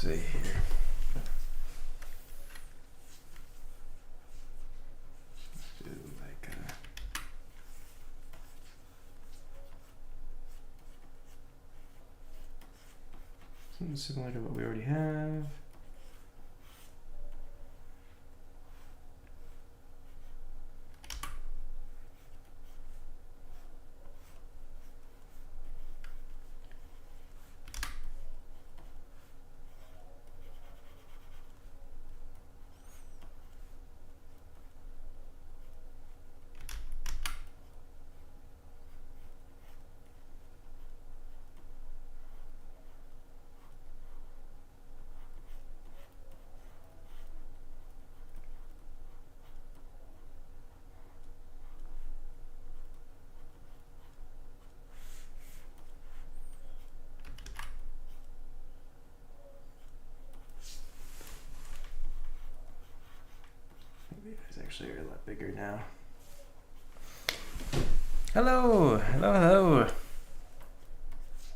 see here. Do like something similar to what we already have. Actually are a lot bigger now. Hello, hello, hello.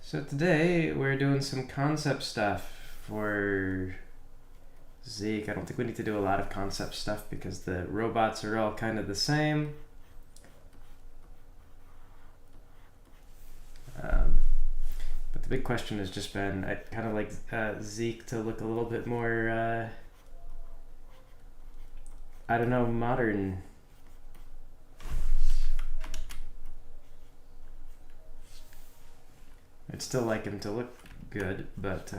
So today we're doing some concept stuff for Zeek. I don't think we need to do a lot of concept stuff because the robots are all kind of the same. But the big question has just been, I kind of like Zeek to look a little bit more I don't know, modern. I'd still like him to look good, but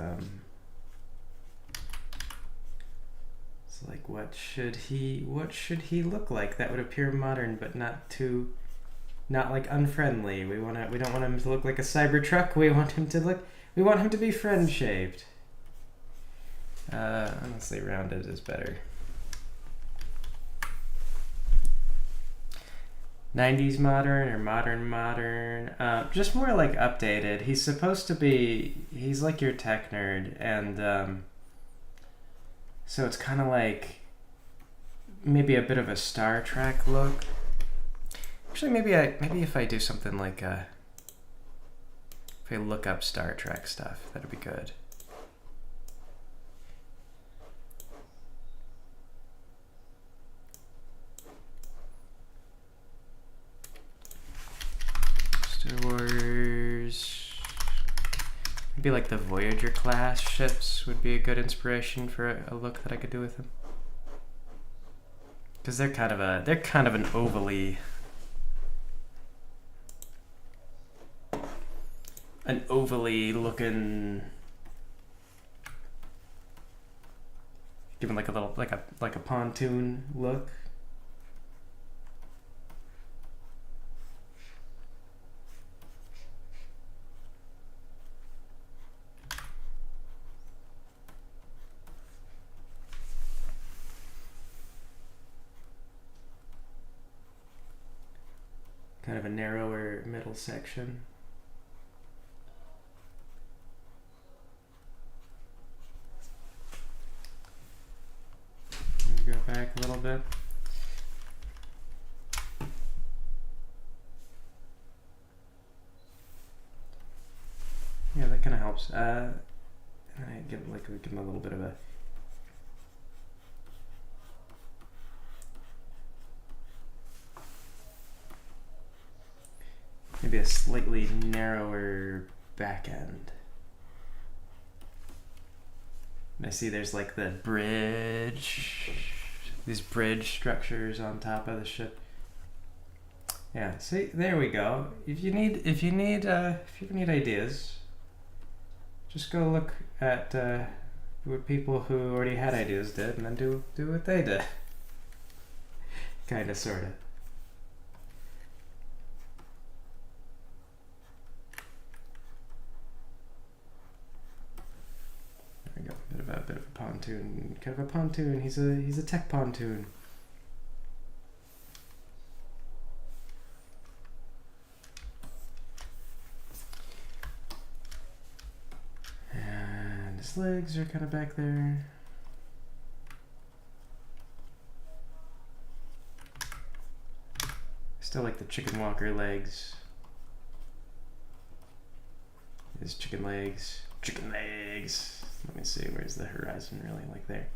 it's like, what should he look like that would appear modern but not like unfriendly? We don't want him to look like a Cybertruck. We want him to be friend shaped. Honestly, rounded is better. 90s modern or modern, just more like updated. He's supposed to be, he's like your tech nerd, and so it's kind of like maybe a bit of a Star Trek look. Actually, maybe if I do something like if I look up Star Trek stuff, that'd be good. Star Wars. Maybe like the Voyager class ships would be a good inspiration for a look that I could do with them. Because they're kind of an ovally looking, given like a little like a pontoon look. Kind of a narrower middle section. Go back a little bit. Yeah, that kind of helps. I give him a little bit of a maybe a slightly narrower back end. And I see there's like the bridge, these bridge structures on top of the ship. Yeah, see, there we go. If you need ideas, just go look at what people who already had ideas did, and then do what they did. Kinda, sorta. There we go. Bit of a pontoon. Kind of a pontoon. He's a tech pontoon. And his legs are kind of back there. Still like the chicken walker legs. His chicken legs. Chicken legs. Let me see, where's the horizon really? Like there.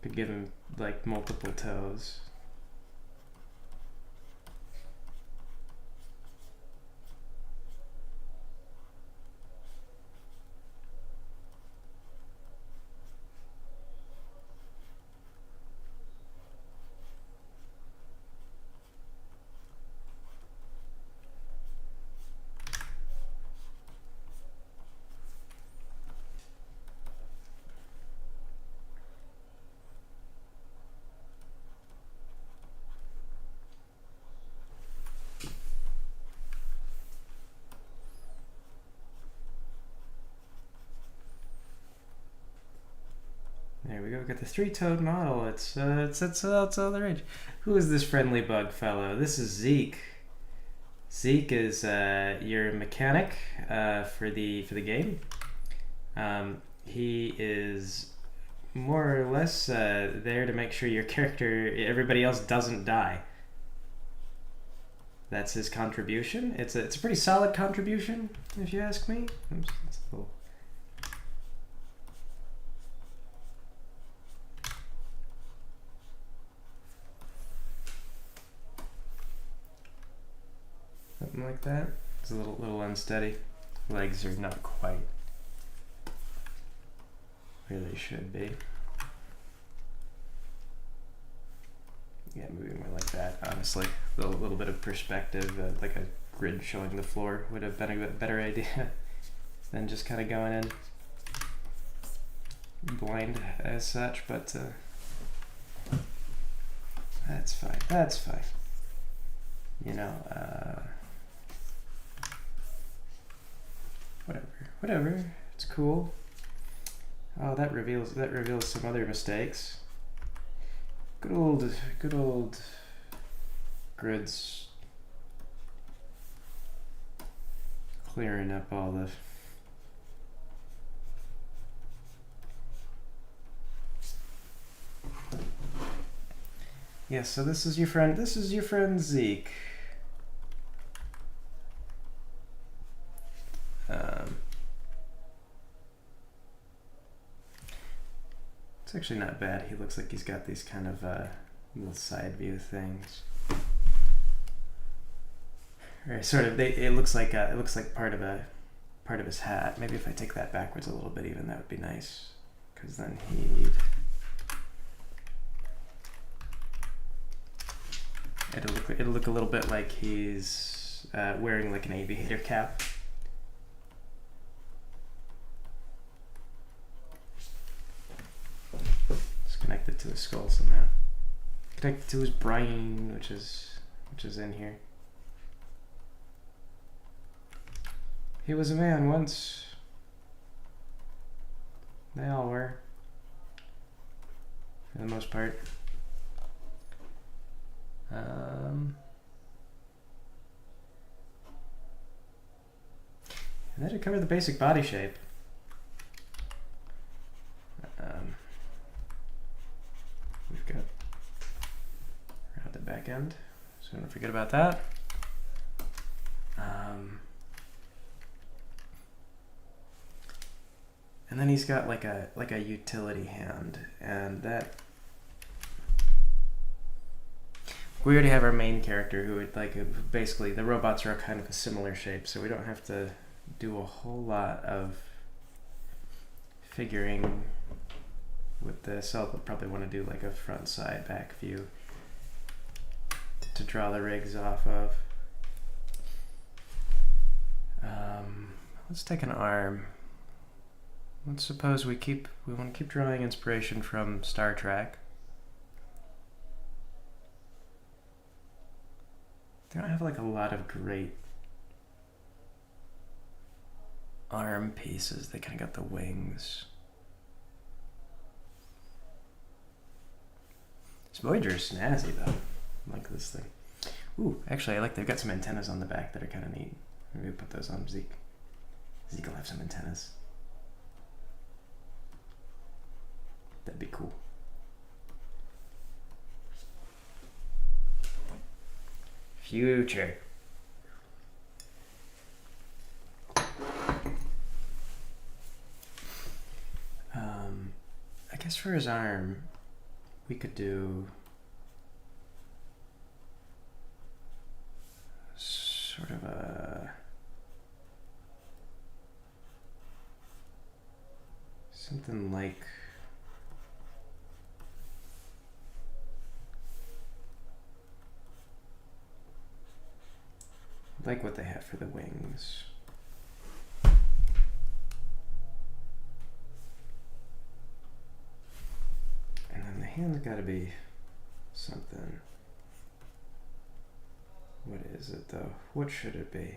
Could give him like multiple toes. There we go. Got the three-toed model. It's all the rage. Who is this friendly bug fellow? This is Zeke. Zeke is your mechanic for the game. He is more or less there to make sure your character, everybody else, doesn't die. That's his contribution. It's a pretty solid contribution, if you ask me. Oops, that's a little... Something like that. It's a little unsteady. Legs are not quite where they should be. Yeah, moving more like that, honestly. A little bit of perspective, like a grid showing the floor would have been a better idea than just kind of going in blind as such, but that's fine. That's fine. You know, whatever. It's cool. Oh, that reveals some other mistakes. Good old grids clearing up all the yeah. So this is your friend. This is your friend Zeke. It's actually not bad. He looks like he's got these kind of little side view things. Or sort of. It looks like part of his hat. Maybe if I take that backwards a little bit, even that would be nice. Because then it'll look a little bit like he's wearing like an aviator cap. Connected to his skull somehow. Connected to his brain, which is in here. He was a man once. They all were, for the most part. And that should cover the basic body shape. We've got around the back end, so don't forget about that. And then he's got like a utility hand, and that we already have our main character who would basically the robots are kind of a similar shape, so we don't have to do a whole lot of figuring with this. I'll probably want to do like a front side back view to draw the rigs off of. Let's take an arm. Let's suppose we want to keep drawing inspiration from Star Trek. They don't have like a lot of great arm pieces. They kind of got the wings. This Voyager's snazzy though. I like this thing. Ooh, actually they've got some antennas on the back that are kind of neat. Maybe we'll put those on Zeke. Zeke will have some antennas. That'd be cool. Future. guess for his arm, we could do sort of something like what they have for the wings. And then the hand's got to be something. What is it though? What should it be?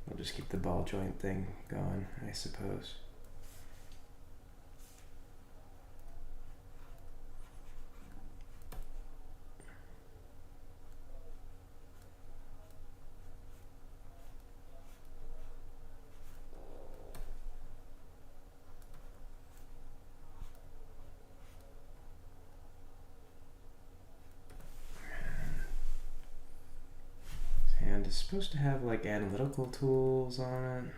We'll just keep the ball joint thing going, I suppose. And it's supposed to have like analytical tools on it.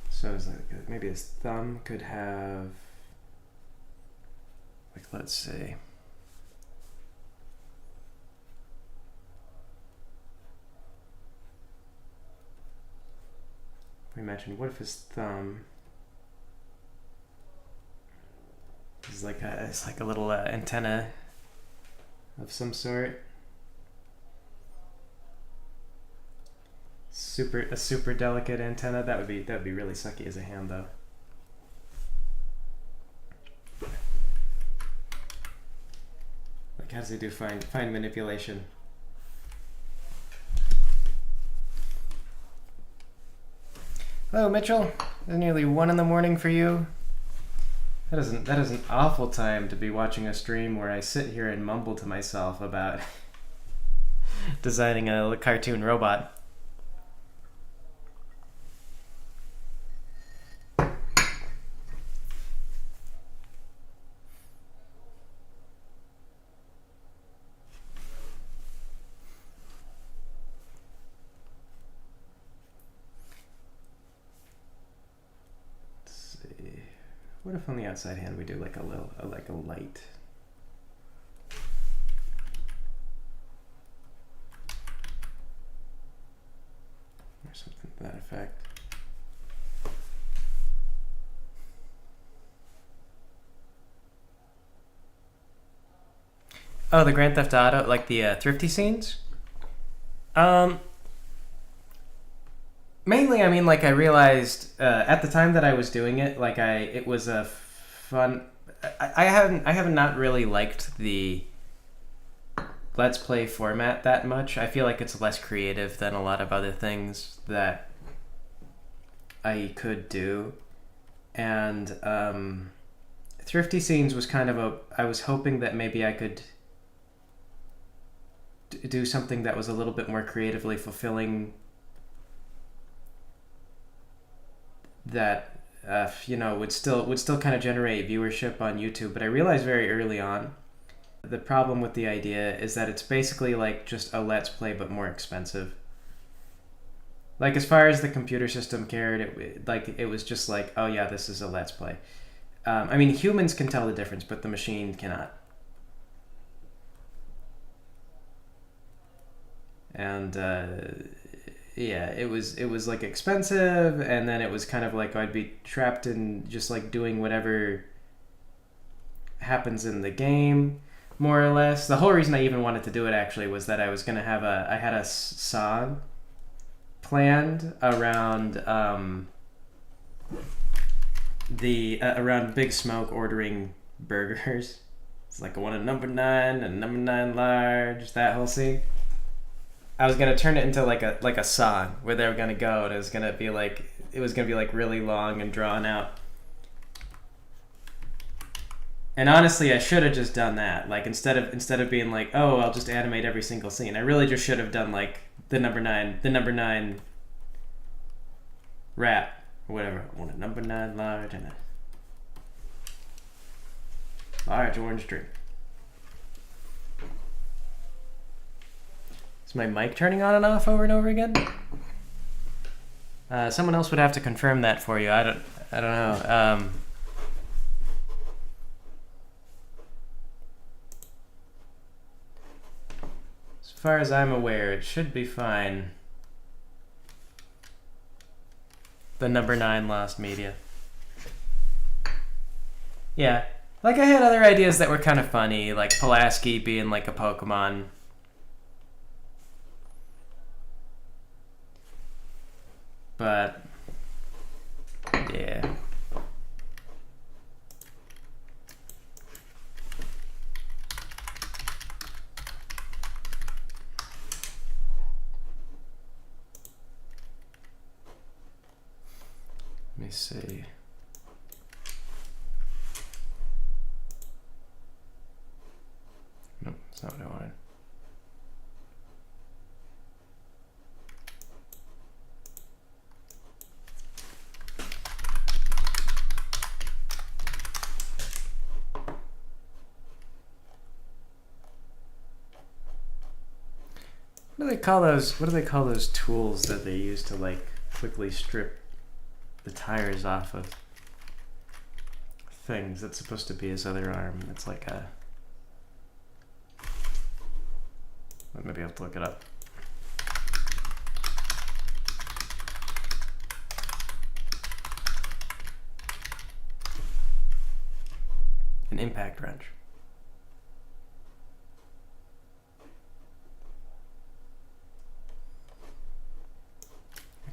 So it's like maybe his thumb could have, like, let's see. We mentioned, what if his thumb is like it's like a little antenna of some sort. A super delicate antenna. That would be really sucky as a hand though. Like, how does he do fine manipulation? Hello, Mitchell. It's nearly 1 a.m. for you. That is an awful time to be watching a stream where I sit here and mumble to myself about designing a cartoon robot. What if on the outside hand we do like a light? Or something to that effect. Oh, the Grand Theft Auto, like the thrifty scenes? Mainly, I mean, like, I realized at the time that I was doing it, like, it was a fun. I haven't not really liked the Let's Play format that much. I feel like it's less creative than a lot of other things that I could do, and Thrifty Scenes was kind of I was hoping that maybe I could do something that was a little bit more creatively fulfilling. That would still kind of generate viewership on YouTube, but I realized very early on the problem with the idea is that it's basically like just a Let's Play but more expensive. Like, as far as the computer system cared, it was just like, oh yeah, this is a Let's Play. I mean, humans can tell the difference, but the machine cannot. And yeah, it was like expensive, and then it was kind of like I'd be trapped in just like doing whatever happens in the game, more or less. The whole reason I even wanted to do it actually was that I was gonna have I had a song planned around around Big Smoke ordering burgers. It's like, I want a number 9 and number 9 large, that whole scene. I was gonna turn it into like a song where they were gonna go, and it was gonna be like really long and drawn out. And honestly, I should have just done that. Like, instead of being like, oh, I'll just animate every single scene, I really just should have done like the number 9 rap or whatever. I want a number 9 large and Large orange drink. Is my mic turning on and off over and over again? Someone else would have to confirm that for you. I don't know. As far as I'm aware, it should be fine. The number 9 lost media. Yeah. Like, I had other ideas that were kind of funny, like Pulaski being like a Pokemon. But, yeah. Let me see. Nope, that's not what I wanted. What do they call those? What do they call those tools that they use to like quickly strip the tires off of things? That's supposed to be his other arm. It's like a. Maybe I have to look it up. An impact wrench.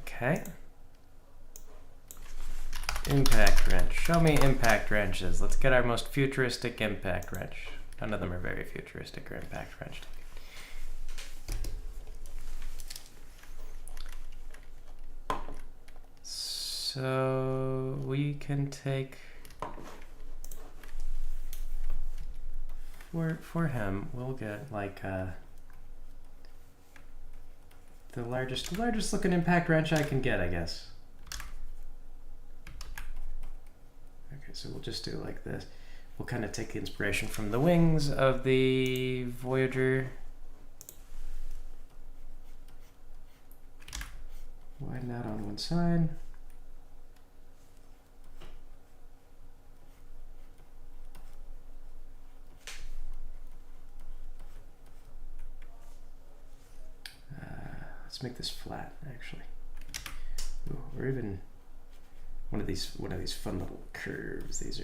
Okay. Impact wrench. Show me impact wrenches. Let's get our most futuristic impact wrench. None of them are very futuristic or impact wrench. So we can take for him. We'll get like the largest looking impact wrench I can get, I guess. Okay, so we'll just do like this. We'll kind of take the inspiration from the wings of the Voyager. Widen out on one side. Let's make this flat, actually. Ooh, or even one of these fun little curves. These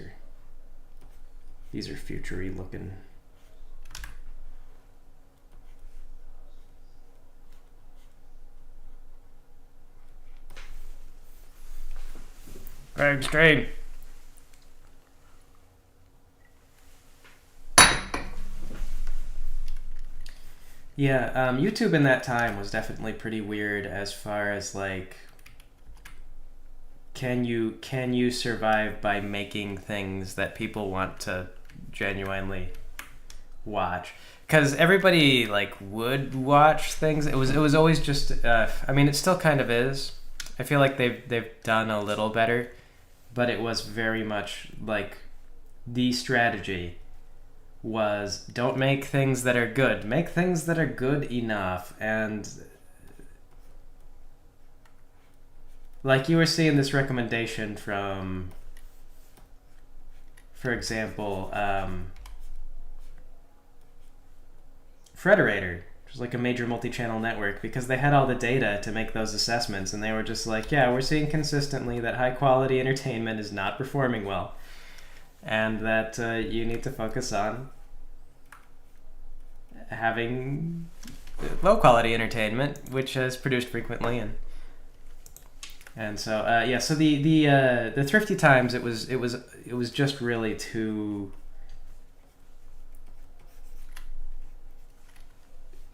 are future-y looking. Greg Strain. Yeah, YouTube in that time was definitely pretty weird as far as like, can you survive by making things that people want to genuinely watch? Because everybody like would watch things. It was always just. I mean, it still kind of is. I feel like they've done a little better, but it was very much like the strategy was don't make things that are good. Make things that are good enough. And like you were seeing this recommendation from, for example, Frederator, which was like a major multi-channel network, because they had all the data to make those assessments, and they were just like, yeah, we're seeing consistently that high-quality entertainment is not performing well, and that you need to focus on having low-quality entertainment, which is produced frequently, and so yeah. So the Thrifty Times, it was just really too.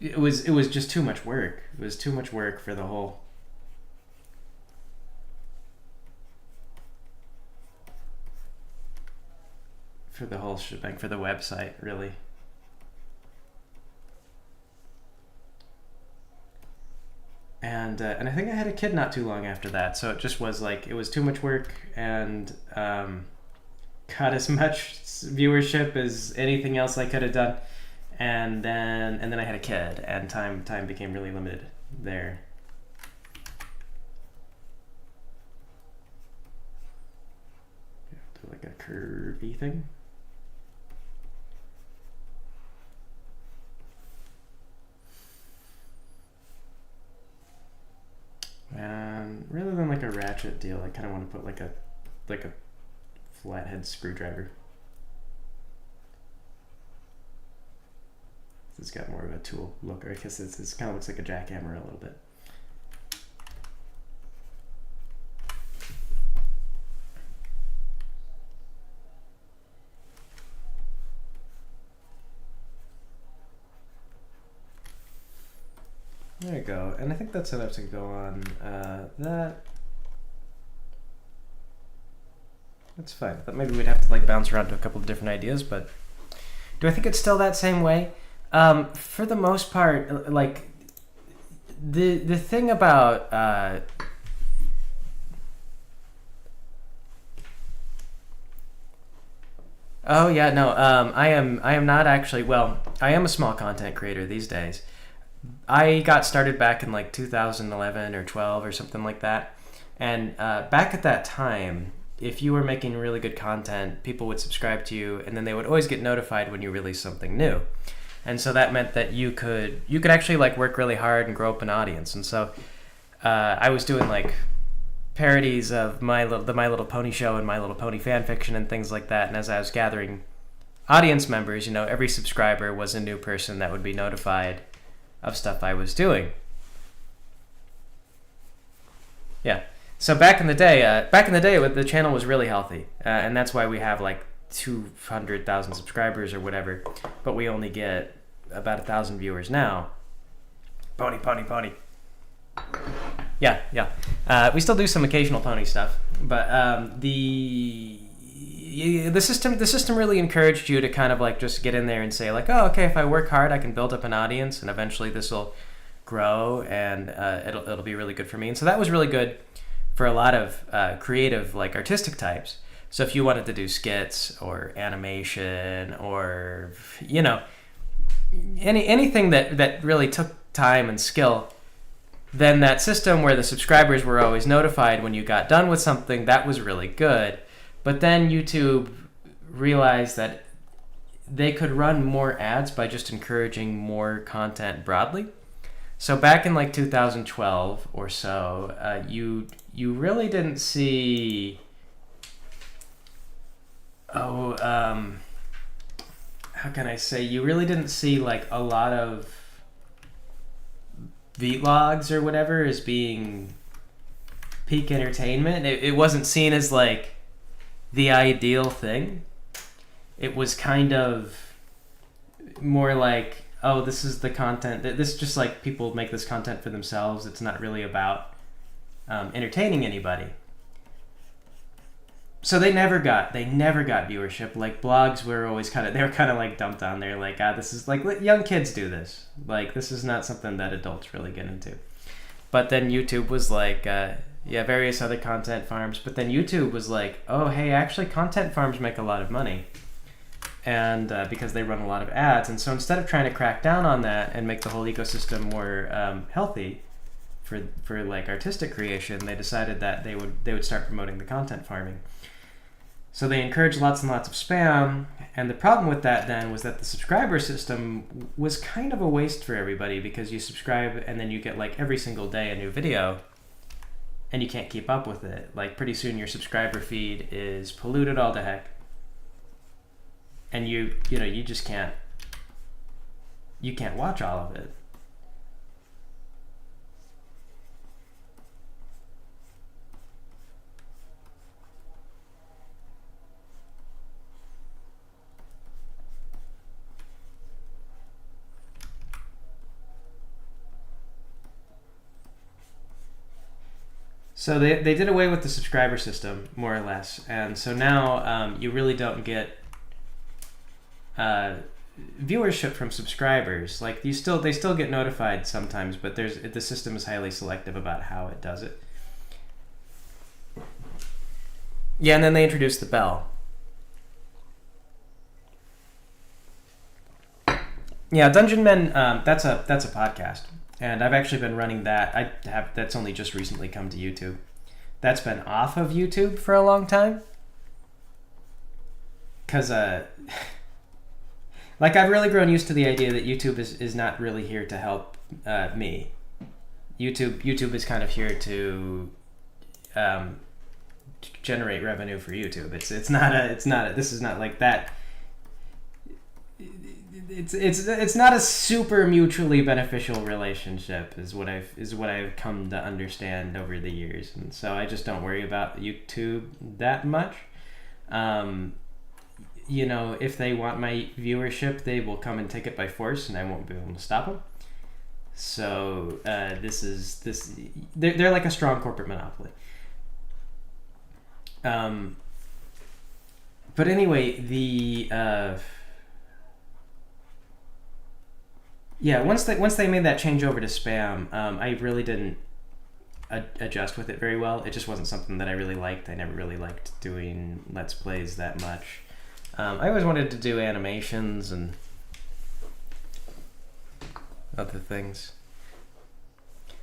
It was just too much work. It was too much work for the whole. For the whole shebang, for the website, really. And I think I had a kid not too long after that, so it just was like, it was too much work, and got as much viewership as anything else I could have done, and then I had a kid, and time became really limited there. Do like a curvy thing. And rather than like a ratchet deal, I kind of want to put like a flathead screwdriver. It's got more of a tool look, or I guess it kind of looks like a jackhammer a little bit. There you go, and I think that's enough to go on that. That's fine, but maybe we'd have to like bounce around to a couple of different ideas, but do I think it's still that same way? For the most part, like the thing about oh yeah, no, I am not actually, well, I am a small content creator these days. I got started back in like 2011 or 12 or something like that, and back at that time, if you were making really good content, people would subscribe to you, and then they would always get notified when you released something new. And so that meant that you could actually like work really hard and grow up an audience. And so I was doing like parodies of the My Little Pony show and My Little Pony fan fiction and things like that. And as I was gathering audience members, you know, every subscriber was a new person that would be notified of stuff I was doing. Yeah. So back in the day, the channel was really healthy, and that's why we have like 200,000 subscribers or whatever, but we only get about 1,000 viewers now. Pony. Yeah. We still do some occasional pony stuff, but the system really encouraged you to kind of like just get in there and say like, oh, okay, if I work hard, I can build up an audience, and eventually this will grow, and it'll be really good for me. And so that was really good for a lot of creative, like artistic types. So if you wanted to do skits or animation or, you know, anything that really took time and skill, then that system where the subscribers were always notified when you got done with something, that was really good. But then YouTube realized that they could run more ads by just encouraging more content broadly. So back in like 2012 or so, you really didn't see, how can I say, you really didn't see like a lot of vlogs or whatever as being peak entertainment. It wasn't seen as like the ideal thing. It was kind of more like, oh, this is the content. This is just like people make this content for themselves. It's not really about entertaining anybody. So they never got viewership. Like blogs were always kind of like dumped on there. Like, this is like, let young kids do this. Like, this is not something that adults really get into. But then YouTube was like, various other content farms. But then YouTube was like, oh, hey, actually content farms make a lot of money. And because they run a lot of ads. And so instead of trying to crack down on that and make the whole ecosystem more healthy for like artistic creation, they decided that they would start promoting the content farming. So they encouraged lots and lots of spam, and the problem with that then was that the subscriber system was kind of a waste for everybody, because you subscribe and then you get like every single day a new video, and you can't keep up with it. Like pretty soon your subscriber feed is polluted all to heck, and you just can't watch all of it. So they did away with the subscriber system, more or less, and so now you really don't get viewership from subscribers. Like they still get notified sometimes, but the system is highly selective about how it does it. Yeah, and then they introduced the bell. Yeah, Dungeon Men. That's a podcast, and I've actually been running that. That's only just recently come to YouTube. That's been off of YouTube for a long time. Cause like I've really grown used to the idea that YouTube is not really here to help me. YouTube is kind of here to generate revenue for YouTube. It's not a this is not like that. It's not a super mutually beneficial relationship is what I've come to understand over the years, and so I just don't worry about YouTube that much. If they want my viewership, they will come and take it by force, and I won't be able to stop them. So they're like a strong corporate monopoly. But anyway, once they made that change over to spam, I really didn't adjust with it very well. It just wasn't something that I really liked. I never really liked doing Let's Plays that much. I always wanted to do animations and other things.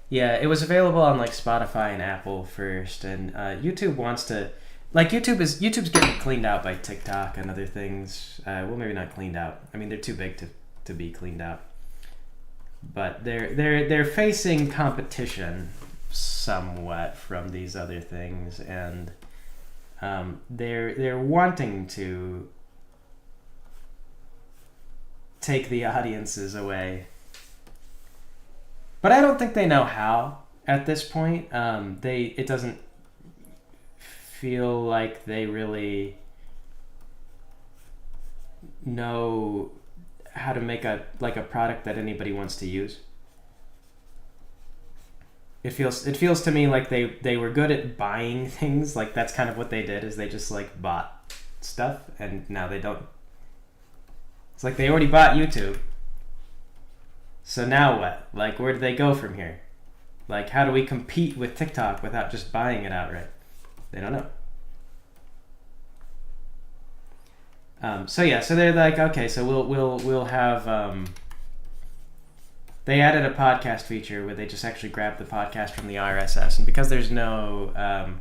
Yeah, it was available on like Spotify and Apple first, and YouTube wants to, like YouTube's getting cleaned out by TikTok and other things. Well, maybe not cleaned out. I mean, they're too big to be cleaned out, but they're facing competition somewhat from these other things, and they're wanting to take the audiences away. But I don't think they know how at this point. It doesn't feel like they really know how to make a product that anybody wants to use. It feels to me like they were good at buying things. Like that's kind of what they did, is they just like bought stuff, and now they don't. It's like they already bought YouTube. So now what? Like, where do they go from here? Like, how do we compete with TikTok without just buying it outright? They don't know. So they're like, okay, so we'll have. They added a podcast feature where they just actually grab the podcast from the RSS, and because there's no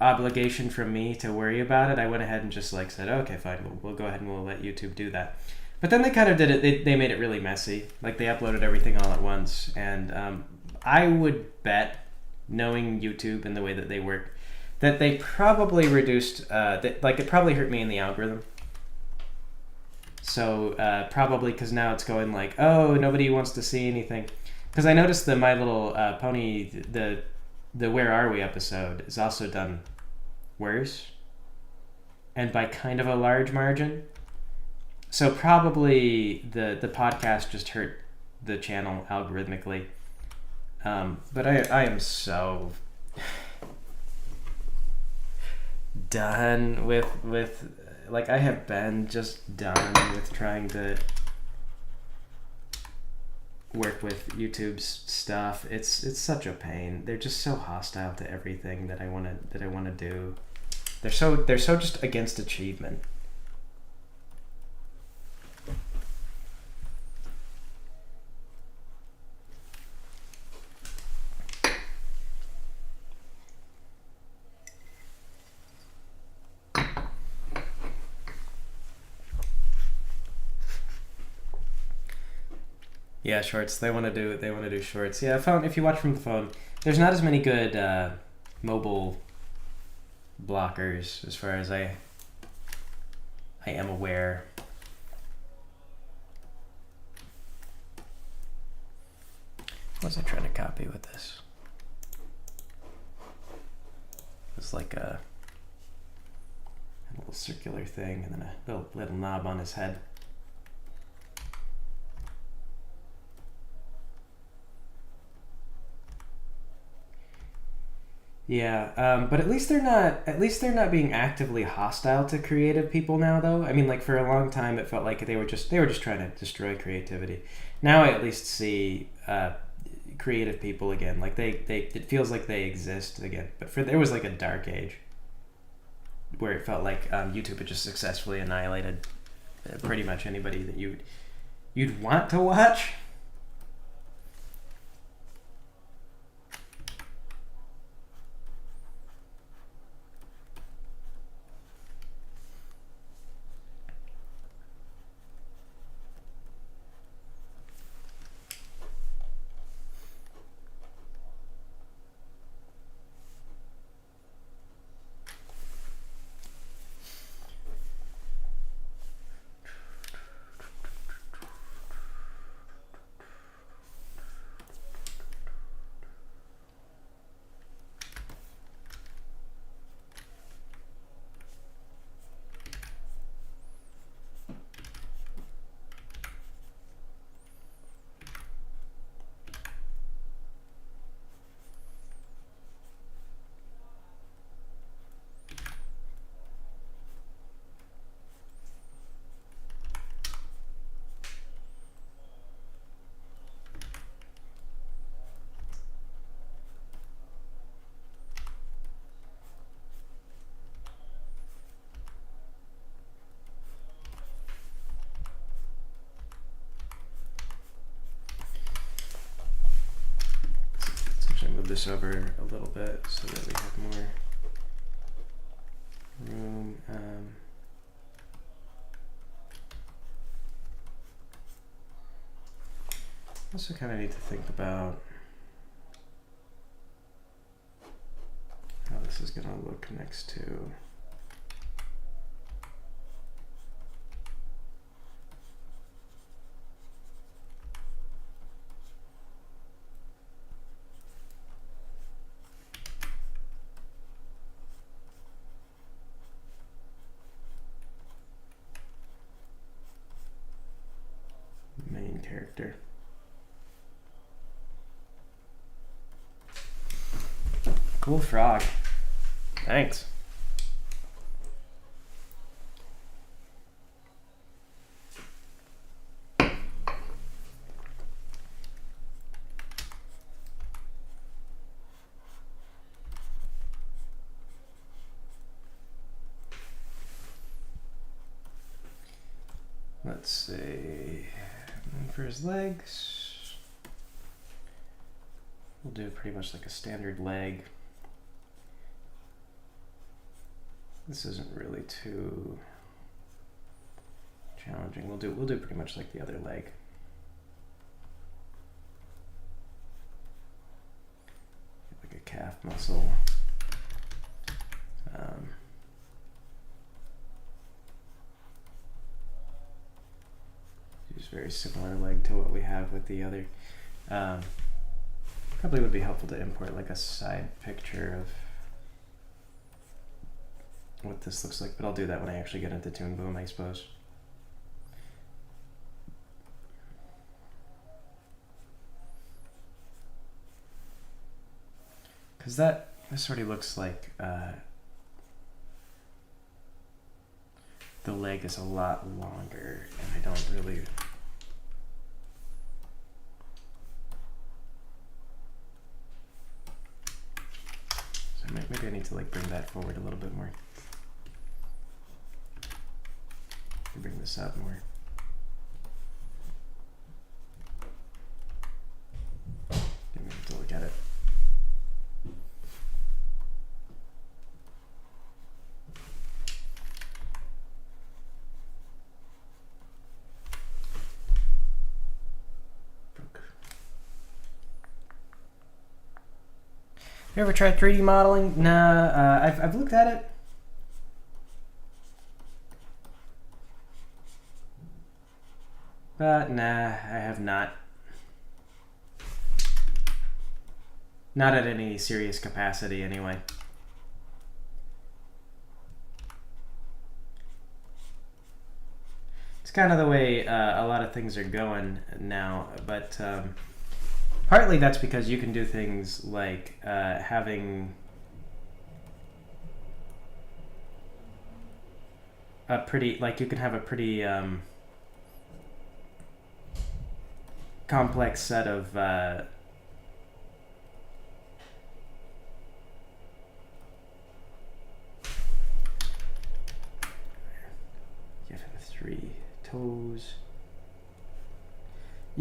obligation from me to worry about it, I went ahead and just like said, okay, fine, we'll go ahead and we'll let YouTube do that. But then they kind of did it. They made it really messy. Like they uploaded everything all at once, and I would bet, knowing YouTube and the way that they work, that they probably reduced. It probably hurt me in the algorithm. So probably because now it's going like, oh, nobody wants to see anything. Because I noticed the My Little Pony, the Where Are We episode is also done worse, and by kind of a large margin. So probably the podcast just hurt the channel algorithmically. But I am so done with like I have been just done with trying to work with YouTube's stuff. It's such a pain. They're just so hostile to everything that I want to do. They're so just against achievement. Yeah, shorts. They want to do shorts. Yeah, phone. If you watch from the phone, there's not as many good mobile blockers as far as I am aware. What was I trying to copy with this? It's like a little circular thing and then a little knob on his head. Yeah, but at least they're not being actively hostile to creative people now, though. I mean, like for a long time, it felt like they were just trying to destroy creativity. Now I at least see creative people again. Like it feels like they exist again. But there was like a dark age where it felt like YouTube had just successfully annihilated pretty much anybody that you You'd want to watch? Move this over a little bit so that we have more room. Also kind of need to think about how this is going to look next to main character. Cool frog. Thanks. Let's see. And for his legs, we'll do pretty much like a standard leg. This isn't really too challenging. We'll do pretty much like the other leg. Like a calf muscle. Use very similar leg to what we have with the other. Probably would be helpful to import like a side picture of what this looks like, but I'll do that when I actually get into Toon Boom, I suppose. Because this already looks like the leg is a lot longer, and I don't really... So maybe I need to like bring that forward a little bit more. Bring this out more. Give me to look at it. You ever tried 3D modeling? Nah, I've looked at it. But nah, I have not. Not at any serious capacity, anyway. It's kind of the way a lot of things are going now, but partly that's because you can do things like having a pretty, like you can have a pretty complex set of give him 3 toes.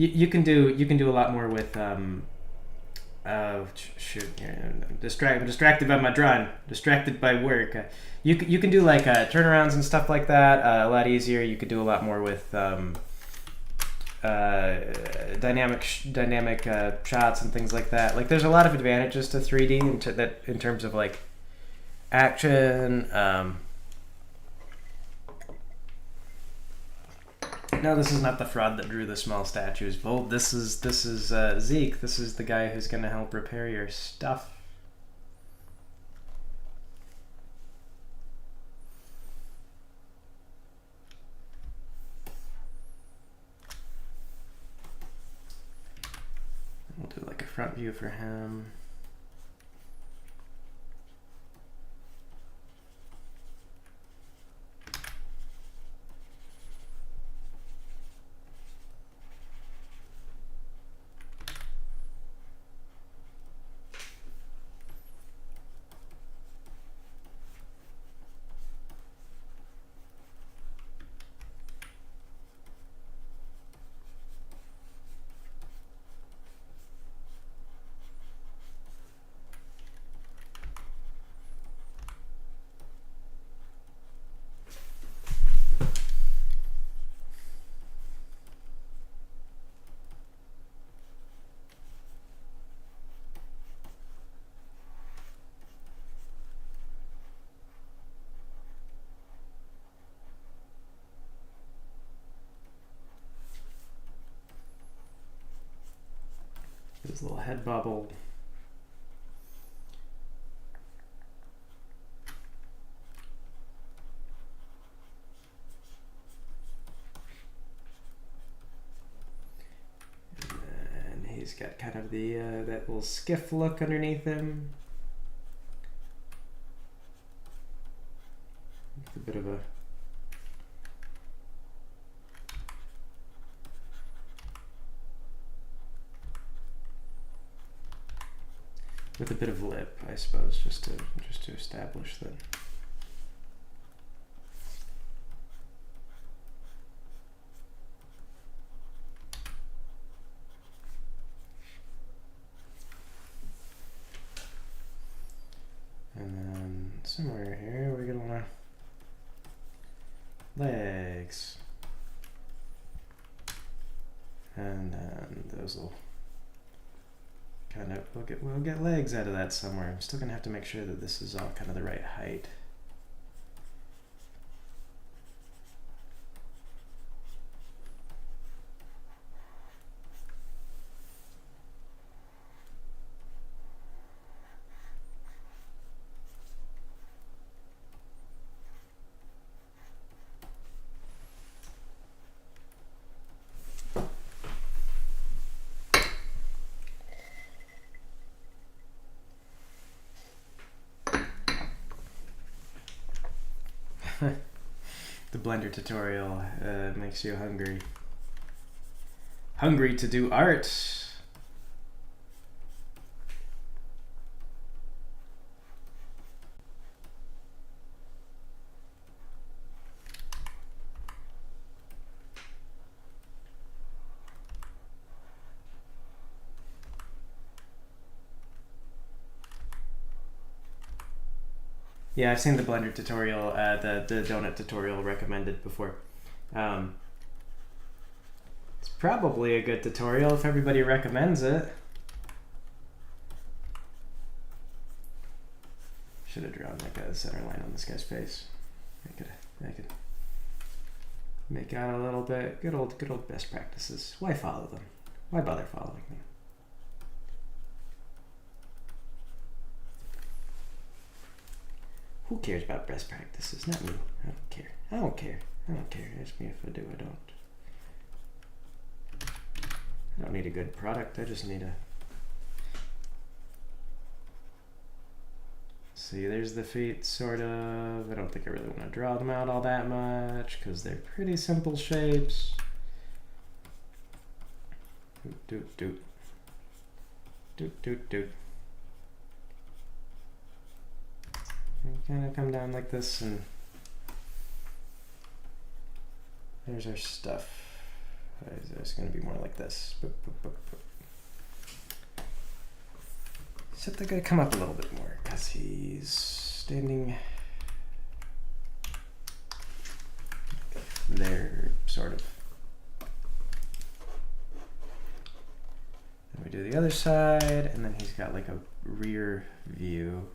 you can do a lot more with shoot, I'm distracted by my drawing, distracted by work. You can do like turnarounds and stuff like that a lot easier. You could do a lot more with dynamic shots and things like that. Like there's a lot of advantages to 3D in terms of like action. No, this is not the fraud that drew the small statues. Well, this is Zeke. This is the guy who's going to help repair your stuff. We'll do like a front view for him. His little head bubble. And he's got kind of the that little skiff look underneath him. It's a bit of a with a bit of lip, I suppose, just to establish that. And then somewhere here we're gonna want legs, and then those will kind of we'll get legs out of that somewhere. I'm still gonna have to make sure that this is all kind of the right height. The Blender tutorial makes you hungry. Hungry to do art. Yeah, I've seen the Blender tutorial, the donut tutorial recommended before. It's probably a good tutorial if everybody recommends it. Should have drawn like a center line on this guy's face. I could make out a little bit. Good old best practices. Why follow them? Why bother following them? Who cares about best practices? Not me. I don't care. I don't care. I don't care. Ask me if I do. I don't. I don't need a good product. I just need a... See, there's the feet, sort of. I don't think I really want to draw them out all that much because they're pretty simple shapes. Doot, doot, doot. Doot, doot, doot. Kind of come down like this, and there's our stuff. It's going to be more like this. Except they're going to come up a little bit more because he's standing there, sort of. Then we do the other side, and then he's got like a rear view.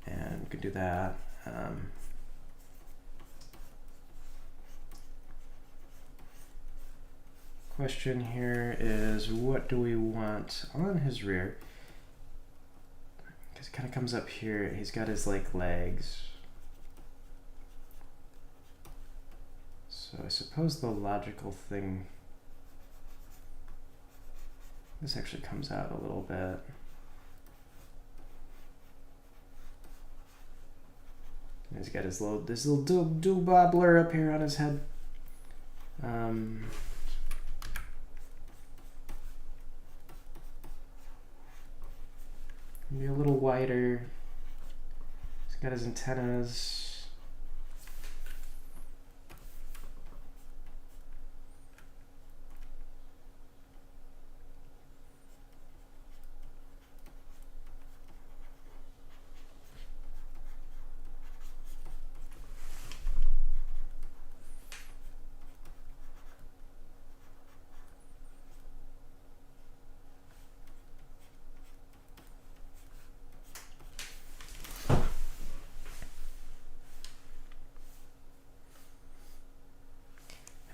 And we could do that. Question here is, what do we want on his rear? Because it kind of comes up here. He's got his like legs. So I suppose the logical thing, this actually comes out a little bit. He's got his little dual bobbler up here on his head. Maybe a little wider. He's got his antennas.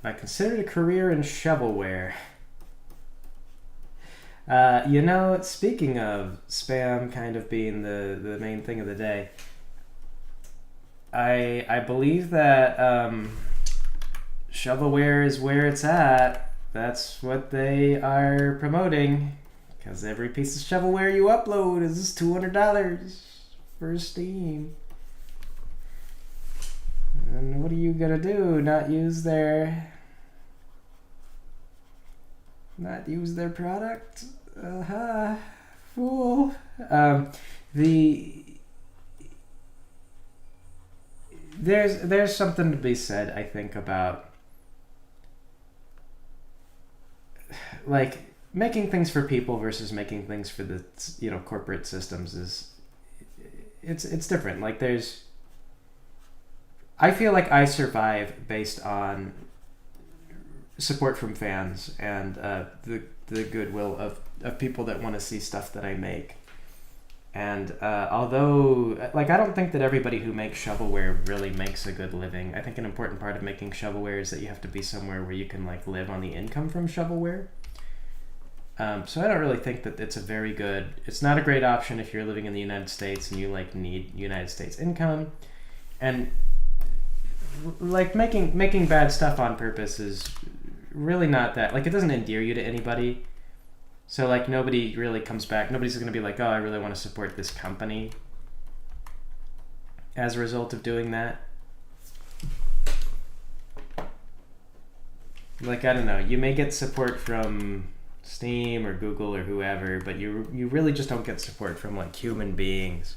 I considered a career in shovelware. You know, speaking of spam kind of being the main thing of the day, I believe that shovelware is where it's at. That's what they are promoting, because every piece of shovelware you upload is $200 for Steam. And what are you gonna do? Not use their product? Fool. There's something to be said, I think, about like making things for people versus making things for the corporate systems. It's different. Like I feel like I survive based on support from fans and the goodwill of people that want to see stuff that I make. And although, like, I don't think that everybody who makes shovelware really makes a good living. I think an important part of making shovelware is that you have to be somewhere where you can like live on the income from shovelware. So I don't really think that it's not a great option if you're living in the United States and you like need United States income. And like making bad stuff on purpose is really not that, like, it doesn't endear you to anybody. So like nobody really comes back. Nobody's going to be like, oh, I really want to support this company as a result of doing that. Like, I don't know, you may get support from Steam or Google or whoever, but you really just don't get support from like human beings.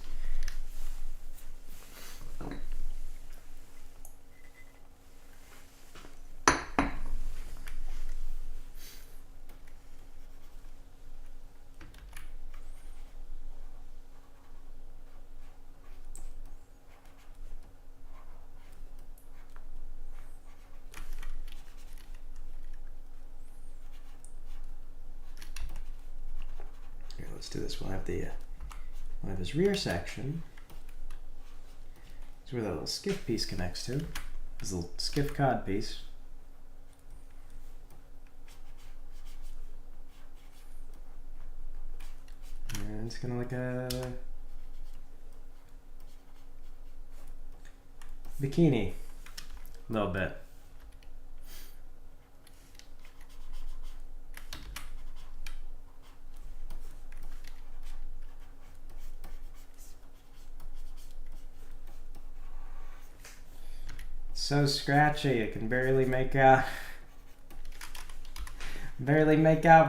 Let's do this. We'll have his rear section. That's where the little skiff piece connects to. This little skiff cod piece. And it's kind of like a bikini, a little bit. So scratchy, I can barely make out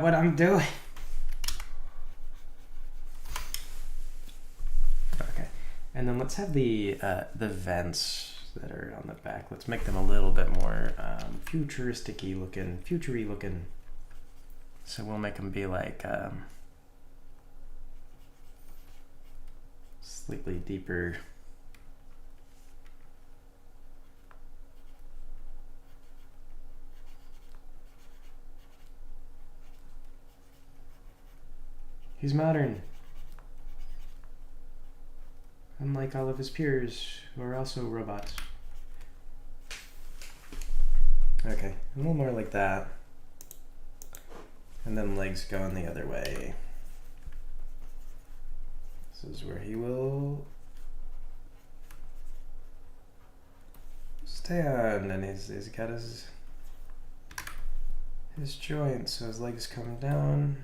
what I'm doing. Okay, and then let's have the vents. that are on the back. Let's make them a little bit more futuristic-y looking, future-y looking. So we'll make them be like slightly deeper. He's modern, unlike all of his peers, who are also robots. Okay, a little more like that. And then legs going the other way. This is where he will stand, and he's got his joints, so his legs come down.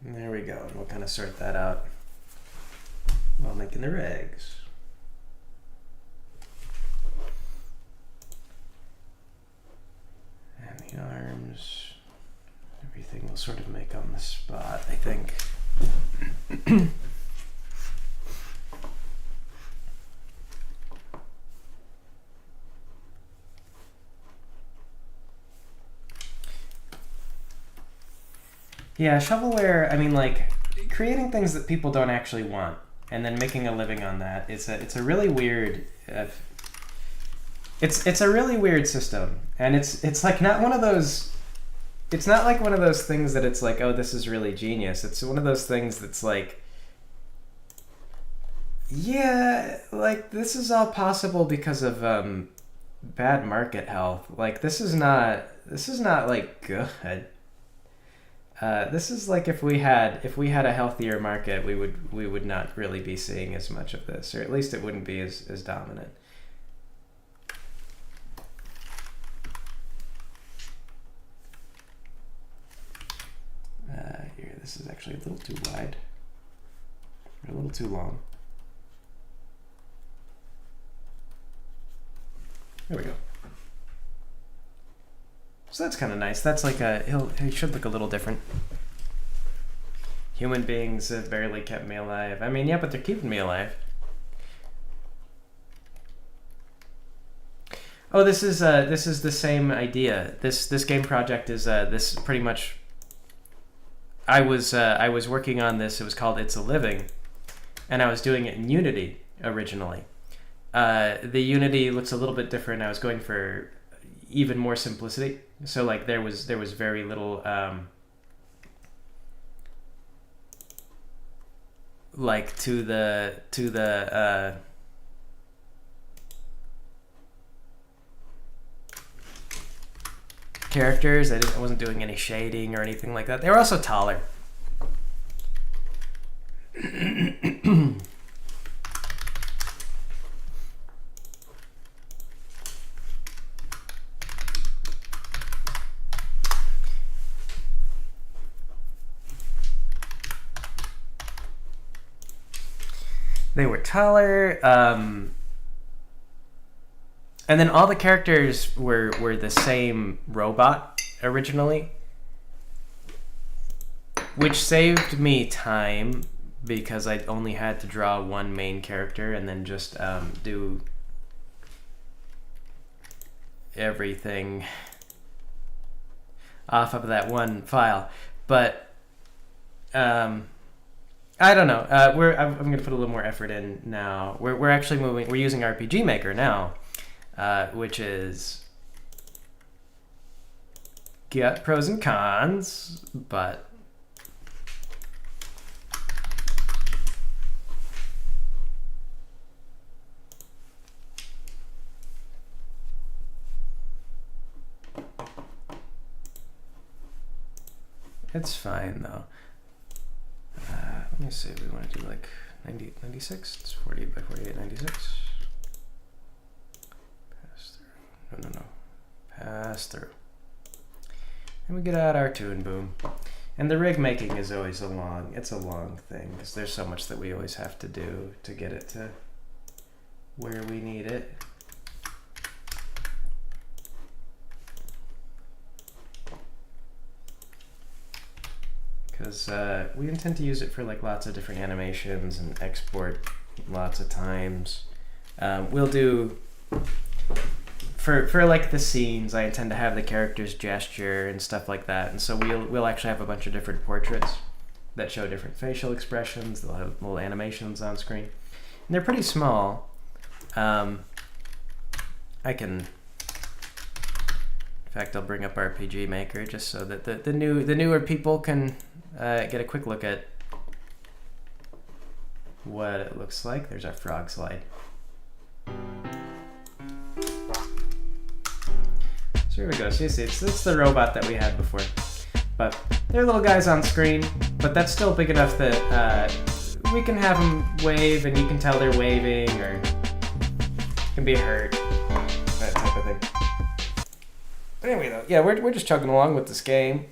And there we go, and we'll kind of sort that out while making the regs. And the arms, everything we'll sort of make on the spot, I think. Yeah, shovelware, I mean, like, creating things that people don't actually want and then making a living on that, it's a really weird it's a really weird system, and it's like not one of those, it's not like one of those things that it's like, oh, this is really genius. It's one of those things that's like, yeah, like this is all possible because of bad market health. Like this is not like good. This is like if we had a healthier market, we would not really be seeing as much of this, or at least it wouldn't be as dominant. Here, this is actually a little too wide, or a little too long. There we go. So that's kind of nice. That's like he should look a little different. Human beings have barely kept me alive. I mean, yeah, but they're keeping me alive. Oh, this is the same idea. This game project is this pretty much. I was working on this. It was called It's a Living, and I was doing it in Unity originally. The Unity looks a little bit different. I was going for even more simplicity. So like there was very little like to the characters. I wasn't doing any shading or anything like that. They were also taller. They were taller, and then all the characters were the same robot originally, which saved me time because I only had to draw one main character and then just do everything off of that one file. But I don't know. I'm going to put a little more effort in now. We're actually moving. We're using RPG Maker now, which is got pros and cons, but it's fine though. Let me see, we want to do like 96? It's 48 by 48, 96. Pass through. No. Pass through. And we get out our toon boom. And the rig making is always a long thing, because there's so much that we always have to do to get it to where we need it. because we intend to use it for like lots of different animations and export lots of times. We'll do for like the scenes. I intend to have the characters gesture and stuff like that, and so we'll actually have a bunch of different portraits that show different facial expressions. They'll have little animations on screen, and they're pretty small. I can, in fact, I'll bring up RPG Maker just so that the newer people can get a quick look at what it looks like. There's our frog slide. So here we go. So you see, it's the robot that we had before. But they're little guys on screen, but that's still big enough that we can have them wave, and you can tell they're waving, or can be hurt, that type of thing. But anyway, though, yeah, we're just chugging along with this game.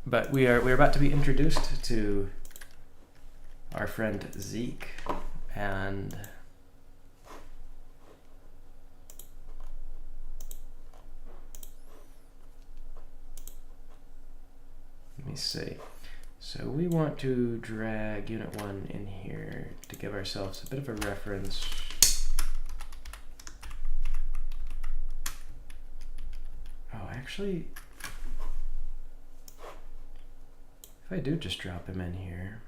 But we're about to be introduced to our friend Zeke, and let me see. So we want to drag Unit 1 in here to give ourselves a bit of a reference. Oh, actually, if I do just drop him in here.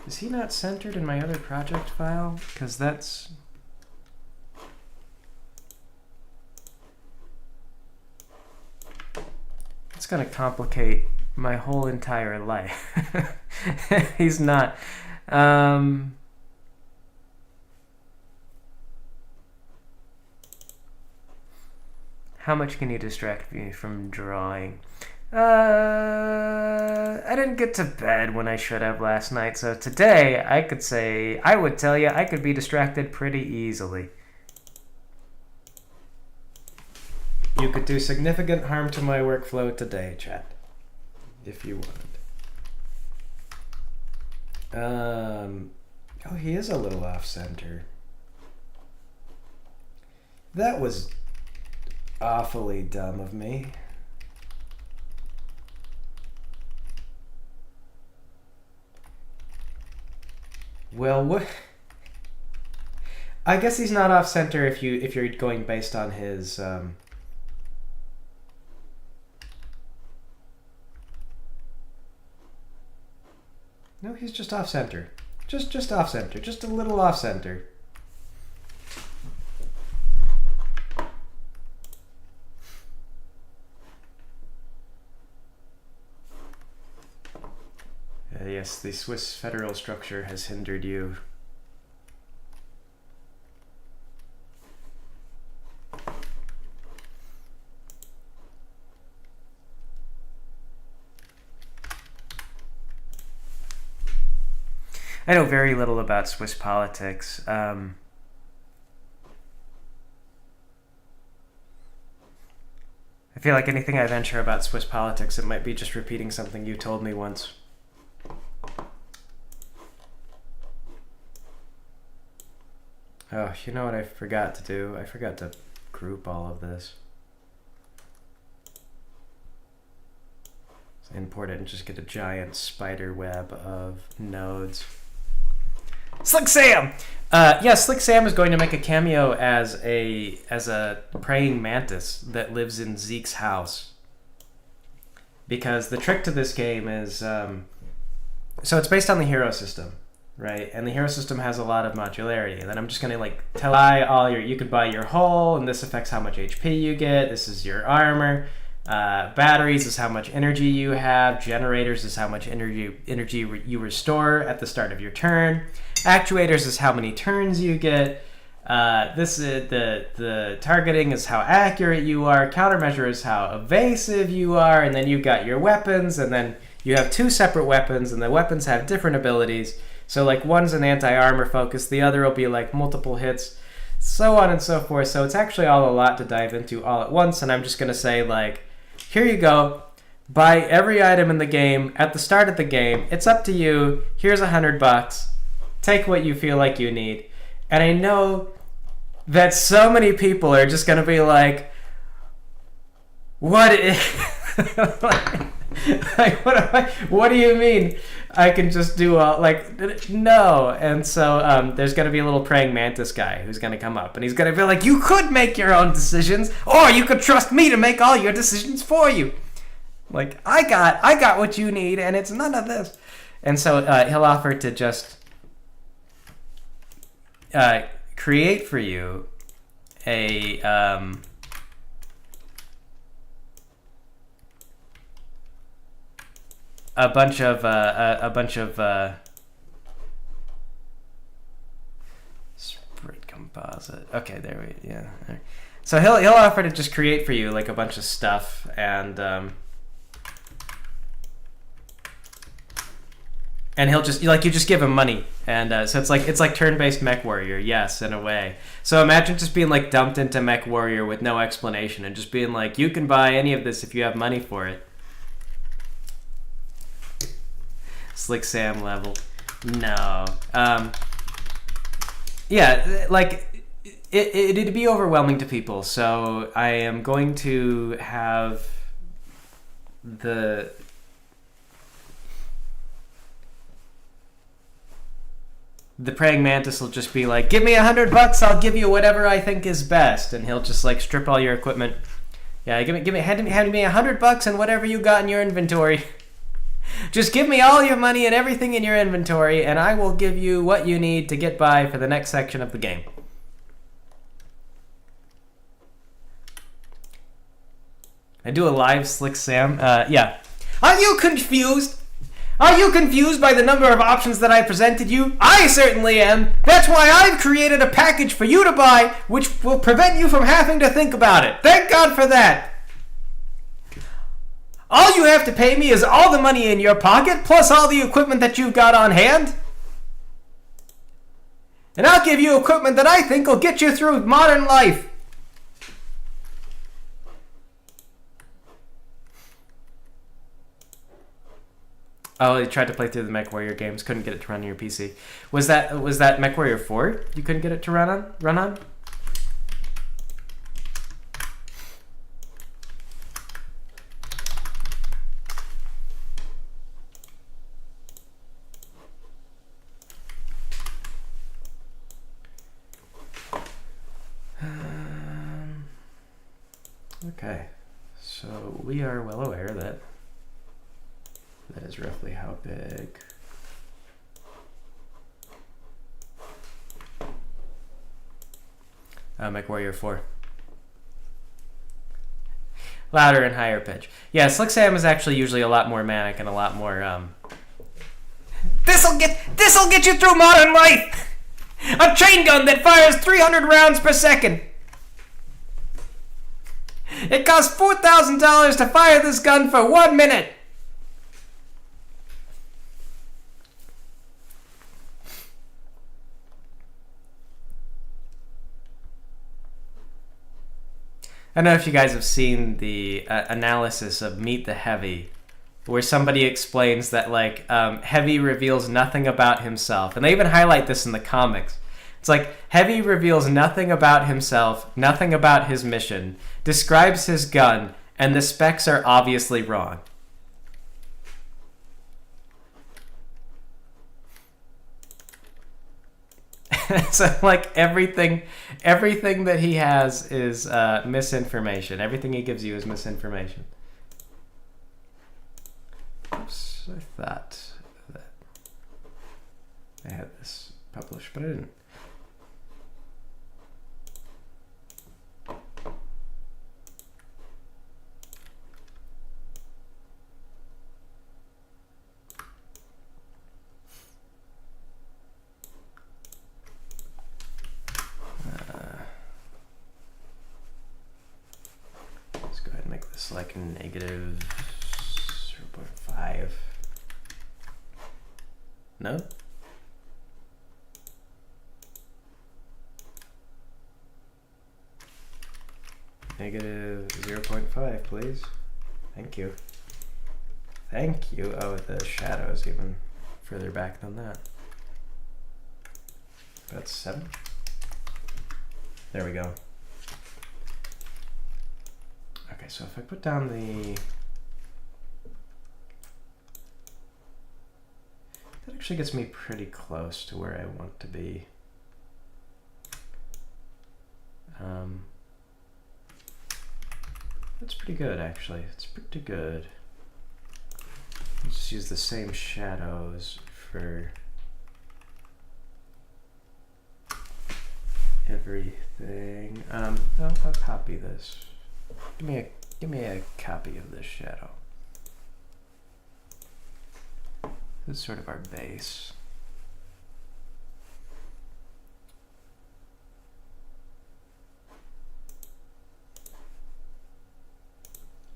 Is he not centered in my other project file? Because that's... it's going to complicate my whole entire life. He's not. How much can you distract me from drawing? I didn't get to bed when I should have last night, so today I would tell you I could be distracted pretty easily. You could do significant harm to my workflow today, chat, if you wanted. Oh, he is a little off-center. That was awfully dumb of me. Well, what? I guess he's not off-center if you're going based on his No, he's just off-center. Just off-center. Just a little off-center. Yes, the Swiss federal structure has hindered you. I know very little about Swiss politics. I feel like anything I venture about Swiss politics, it might be just repeating something you told me once. Oh, you know what I forgot to do? I forgot to group all of this. So import it and just get a giant spider web of nodes. Slick Sam! Yeah, Slick Sam is going to make a cameo as a praying mantis that lives in Zeke's house. Because the trick to this game is... so it's based on the hero system, right? And the hero system has a lot of modularity. And then I'm just going to tell you can buy your hull, and this affects how much HP you get. This is your armor. Batteries is how much energy you have. Generators is how much energy you restore at the start of your turn. Actuators is how many turns you get. This is the targeting is how accurate you are. Countermeasure is how evasive you are. And then you've got your weapons, and then you have two separate weapons, and the weapons have different abilities. So one's an anti-armor focus, the other will be multiple hits, so on and so forth. So it's actually all a lot to dive into all at once, and I'm just gonna say here you go, buy every item in the game at the start of the game. It's up to you. Here's $100. Take what you feel like you need. And I know that so many people are just gonna be like, what is like what do you mean I can just do no? And so there's gonna be a little praying mantis guy who's gonna come up and he's gonna be like, you could make your own decisions, or you could trust me to make all your decisions for you. Like, I got what you need, and it's none of this. And so he'll offer to just create for you a bunch of sprite composite. Okay, there we yeah. So he'll offer to just create for you like a bunch of stuff, and he'll just you just give him money, and so it's like turn-based MechWarrior, yes, in a way. So imagine just being like dumped into MechWarrior with no explanation, and just being like, you can buy any of this if you have money for it. Slick Sam level. No. Yeah, like it'd be overwhelming to people. So I am going to have the praying mantis will just be like, give me $100, I'll give you whatever I think is best, and he'll just like strip all your equipment. Yeah, hand me $100 and whatever you got in your inventory. Just give me all your money and everything in your inventory, and I will give you what you need to get by for the next section of the game. I do a live Slick Sam. Yeah. Are you confused? Are you confused by the number of options that I presented you? I certainly am. That's why I've created a package for you to buy, which will prevent you from having to think about it. Thank God for that. All you have to pay me is all the money in your pocket, plus all the equipment that you've got on hand. And I'll give you equipment that I think will get you through modern life. Oh, you tried to play through the MechWarrior games, couldn't get it to run on your PC. Was that MechWarrior 4? You couldn't get it to run on? Okay, so we are well aware that is roughly how big. MechWarrior 4. Louder and higher pitch. Yeah, Slick Sam is actually usually a lot more manic and a lot more This'll get you through modern life! A chain gun that fires 300 rounds per second! It costs $4,000 to fire this gun for 1 minute! I don't know if you guys have seen the analysis of Meet the Heavy, where somebody explains that like Heavy reveals nothing about himself, and they even highlight this in the comics. It's like Heavy reveals nothing about himself, nothing about his mission, describes his gun, and the specs are obviously wrong. So like everything that he has is misinformation. Everything he gives you is misinformation. Oops, I thought that I had this published, but I didn't. Like negative 0.5. No? Negative 0.5, please. Thank you. Thank you. Oh, the shadow is even further back than that. That's 7. There we go. Okay, so if I put down the... That actually gets me pretty close to where I want to be. That's pretty good, actually. It's pretty good. Let's just use the same shadows for everything. I'll copy this. Give me a copy of this shadow. This is sort of our base.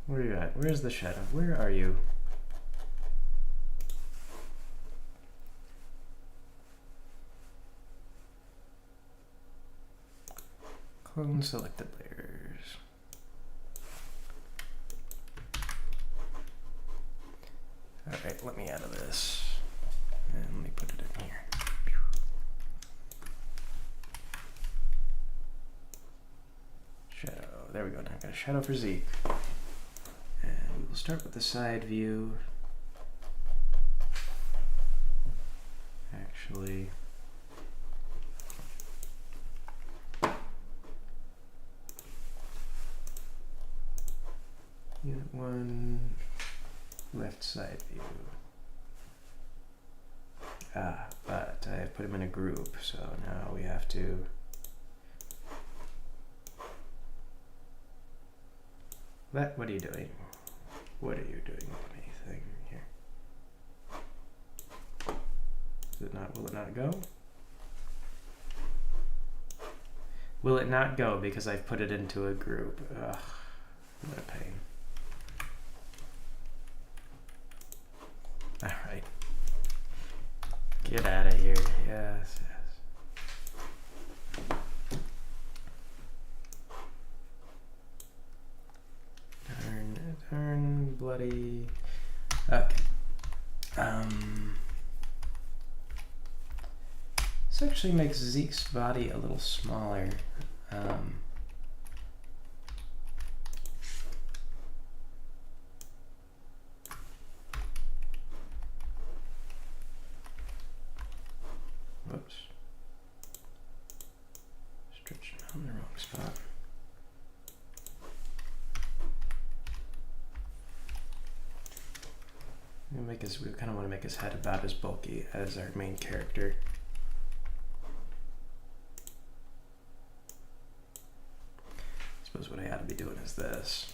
Where are you at? Where's the shadow? Where are you? Clone selected layers. Alright, let me out of this. And let me put it in here. Shadow. There we go. Now I got a shadow for Zeke. And we'll start with the side view. Actually, Unit 1, left side view. But I put them in a group, so now we have to what are you doing? What are you doing with anything here? Will it not go? Will it not go because I've put it into a group? Ugh, what a pain. Alright. Get out of here. Yes, yes. Darn bloody. Okay. This actually makes Zeke's body a little smaller. Whoops. Stretched him out in the wrong spot. We kind of want to make his head about as bulky as our main character. I suppose what I ought to be doing is this.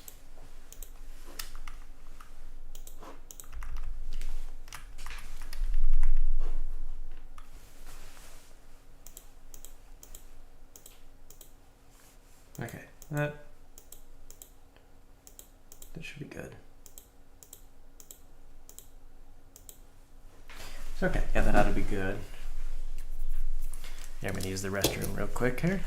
Okay, that should be good. Okay, yeah, that ought to be good. Yeah, I'm gonna use the restroom real quick here.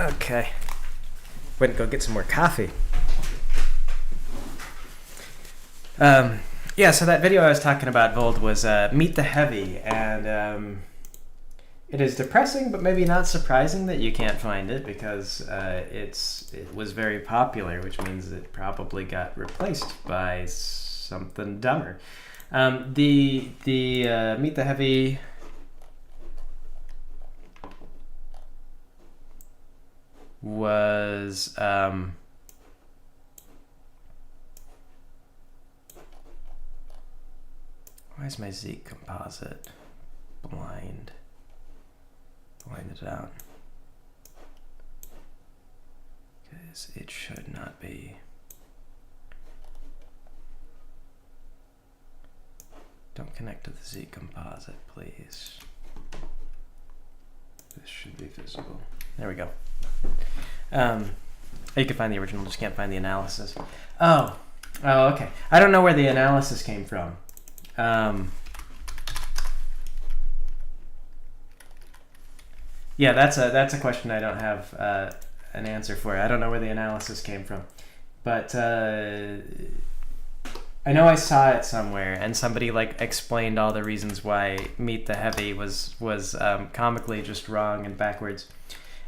Okay. Went and go get some more coffee. Yeah, so that video I was talking about, Vold, was Meet the Heavy, and it is depressing, but maybe not surprising that you can't find it, because it was very popular, which means it probably got replaced by something dumber. The Meet the Heavy was why is my Zeek composite blinded out? Because it should not be. Don't connect to the Zeek composite, please. This should be visible. There we go. You can find the original, just can't find the analysis. Oh, okay. I don't know where the analysis came from. Yeah, that's a question I don't have an answer for. I don't know where the analysis came from, but I know I saw it somewhere, and somebody like explained all the reasons why Meet the Heavy was comically just wrong and backwards,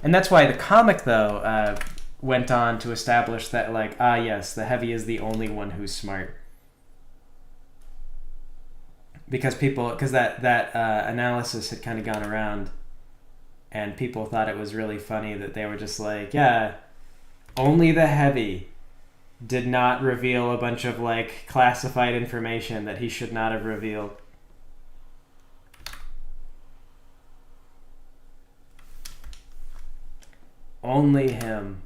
and that's why the comic though went on to establish that like yes, the Heavy is the only one who's smart. Because that analysis had kind of gone around, and people thought it was really funny that they were just like, yeah, only the Heavy did not reveal a bunch of like classified information that he should not have revealed. Only him.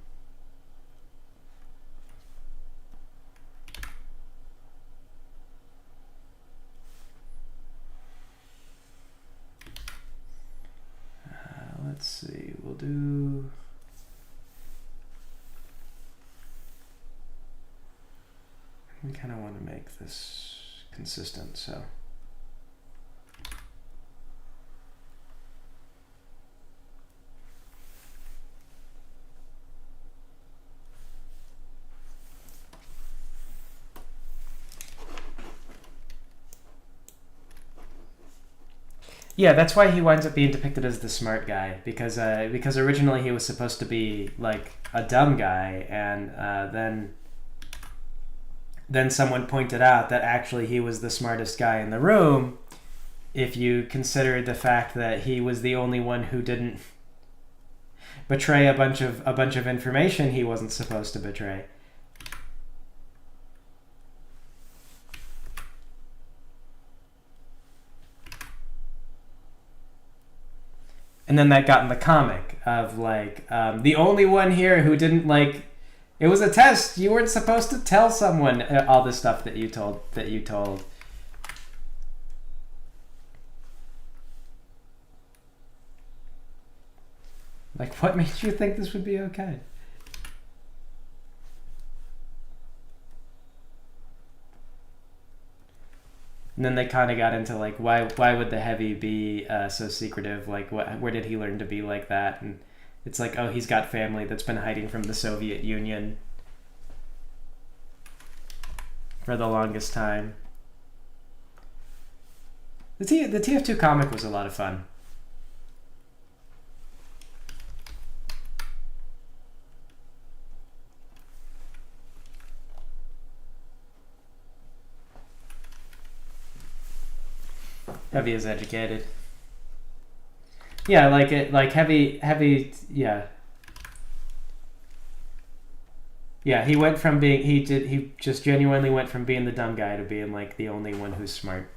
Let's see, we'll do... We kind of want to make this consistent, so... Yeah, that's why he winds up being depicted as the smart guy, because originally he was supposed to be like a dumb guy, and then someone pointed out that actually he was the smartest guy in the room, if you consider the fact that he was the only one who didn't betray a bunch of information he wasn't supposed to betray. And then that got in the comic of like the only one here who didn't like, it was a test. You weren't supposed to tell someone all the stuff that you told. Like, what made you think this would be okay? And then they kind of got into like, why would the Heavy be so secretive? Like, where did he learn to be like that? And it's like, oh, he's got family that's been hiding from the Soviet Union for the longest time. The TF2 comic was a lot of fun. Heavy is educated. Yeah, like Heavy, yeah. Yeah, he went from being, he just genuinely went from being the dumb guy to being like the only one who's smart.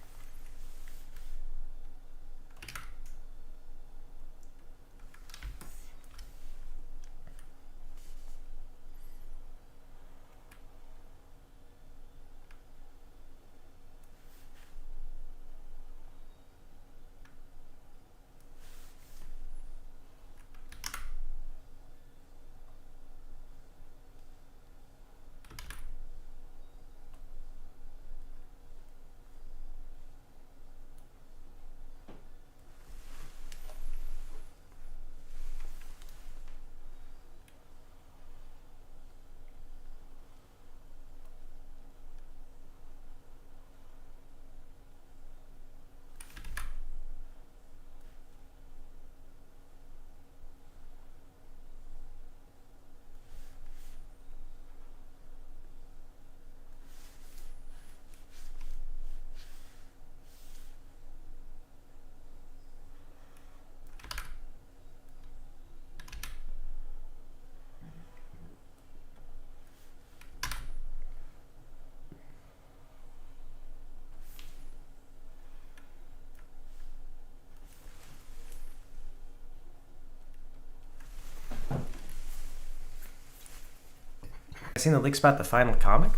seen the leaks about the final comic?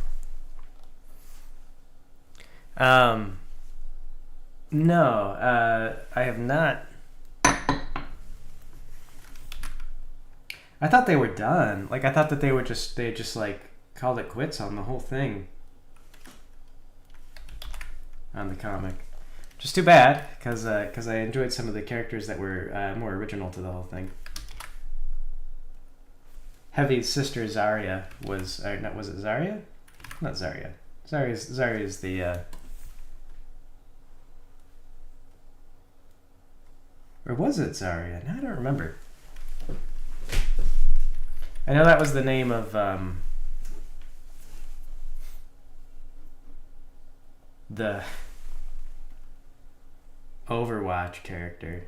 No, I have not. I thought they were done. Like, I thought that they just like called it quits on the whole thing. On the comic. Just too bad, because I enjoyed some of the characters that were more original to the whole thing. Heavy's sister Zarya was it Zarya? Not Zarya. Zarya's the or was it Zarya? No, I don't remember. I know that was the name of the Overwatch character,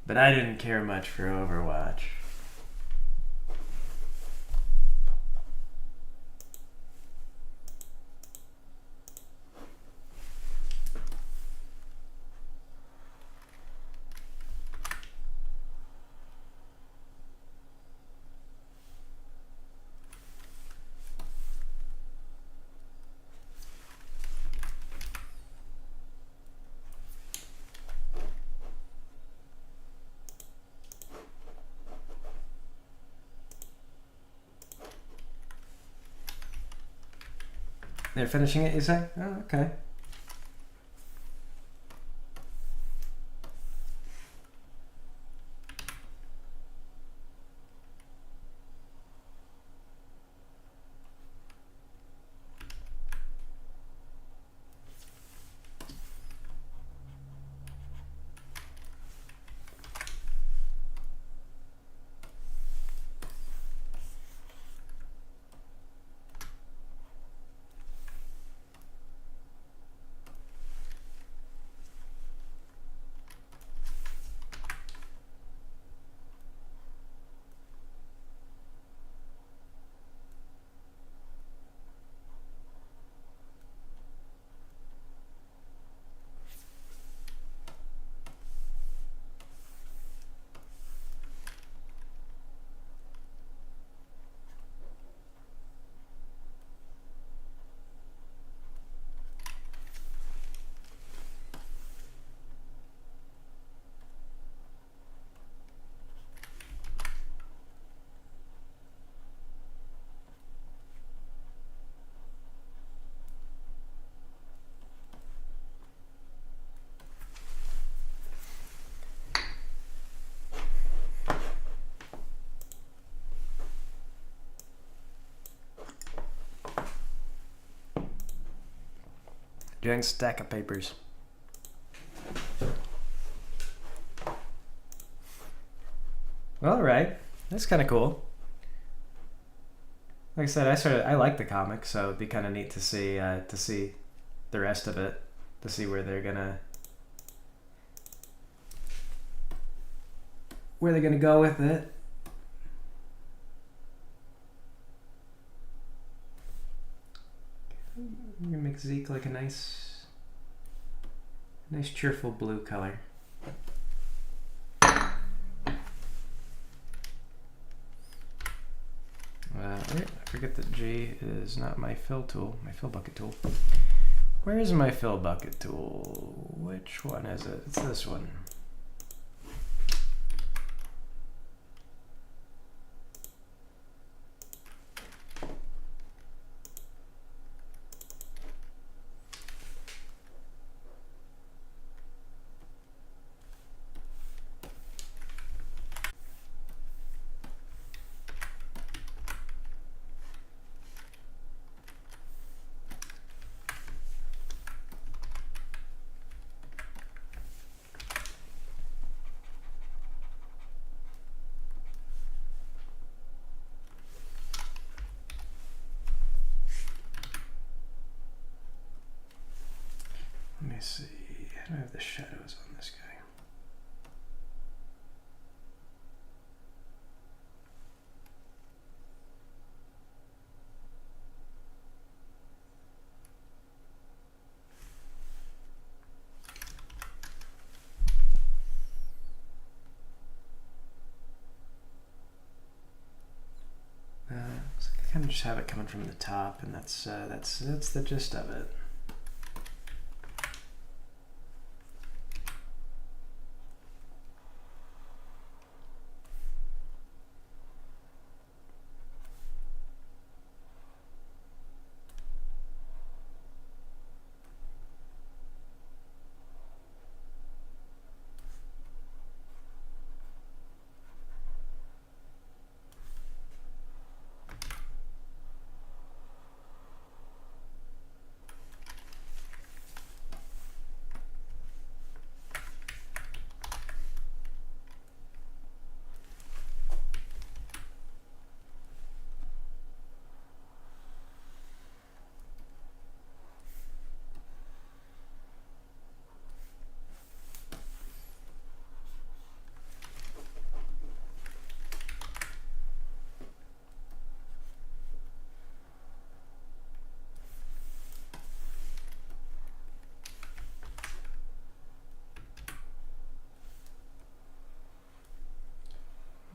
but I didn't care much for Overwatch. They're finishing it, you say? Oh, okay. Giant stack of papers. All right, that's kind of cool. Like I said, I like the comic, so it'd be kind of neat to see the rest of it, to see where they're gonna go with it. I'm gonna make Zeke like a nice cheerful blue color. I forget that G is not my fill tool, my fill bucket tool. Where is my fill bucket tool? Which one is it? It's this one. Let me see. How do I have the shadows on this guy? Looks like kind of just have it coming from the top, and that's the gist of it.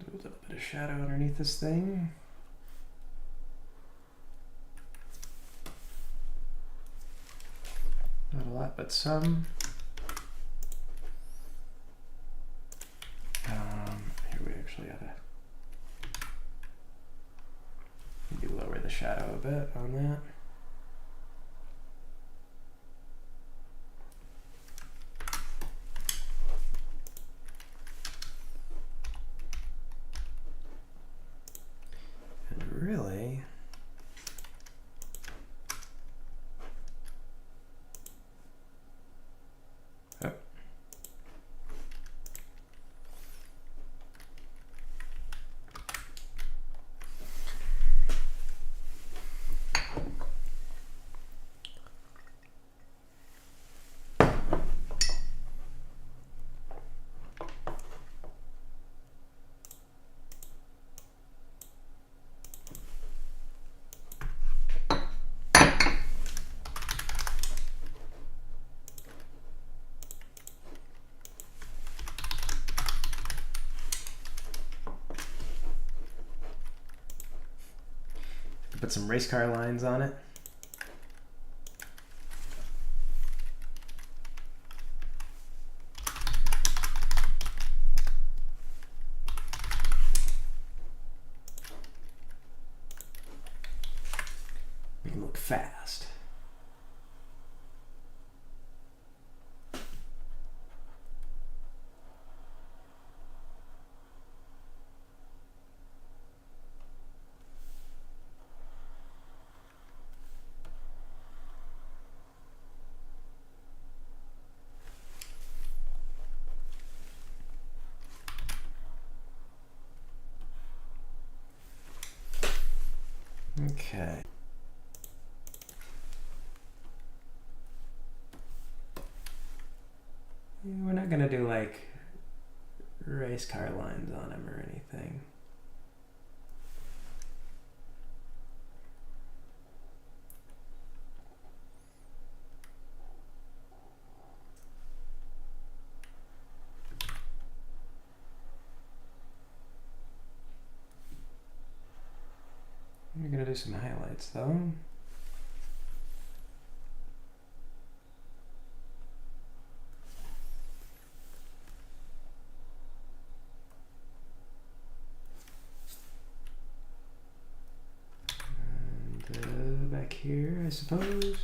Do a little bit of shadow underneath this thing. Not a lot, but some. Here we actually gotta maybe lower the shadow a bit on that. And really, oh. Put some race car lines on it. Make it look fast. Okay. We're not gonna do like race car lines on him or anything. We're gonna do some highlights though. And back here, I suppose.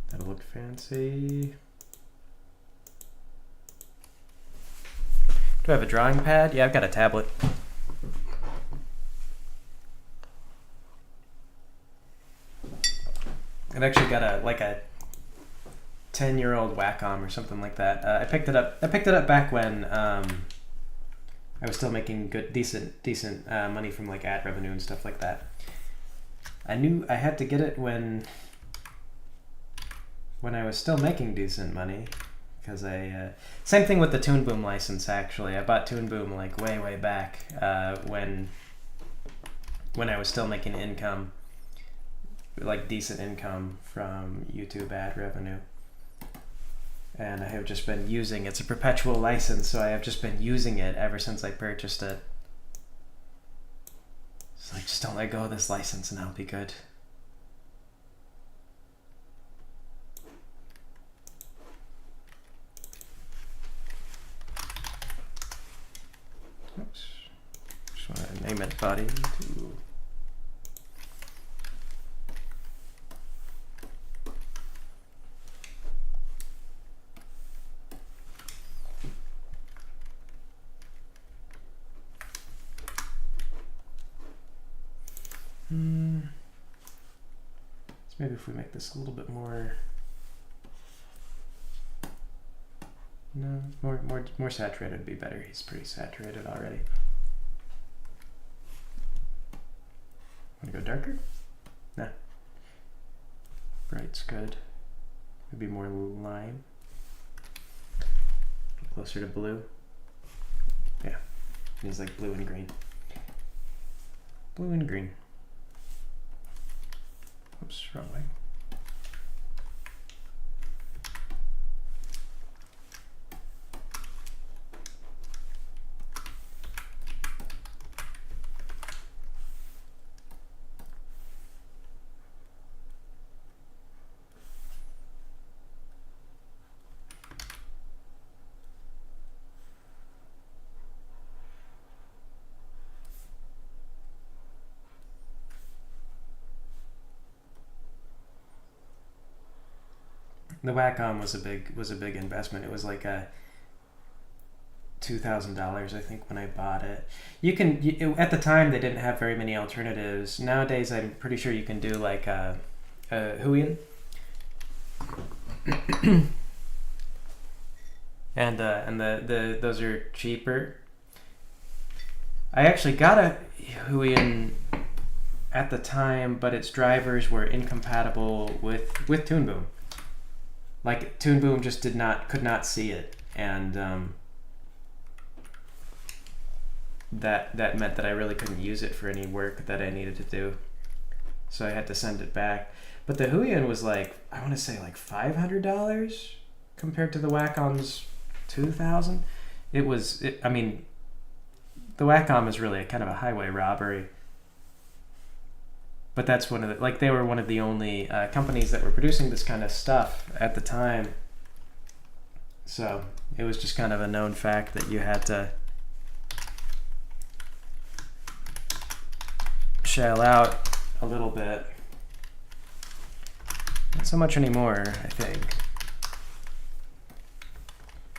That'll look fancy. Do I have a drawing pad? Yeah, I've got a tablet. I've actually got a 10-year-old Wacom or something like that. I picked it up back when I was still making decent money from like ad revenue and stuff like that. I knew I had to get it when I was still making decent money, because same thing with the Toon Boom license. Actually, I bought Toon Boom like way back when I was still making income. like decent income from YouTube ad revenue. And I have just been using it's a perpetual license, so I have just been using it ever since I purchased it. So like, just don't let go of this license and I'll be good. Oops. Just want to name it body to. So maybe if we make this a little bit more, no, more saturated would be better. He's pretty saturated already. Want to go darker? Nah. Bright's good. Maybe more lime. Get closer to blue. Yeah. He's like blue and green. Blue and green. Oops, wrong way. The Wacom was a big investment. It was like a $2,000, I think, when I bought it. At the time they didn't have very many alternatives. Nowadays I'm pretty sure you can do like a Huion. and those are cheaper. I actually got a Huion at the time, but its drivers were incompatible with Toon Boom. Like Toon Boom just could not see it, and that meant that I really couldn't use it for any work that I needed to do. So I had to send it back. But the Huion was like, I want to say like $500 compared to the Wacom's $2,000. I mean, the Wacom is really kind of a highway robbery. But that's they were one of the only companies that were producing this kind of stuff at the time. So it was just kind of a known fact that you had to shell out a little bit. Not so much anymore, I think.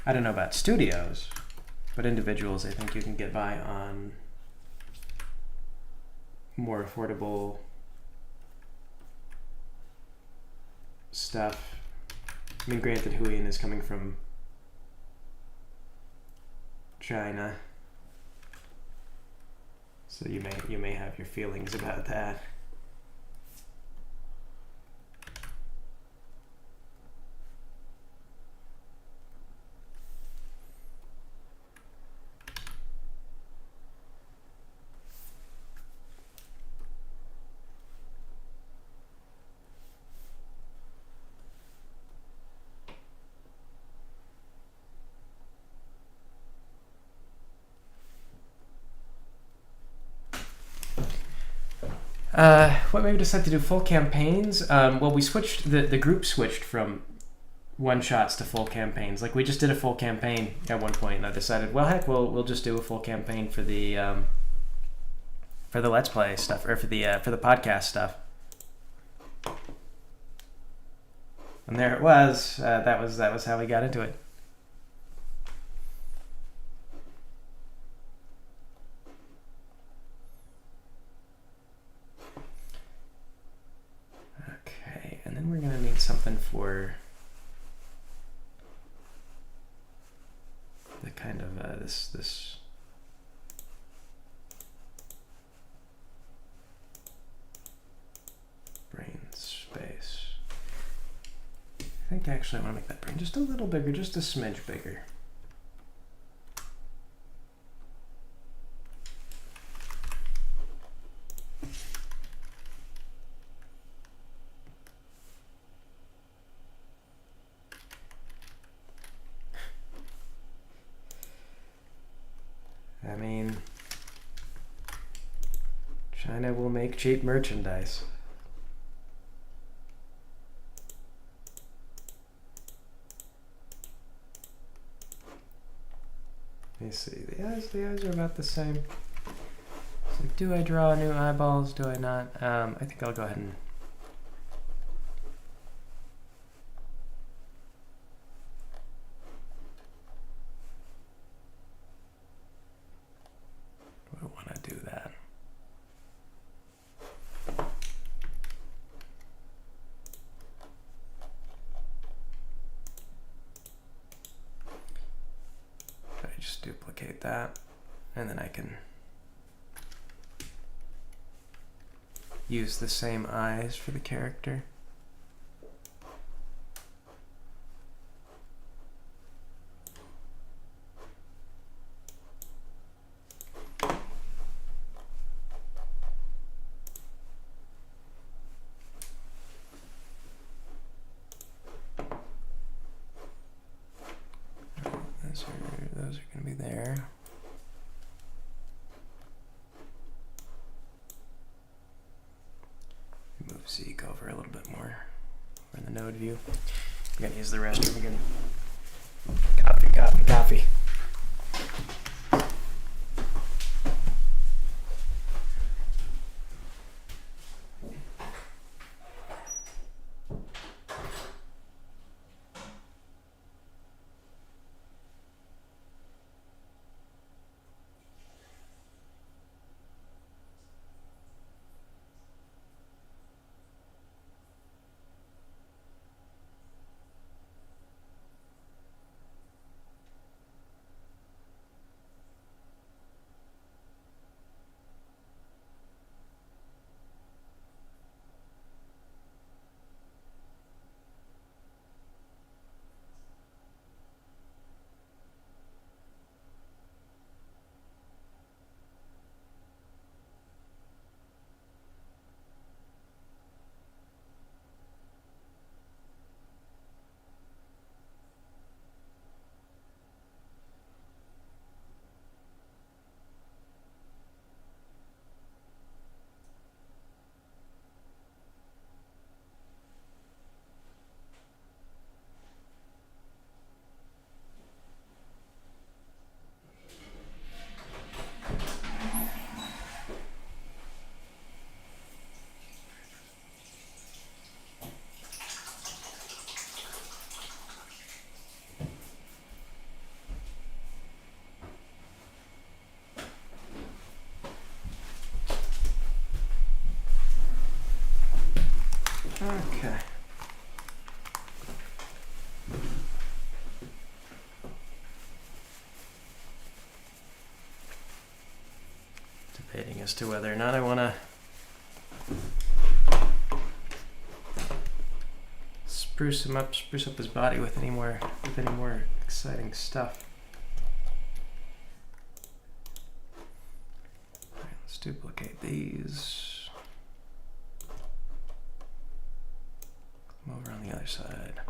I don't know about studios, but individuals, I think you can get by on more affordable stuff. I mean, granted, Huion is coming from China, so you may have your feelings about that. What made me decide to do full campaigns? Well, we switched, the group switched from one-shots to full campaigns. Like, we just did a full campaign at one point, and I decided, well, heck, we'll just do a full campaign for the Let's Play stuff, or for the podcast stuff. And there it was. That was how we got into it. And then we're gonna need something for the kind of this brain space. I think actually I want to make that brain just a little bigger, just a smidge bigger. China will make cheap merchandise. Let me see. The eyes are about the same. So do I draw new eyeballs? Do I not? I think I'll go ahead and. I want to do that. I just duplicate that, and then I can use the same eyes for the character. Those are going to be there. Move Zeke over a little bit more. We're in the node view. I'm going to use the restroom again. Coffee. Okay. Debating as to whether or not I want to spruce up his body with any more exciting stuff. All right, let's duplicate these. Come over on the other side.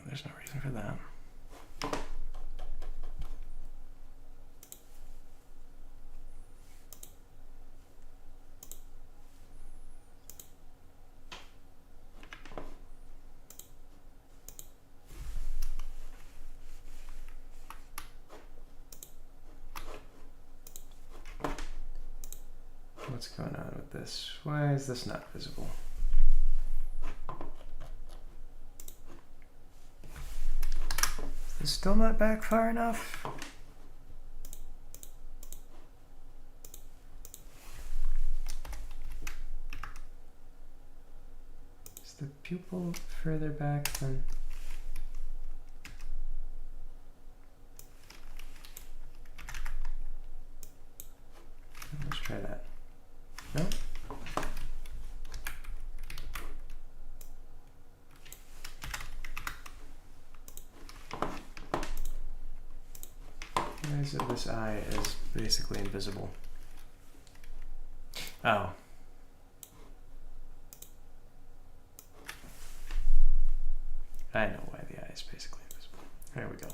There's no reason for that. What's going on with this? Why is this not visible? Is it still not back far enough? Is the pupil further back than... Let's try that. No? Why is it this eye is basically invisible? Oh. I know why the eye is basically invisible. There we go.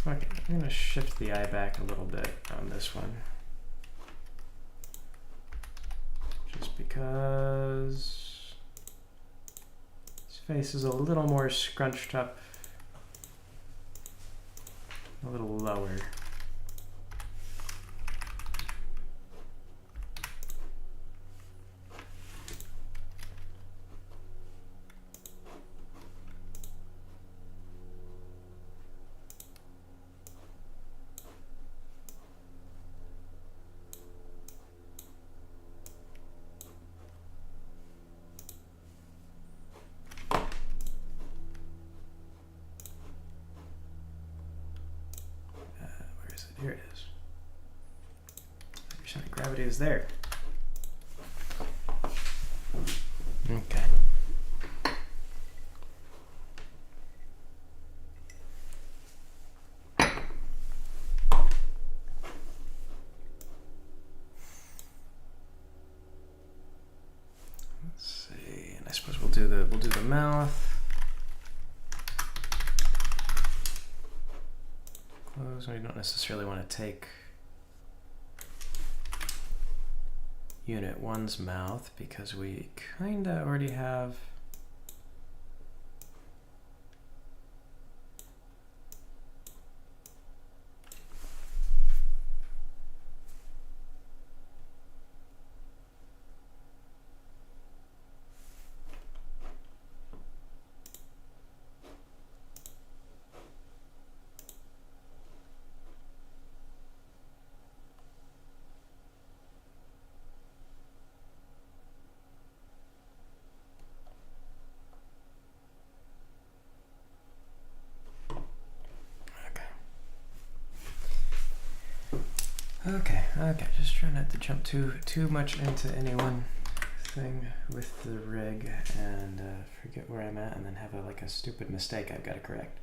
Okay, I'm gonna shift the eye back a little bit on this one. Just because his face is a little more scrunched up, a little lower. Here it is. Center of gravity is there. Okay. Let's see, and I suppose we'll do the mouth. Close. We don't necessarily want to take Unit 1's mouth because we kinda already have Okay, just try not to jump too much into any one thing with the rig and forget where I'm at and then have a stupid mistake I've got to correct.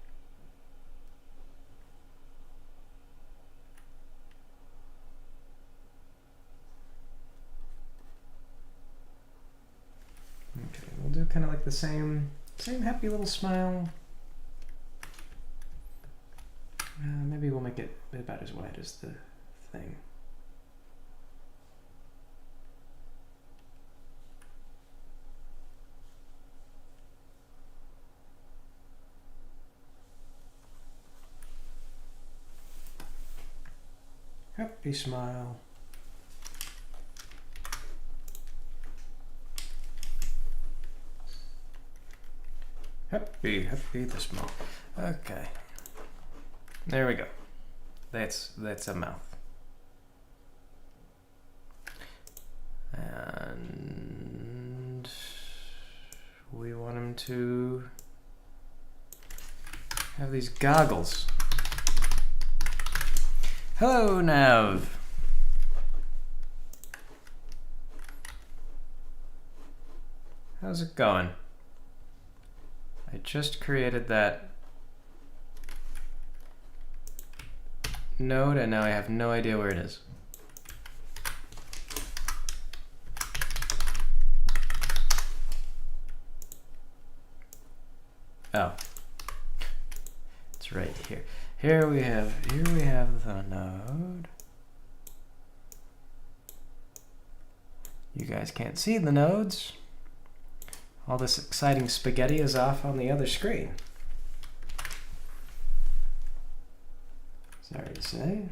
Okay, we'll do kind of like the same happy little smile. Maybe we'll make it about as wide as the thing. Happy smile. Happy the smile. Okay. There we go. That's a mouth. And we want him to have these goggles. Hello, Nav. How's it going? I just created that node and now I have no idea where it is. Oh. It's right here. Here we have the node. You guys can't see the nodes. All this exciting spaghetti is off on the other screen. Sorry to say.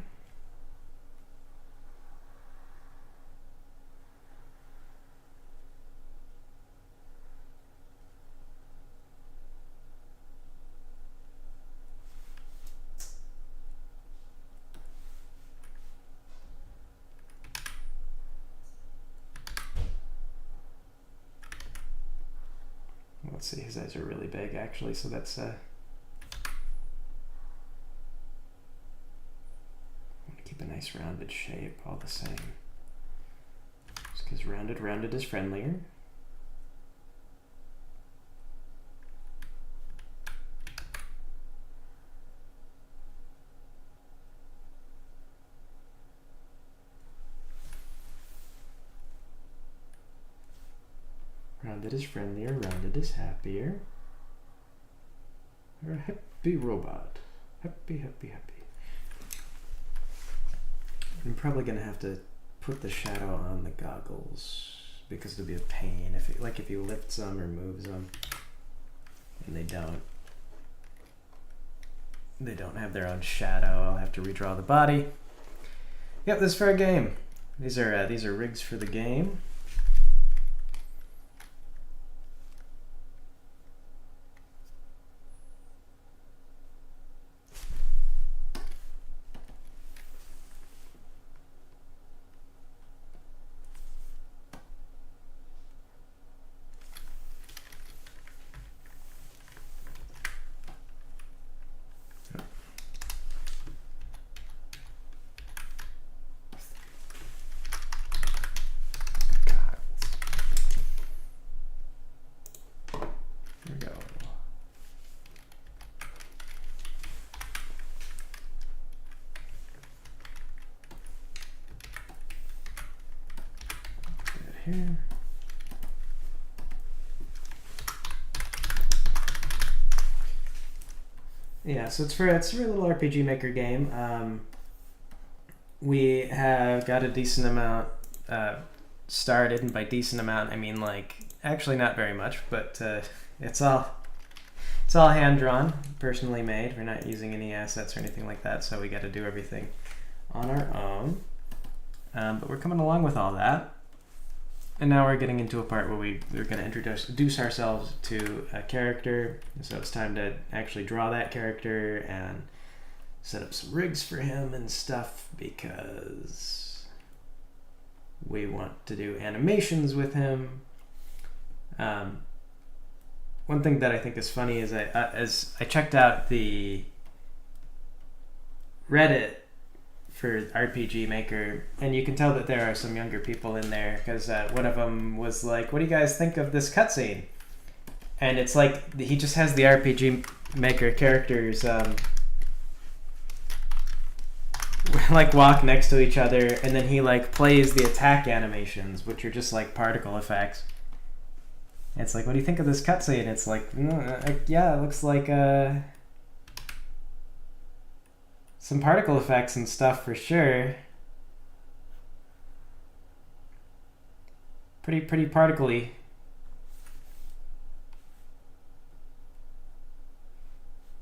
Let's see, his eyes are really big actually, so that's keep a nice rounded shape all the same. Just because rounded is friendlier. Rounded is friendlier, rounded is happier. You're a happy robot. Happy, happy, happy. I'm probably gonna have to put the shadow on the goggles because it'll be a pain if you lift some or move them, and they don't have their own shadow. I'll have to redraw the body. Yep, this is for a game. These are rigs for the game. Here. Yeah, so it's for a little RPG Maker game. We have got a decent amount started, and by decent amount I mean like actually not very much, but it's all hand drawn, personally made. We're not using any assets or anything like that, so we got to do everything on our own. But we're coming along with all that. And now we're getting into a part where we're going to introduce ourselves to a character. So it's time to actually draw that character and set up some rigs for him and stuff, because we want to do animations with him. One thing that I think is funny is as I checked out the Reddit for RPG Maker, and you can tell that there are some younger people in there, because one of them was like, what do you guys think of this cutscene? And it's like he just has the RPG Maker characters like walk next to each other, and then he like plays the attack animations, which are just like particle effects. And it's like, what do you think of this cutscene? It's like, yeah, it looks like some particle effects and stuff for sure. Pretty particly.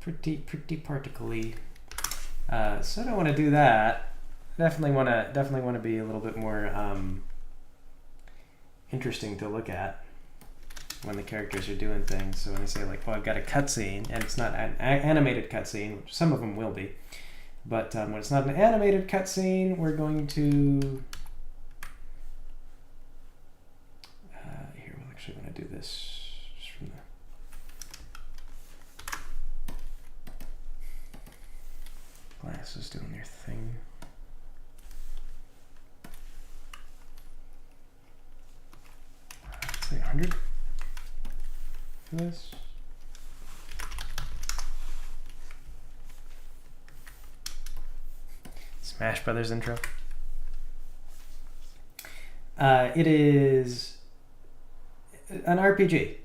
Pretty particly. So I don't want to do that. Definitely want to be a little bit more interesting to look at when the characters are doing things. So when I say like, oh, I've got a cutscene, and it's not an animated cutscene, which some of them will be. But when it's not an animated cutscene, we're going to... here, we'll actually want to do this just from the glasses doing their thing. Let's say 100 for this. Smash Brothers intro. It is an RPG.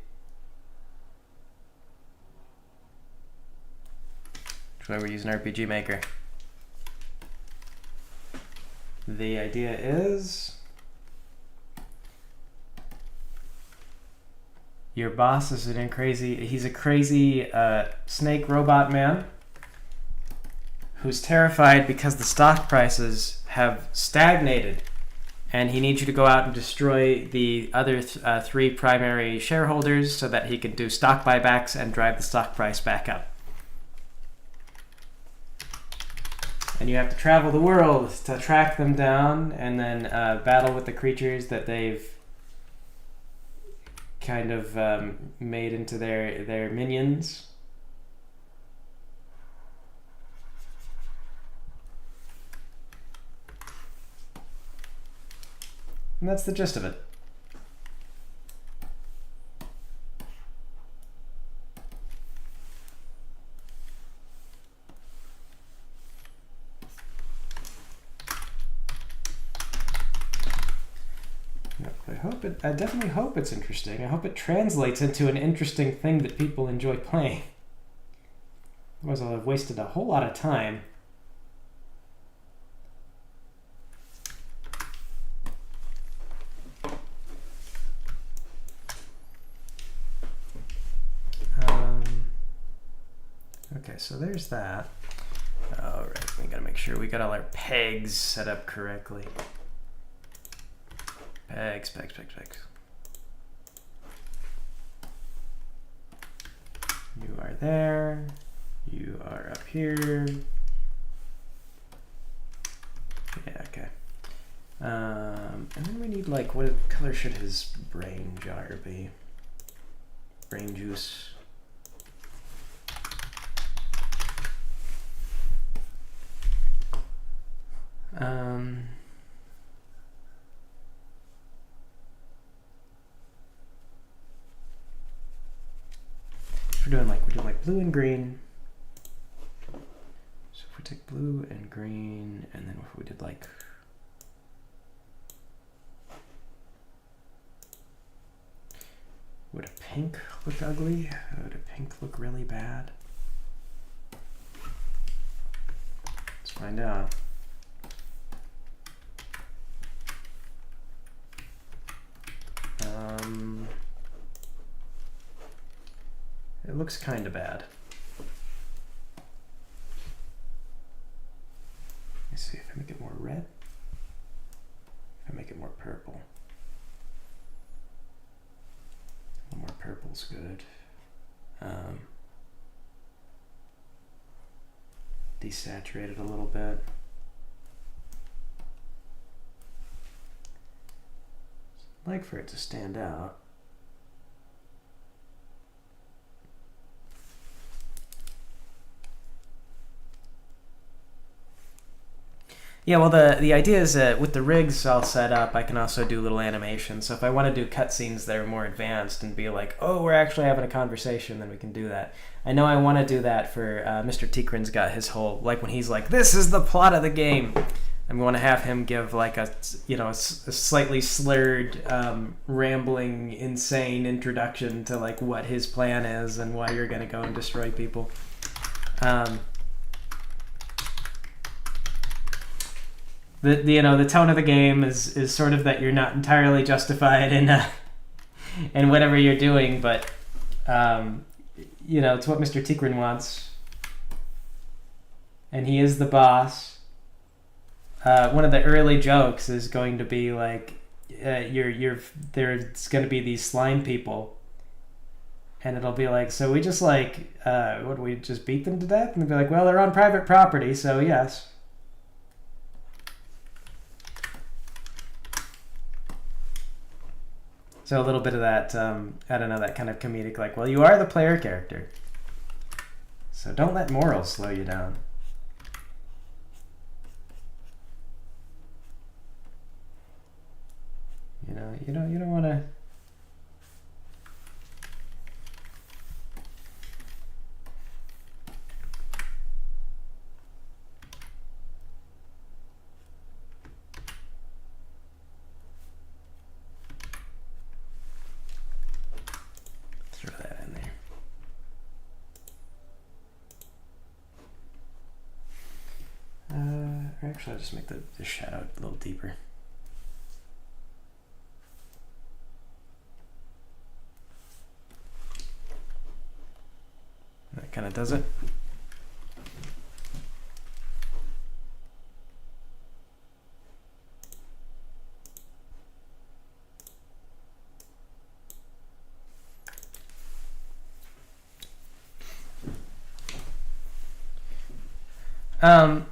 That's why we're using RPG Maker. The idea is your boss is he's a crazy snake robot man who's terrified because the stock prices have stagnated, and he needs you to go out and destroy the other three primary shareholders so that he can do stock buybacks and drive the stock price back up. And you have to travel the world to track them down, and then battle with the creatures that they've kind of made into their minions. And that's the gist of it. I definitely hope it's interesting. I hope it translates into an interesting thing that people enjoy playing. Otherwise I'll have wasted a whole lot of time. Okay, so there's that. All right, we gotta make sure we got all our pegs set up correctly. Pegs. You are there. You are up here. Yeah, okay. And then we need, like, what color should his brain jar be? Brain juice. We're doing like blue and green. So if we take blue and green, and then if we did like would a pink look ugly? Would a pink look really bad? Let's find out. It looks kind of bad. Let's see if I make it more red. If I make it more purple. A little more purple's good. Desaturate it a little bit. I'd like for it to stand out. Yeah, well, the idea is that with the rigs all set up, I can also do little animations. So if I want to do cutscenes that are more advanced and be like, oh, we're actually having a conversation, then we can do that. I know I want to do that for Mr. Tikrin's got his whole, like when he's like, this is the plot of the game. And we want to have him give like a slightly slurred, rambling, insane introduction to like what his plan is and why you're going to go and destroy people. The tone of the game is sort of that you're not entirely justified in whatever you're doing, but it's what Mr. Tikrin wants, and he is the boss. One of the early jokes is going to be like, there's going to be these slime people, and it'll be like, so we just like, what do we just beat them to death? And they'll be like, well, they're on private property, so yes. So a little bit of that, I don't know, that kind of comedic, like, well, you are the player character, so don't let morals slow you down. You don't want to. Throw that in there. Or actually, I'll just make the shadow a little deeper. That kind of does it.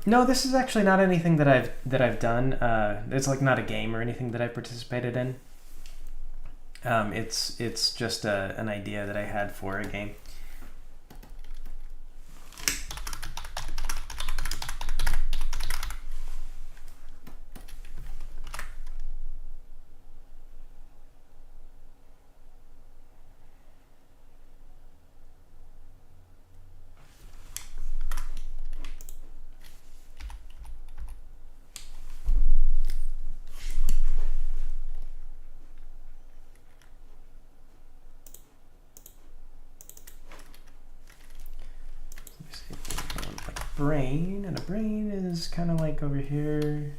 No, this is actually not anything that I've done. It's like not a game or anything that I participated in. It's just an idea that I had for a game. brain, and a brain is kind of like over here.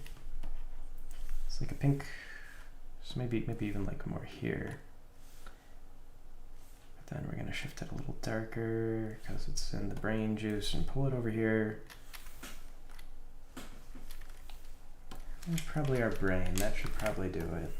It's like a pink, so maybe even like more here. But then we're gonna shift it a little darker because it's in the brain juice and pull it over here. That's probably our brain. That should probably do it.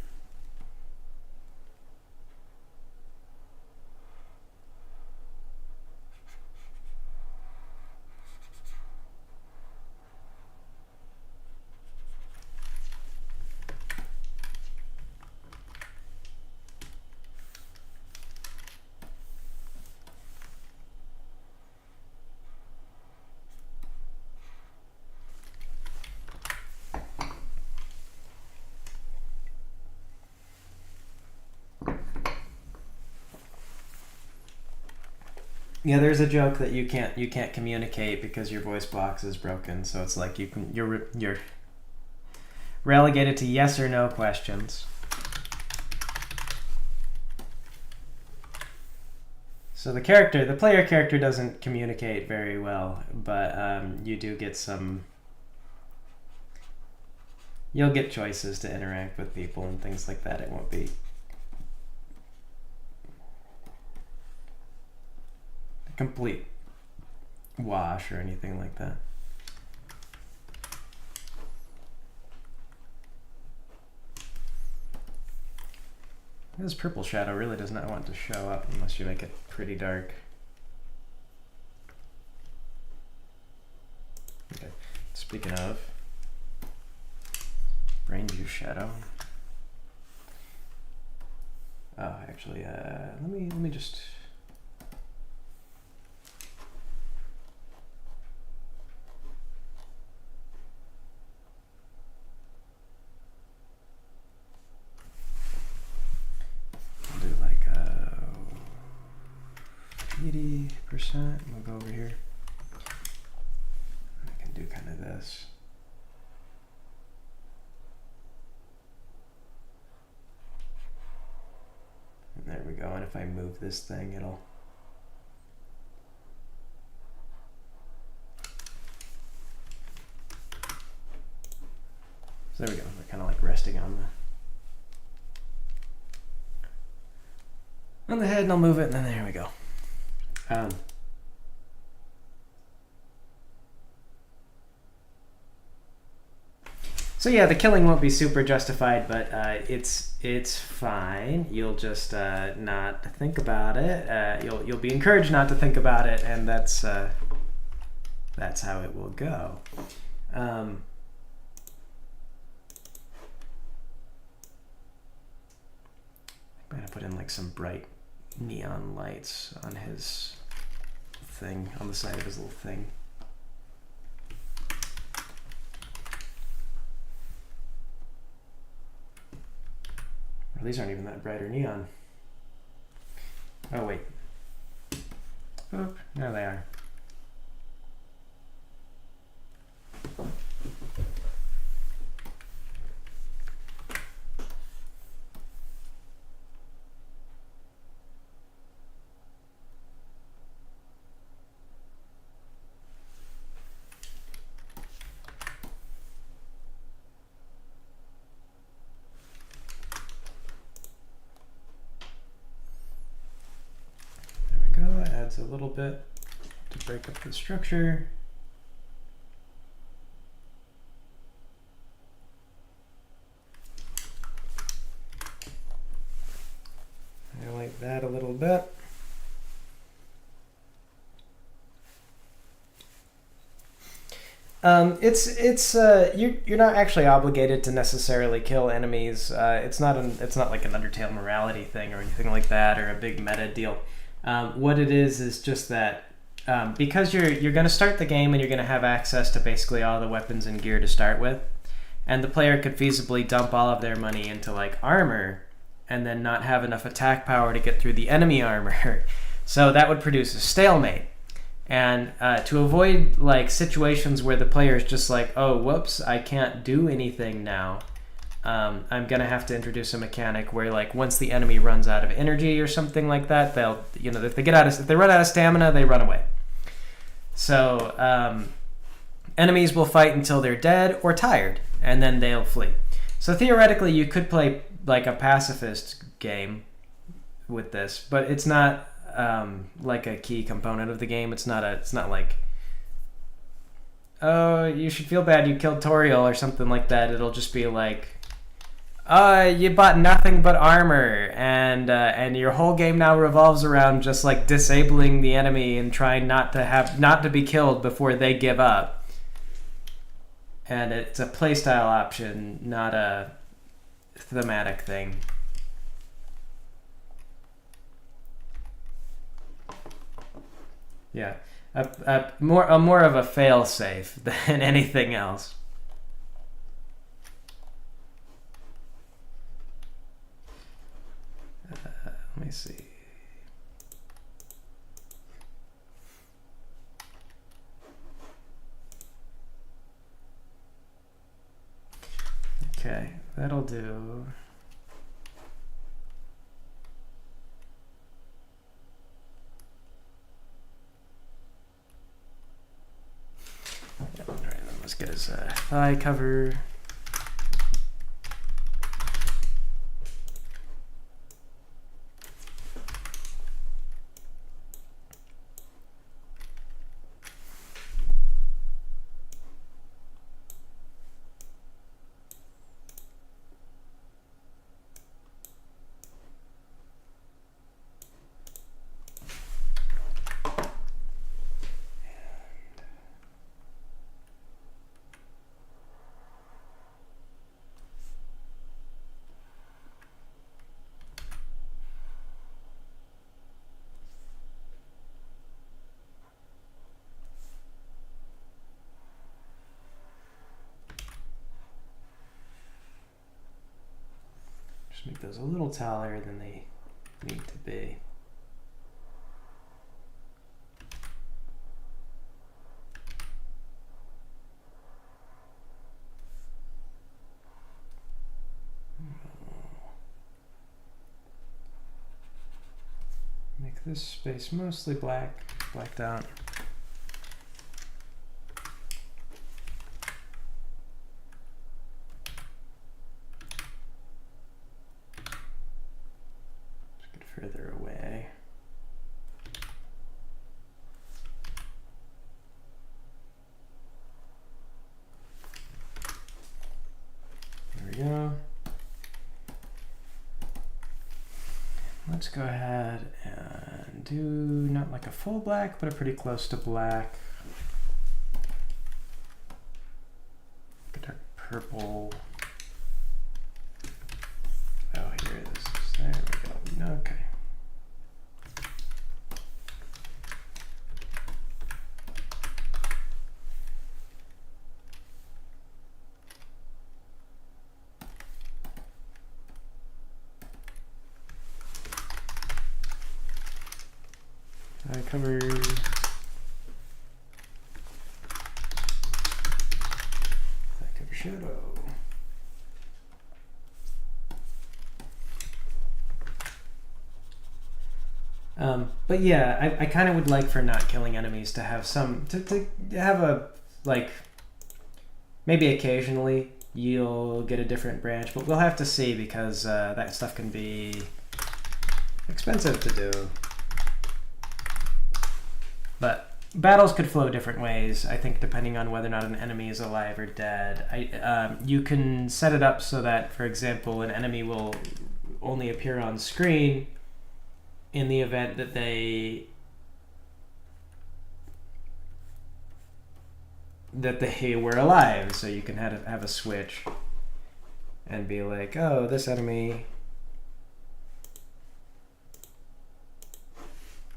Yeah, there's a joke that you can't communicate because your voice box is broken. So it's like you're relegated to yes or no questions. So the player character doesn't communicate very well, but you do get you'll get choices to interact with people and things like that. It won't be complete wash or anything like that. This purple shadow really does not want to show up unless you make it pretty dark. Okay, speaking of brain juice shadow. Oh, actually, let me just. Do like 80%. We'll go over here. I can do kind of this. And there we go. And if I move this thing, it'll. So there we go. We're kind of like resting on the head, and I'll move it, and then there we go. So yeah, the killing won't be super justified, but it's fine. You'll just not think about it. You'll be encouraged not to think about it, and that's how it will go. I'm gonna put in like some bright neon lights on his thing, on the side of his little thing. Well, these aren't even that bright or neon. Oh wait. Oop, there they are. A little bit to break up the structure. I like that a little bit. You're not actually obligated to necessarily kill enemies. It's not like an Undertale morality thing or anything like that, or a big meta deal. What it is just that because you're going to start the game and you're going to have access to basically all the weapons and gear to start with, and the player could feasibly dump all of their money into like armor and then not have enough attack power to get through the enemy armor. So that would produce a stalemate. And to avoid like situations where the player is just like, oh, whoops, I can't do anything now. I'm gonna have to introduce a mechanic where, like, once the enemy runs out of energy or something like that, they'll, if they run out of stamina, they run away. So Enemies will fight until they're dead or tired, and then they'll flee. So theoretically, you could play like a pacifist game with this, but it's not like a key component of the game. It's not like, oh, you should feel bad you killed Toriel or something like that. It'll just be like, you bought nothing but armor, and your whole game now revolves around just like disabling the enemy and trying not to be killed before they give up. And it's a playstyle option, not a thematic thing. Yeah, more of a fail-safe than anything else. Let me see. Okay, that'll do. Yep, all right, then let's get his thigh cover. Make those a little taller than they need to be. Make this space mostly blacked out. Further away. There we go. Let's go ahead and do not like a full black, but a pretty close to black. A dark purple. Oh, here it is. There we go. Okay. I cover shadow. But yeah, I kind of would like for not killing enemies to have some to have a like maybe occasionally you'll get a different branch, but we'll have to see because that stuff can be expensive to do. But battles could flow different ways, I think, depending on whether or not an enemy is alive or dead. You can set it up so that, for example, an enemy will only appear on screen in the event that they were alive. So you can have a switch and be like, oh, this enemy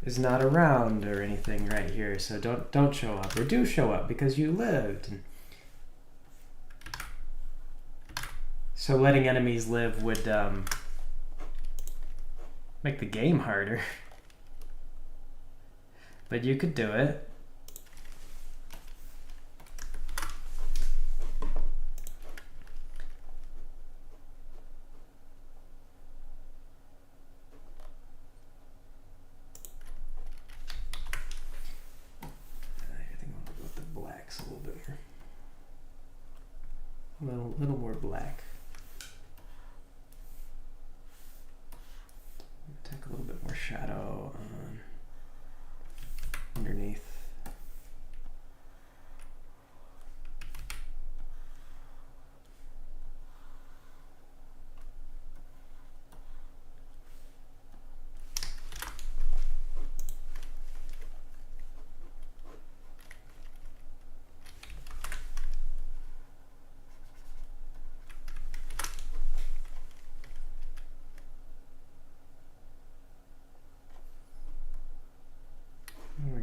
is not around or anything right here, so don't show up, or do show up because you lived. So letting enemies live would make the game harder. But you could do it. I think I'll go with the blacks a little bit here. little more black. Take a little bit more shadow on underneath.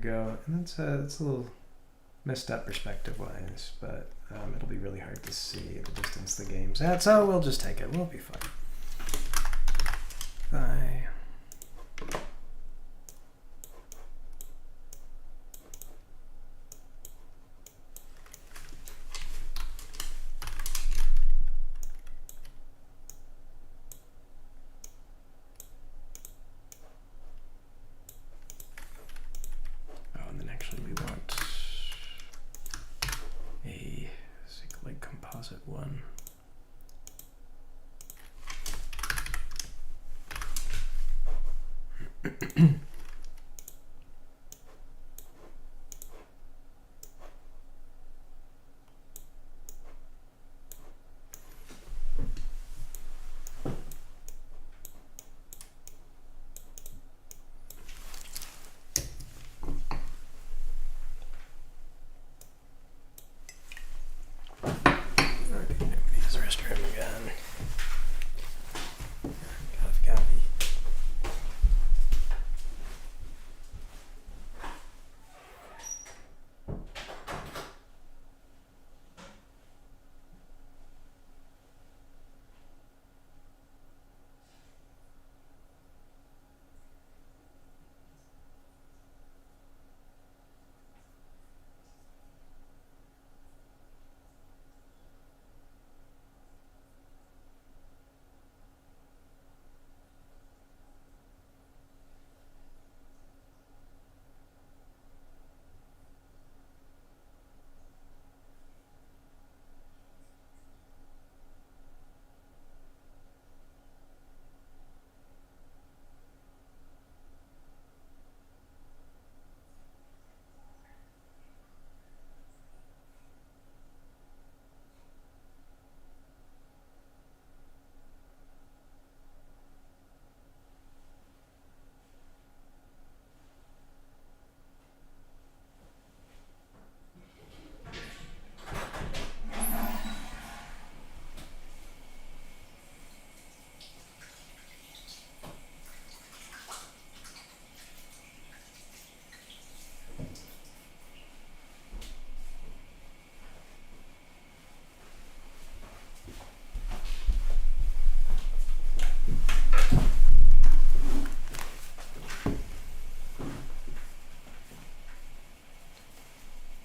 Go, and it's a little messed up perspective wise, but it'll be really hard to see at the distance the game's at, so we'll just take it. We'll be fine. Bye. One.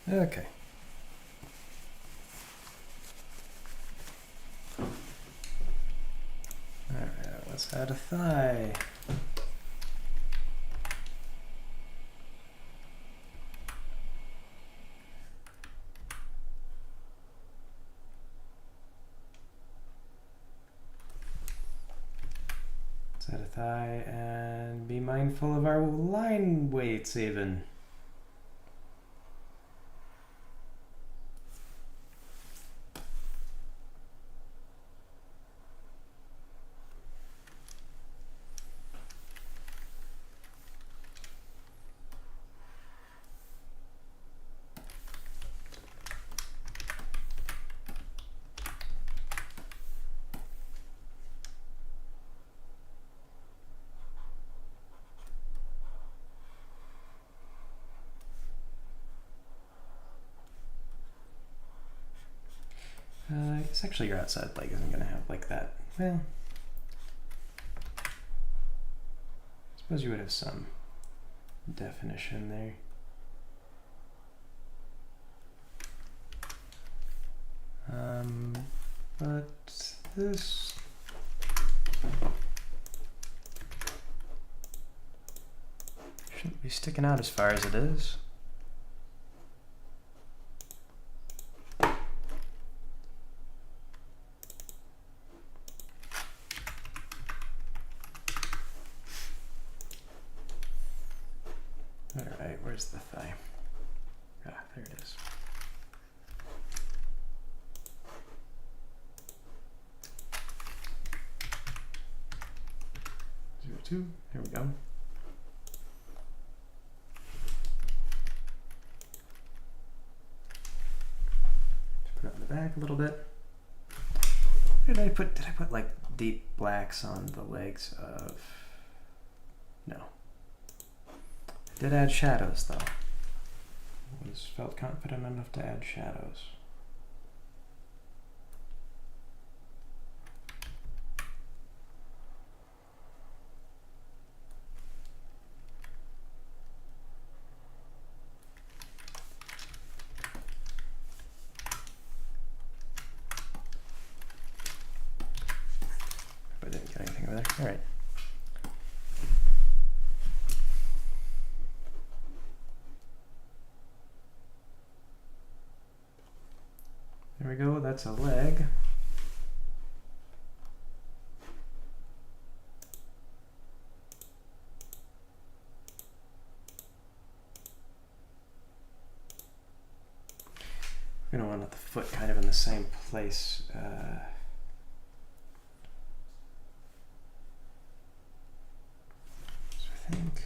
Okay. Alright, let's add a thigh. Let's add a thigh and be mindful of our line weights even. I guess actually your outside leg isn't going to have like that. Well, I suppose you would have some definition there. But this shouldn't be sticking out as far as it is. thigh? Where's the thigh? Ah, there it is. 0.2. Here we go. Just put it on the back a little bit. Did I put like deep blacks on the legs of? No. I did add shadows though. Felt confident enough to add shadows. I didn't get anything over there. All right. There we go. That's a leg. We're going to want the foot kind of in the same place. So I think.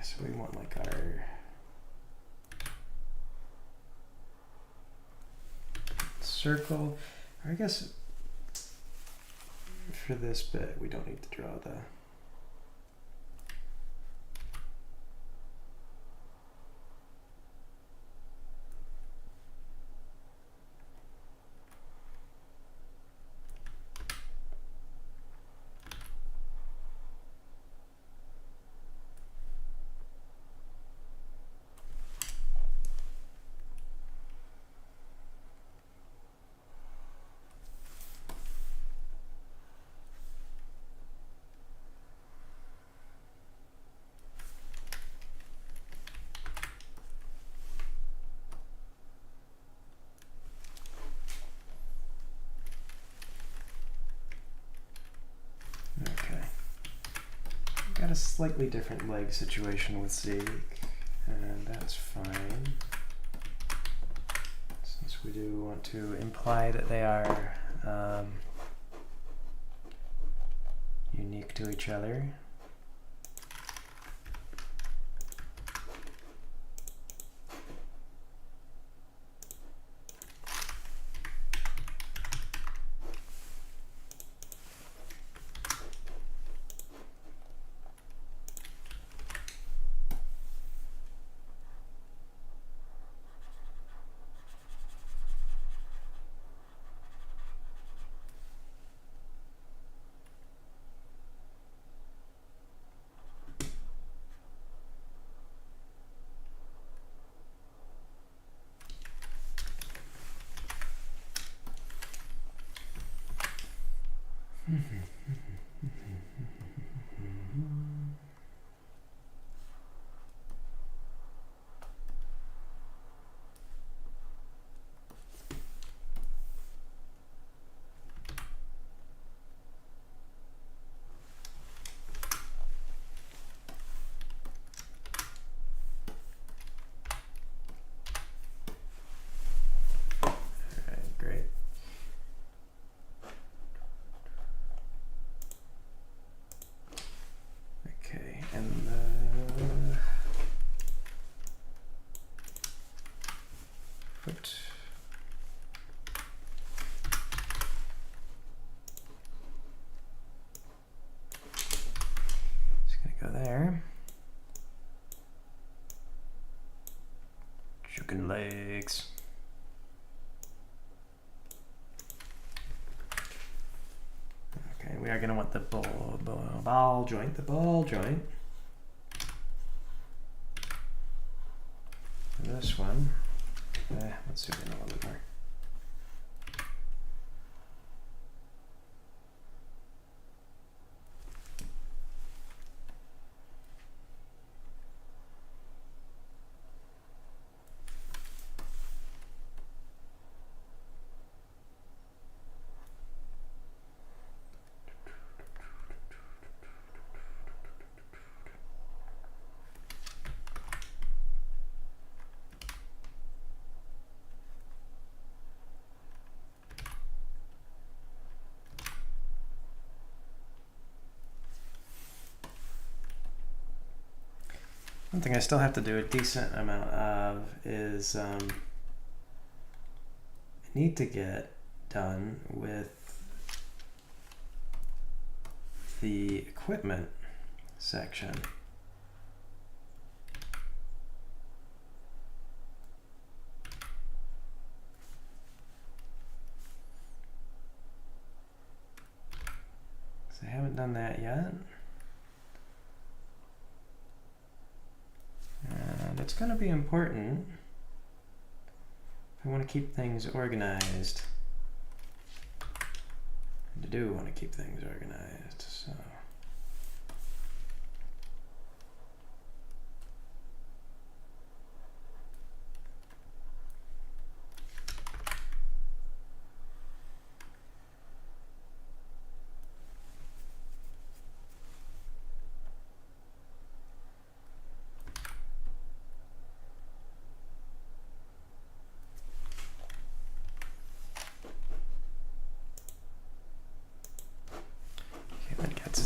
So we want like our circle. I guess for this bit we don't need to draw the got a slightly different leg situation with Zeke, and that's fine. Since we do want to imply that they are unique to each other. Legs. Okay, we we are going to want the ball joint, This one, let's zoom in a little bit more. One thing I still have to do a decent amount of is I need to get done with the equipment section. So I haven't done that yet. And it's going to be important if I want to keep things organized. And I do want to keep things organized, so.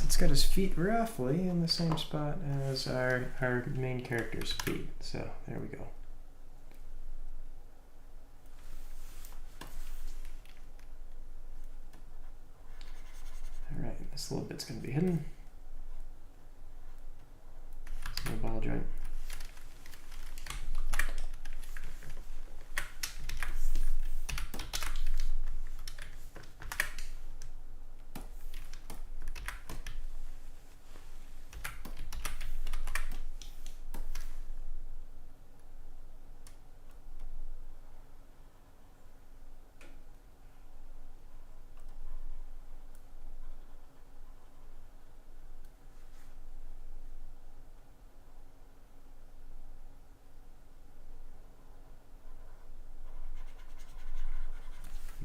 It's got his feet roughly in the same spot as our main character's feet. So there we go. All right, this little bit's going to be hidden. It's no ball joint.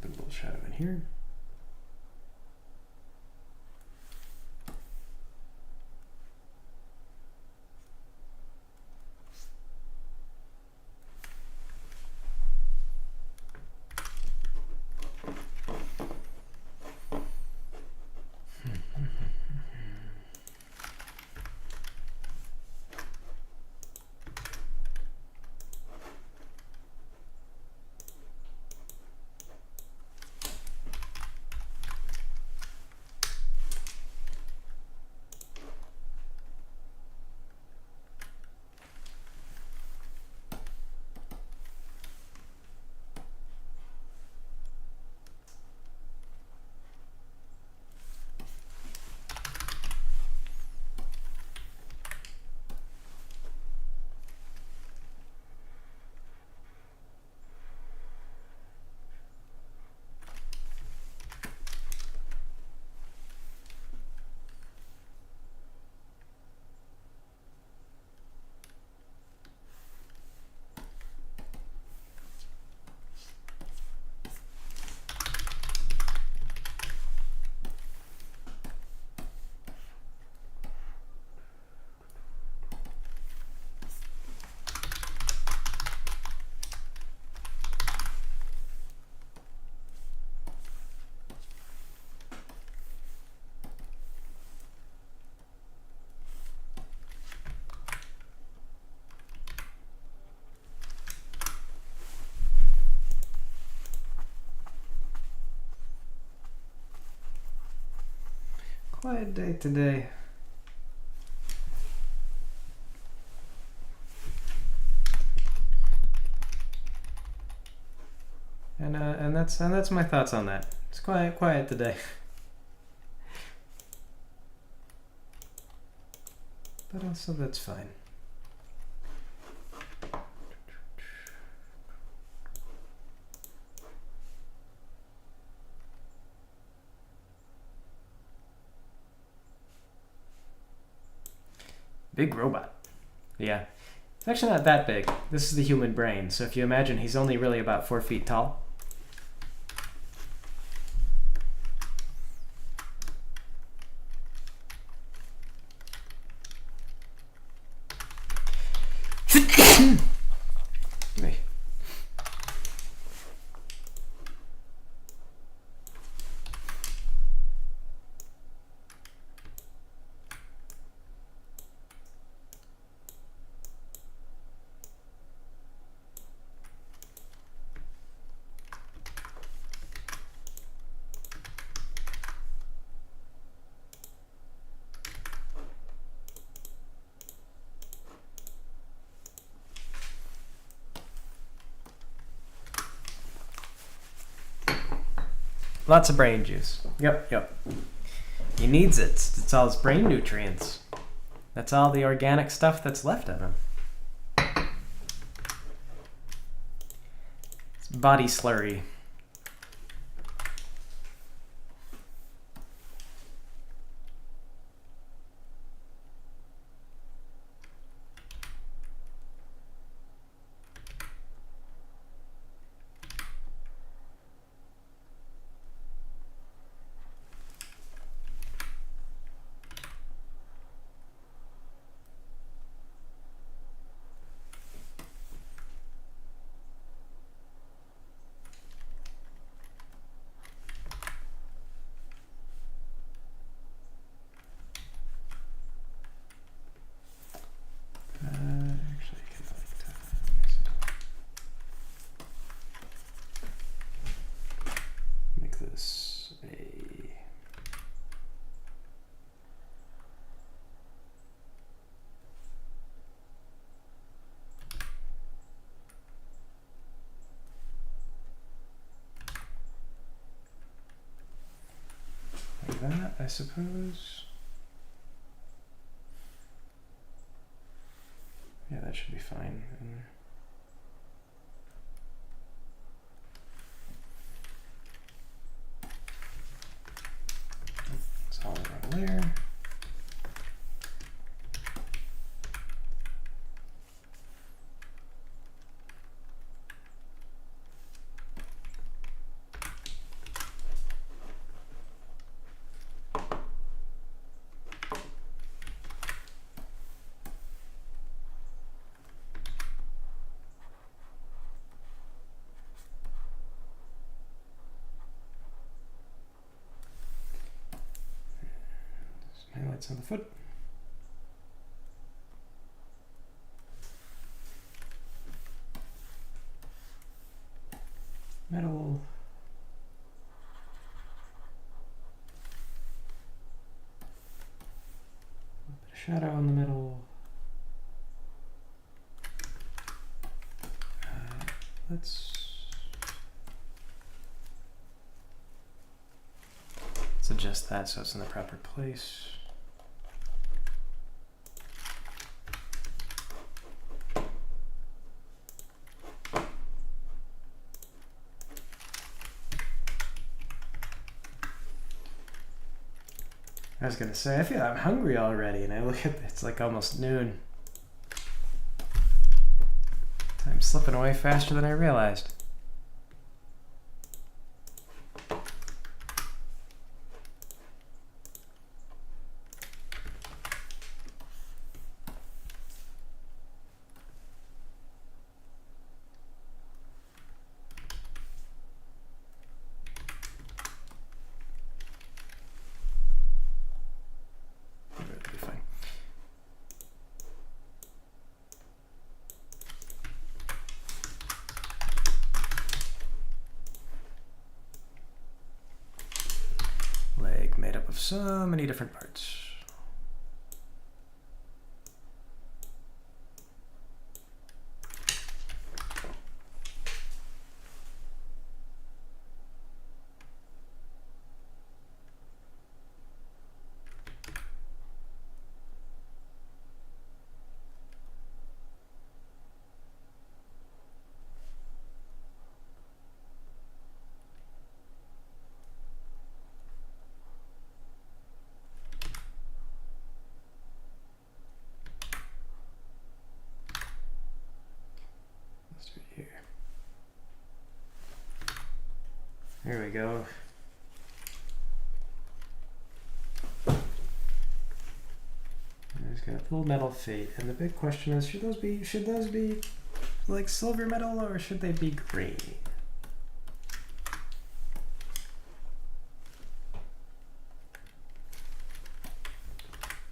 Put a little shadow in here. Quiet day today. And that's my thoughts on that. It's quiet today. but also that's fine. Big robot. Yeah. It's actually not that big. This is the human brain, so if you imagine he's only really about 4 feet tall. Me. Lots of brain juice. Yep. He needs it. It's all his brain nutrients. That's all the organic stuff that's left of him. It's body slurry. That, I suppose. Yeah, that should be fine. It's all over there. Highlights on the foot. Metal. A bit of shadow in the middle. Let's adjust that so it's in the proper place. I was gonna say, I feel I'm hungry already, and I look at it's like almost noon. Time's slipping away faster than I realized. Made up of so many different parts. There we go. There's got little metal feet, and the big question is: should those be like silver metal, or should they be green?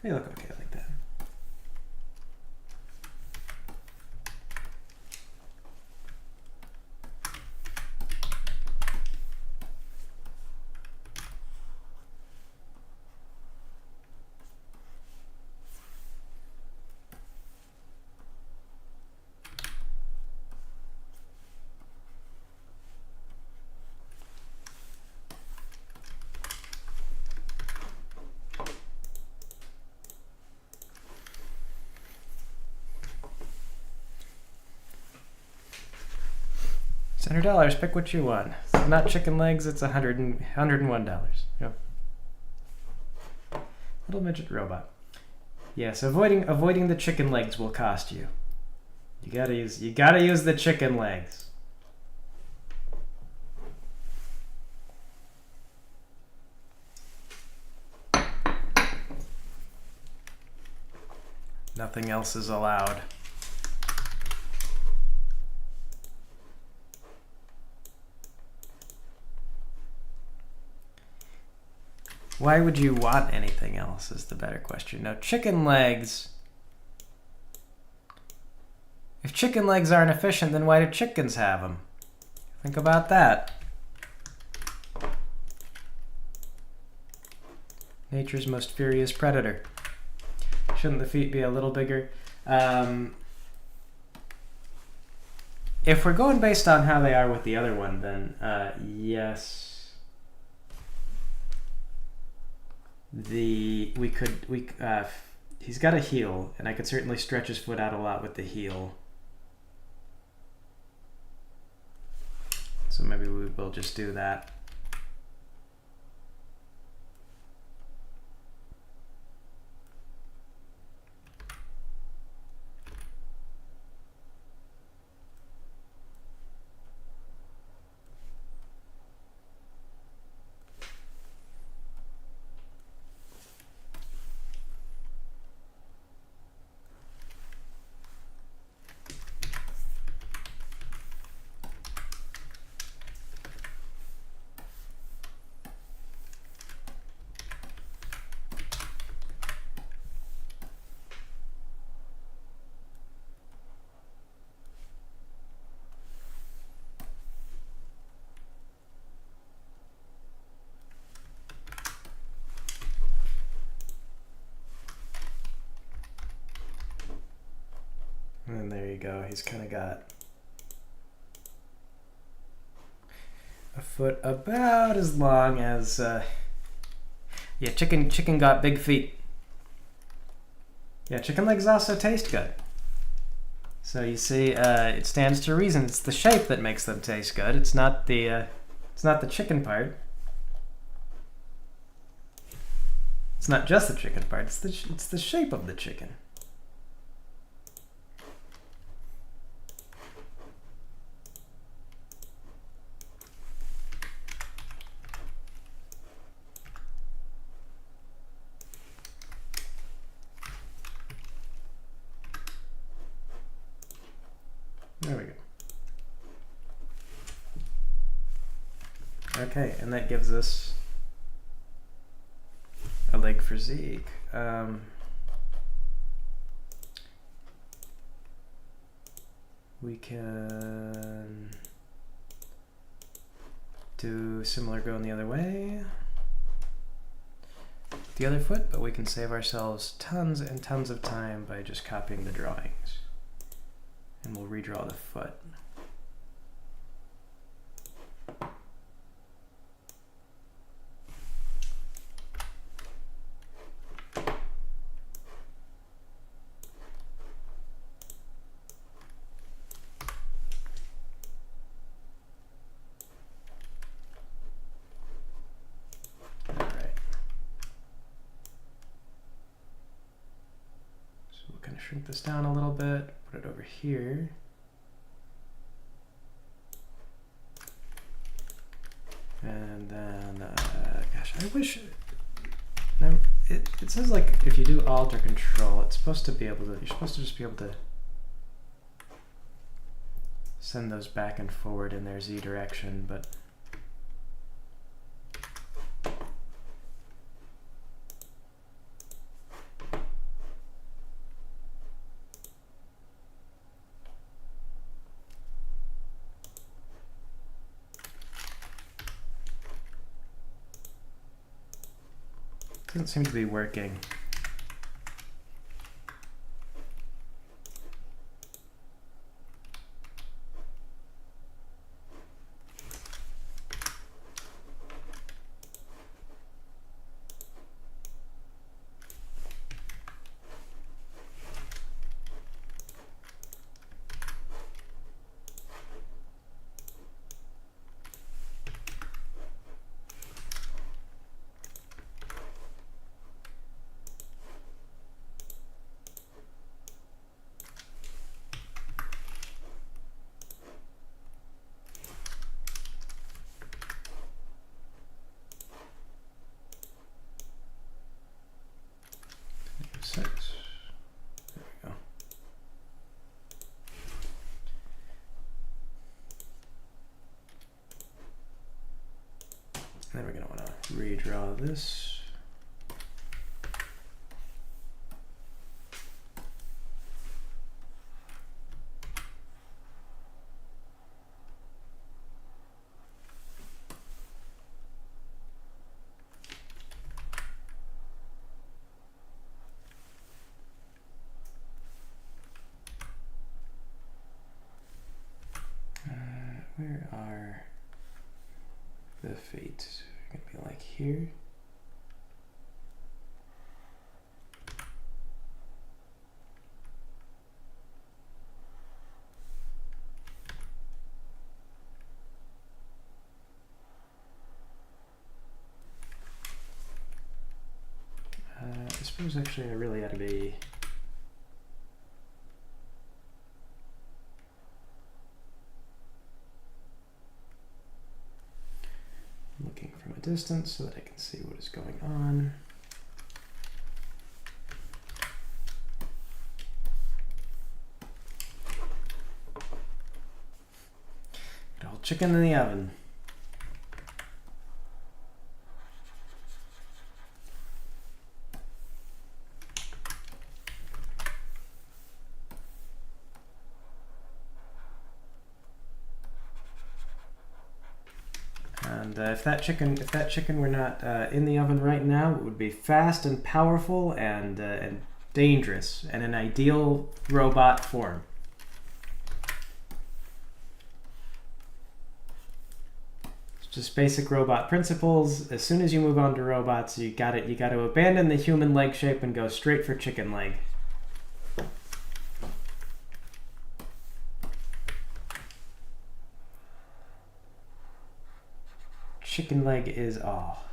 They look okay like that. $100. Pick what you want. It's not chicken legs. It's $101. Yep. Little midget robot. Yes, avoiding the chicken legs will cost you. You gotta use the chicken legs. Nothing else is allowed. Why would you want anything else is the better question. No, chicken legs. If chicken legs aren't efficient, then why do chickens have them? Think about that. Nature's most furious predator. Shouldn't the feet be a little bigger? If we're going based on how they are with the other one, then yes. He's got a heel, and I could certainly stretch his foot out a lot with the heel. So maybe we will just do that. And there you go. He's kind of got a foot about as long as yeah, chicken got big feet. Yeah, chicken legs also taste good. So you see, it stands to reason. It's the shape that makes them taste good. It's not the chicken part. It's not just the chicken part. It's the shape of the chicken. There we go. Okay, and that gives us a leg for Zeke. We can do similar going the other way. The other foot, but we can save ourselves tons and tons of time by just copying the drawings. And we'll redraw the foot. Shrink this down a little bit, put it over here. And push. No, it says like if you do Alt or Control, it's supposed to be able to. You're supposed to just be able to send those back and forward in their Z direction, but. Doesn't seem to be working. Then we're going to want to redraw this. Where are the feet? Gonna be like here. I suppose actually I really ought to be looking from a distance so that I can see what is going on. Got a whole chicken in the oven. And if that chicken were not in the oven right now, it would be fast and powerful and dangerous and an ideal robot form. It's just basic robot principles. As soon as you move on to robots, you got to abandon the human leg shape and go straight for chicken leg. Chicken leg is all.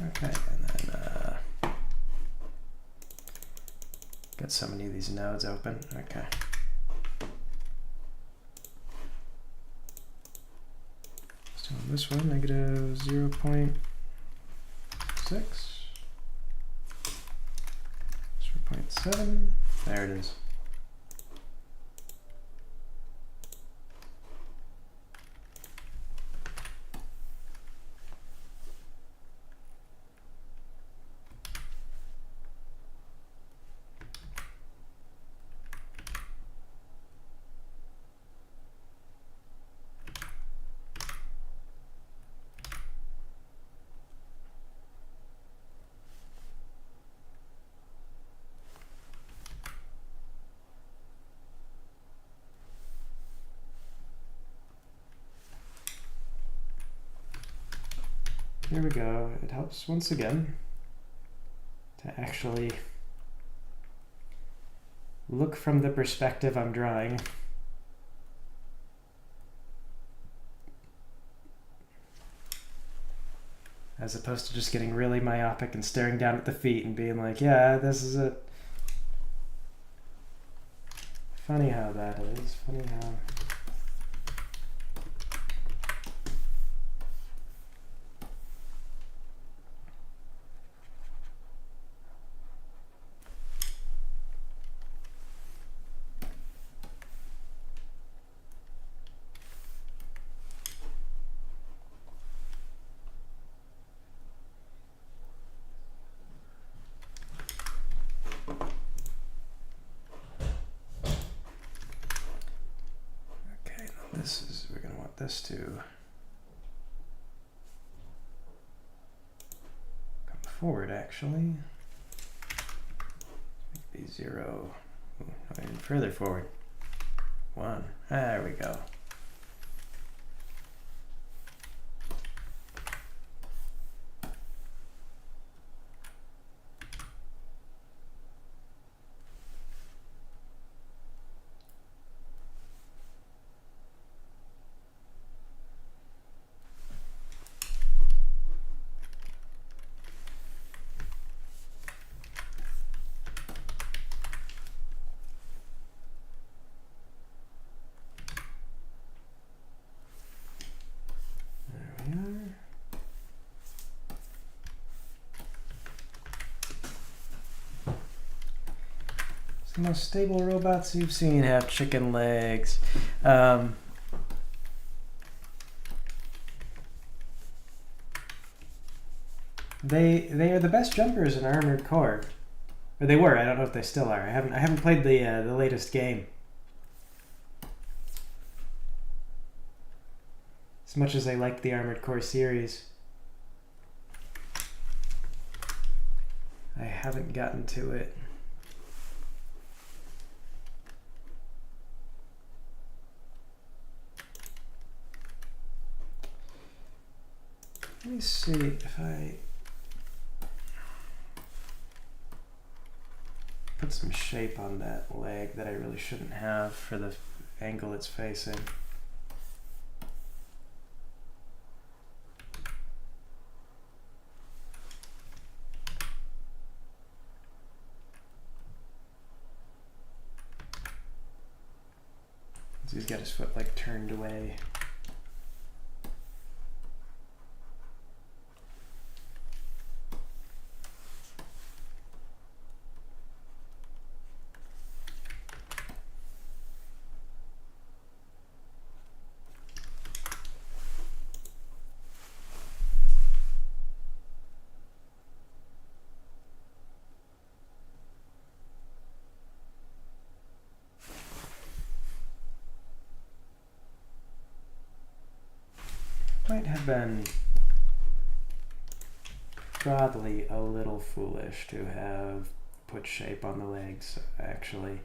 Okay, and then got so many of these nodes open. Okay. So on this one, negative 0.6, 0.7. There it is. Here we go. It helps once again to actually look from the perspective I'm drawing. as opposed to just getting really myopic and staring down at the feet and being like, yeah, this is it. Funny how that is. Funny how. We're going to want this to come forward, actually. Be 0. Even further forward. 1. There we go. The most stable robots you've seen have chicken legs. They are the best jumpers in Armored Core, or they were. I don't know if they still are. I haven't played the latest game. As much as I like the Armored Core series, I haven't gotten to it. Let me see if I put some shape on that leg that I really shouldn't have for the angle it's facing. So he's got his foot like turned away. Might have been probably a little foolish to have put shape on the legs, actually.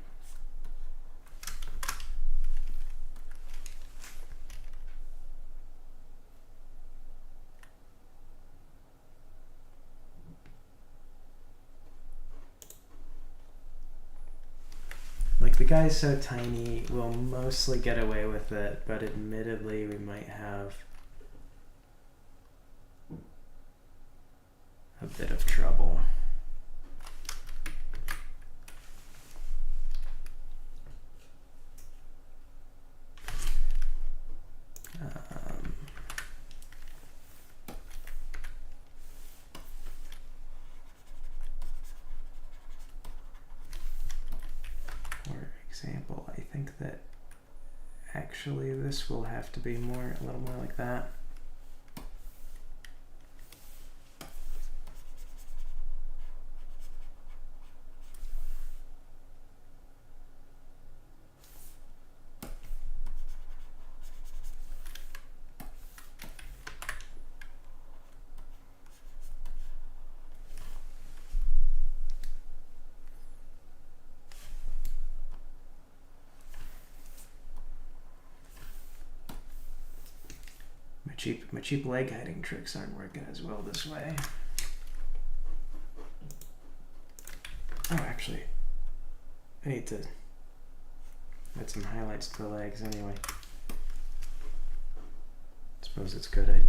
Like, the guy's so tiny, we'll mostly get away with it, but admittedly we might have a bit of trouble. For example, I think that actually this will have to be a little more like that. My cheap leg hiding tricks aren't working as well this way. Oh, actually, I need to add some highlights to the legs anyway. Suppose it's good.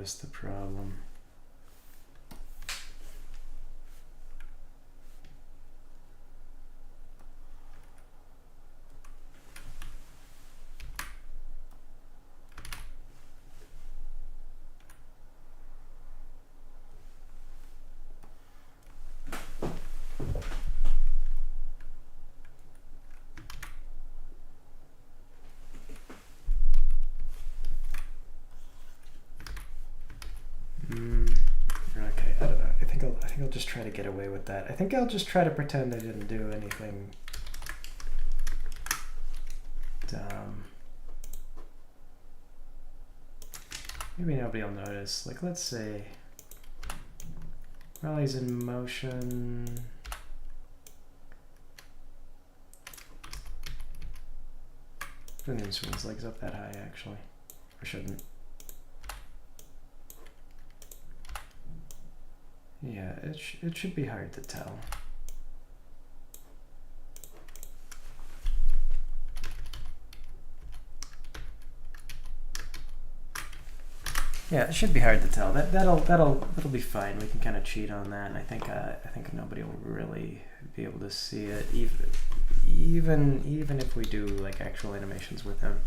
noticed the problem. Okay, I don't know. I think I'll just try to get away with that. I think I'll just try to pretend I didn't do anything dumb. Maybe nobody will notice. Like, let's say while he's in motion. Doesn't even swing his legs up that high, actually. Or shouldn't. Yeah, it should be hard to tell. Yeah, it should be hard to tell. That'll be fine. We can kind of cheat on that, and I think nobody will really be able to see it, even if we do like actual animations with him.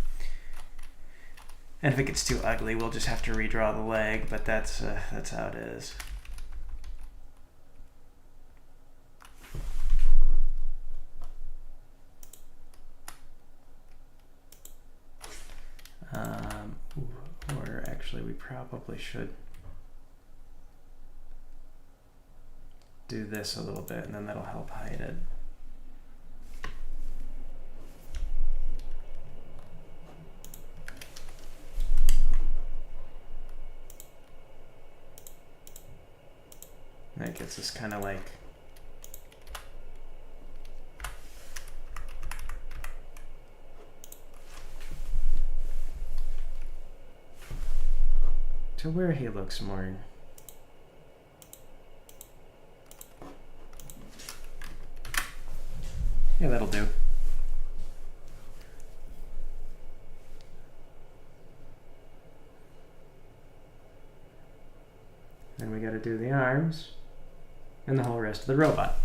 And if it gets too ugly, we'll just have to redraw the leg. But that's how it is. Or actually, we probably should do this a little bit, and then that'll help hide it. That gets us kind of like to where he looks more yeah, that'll do. Then we got to do the arms and the whole rest of the robot.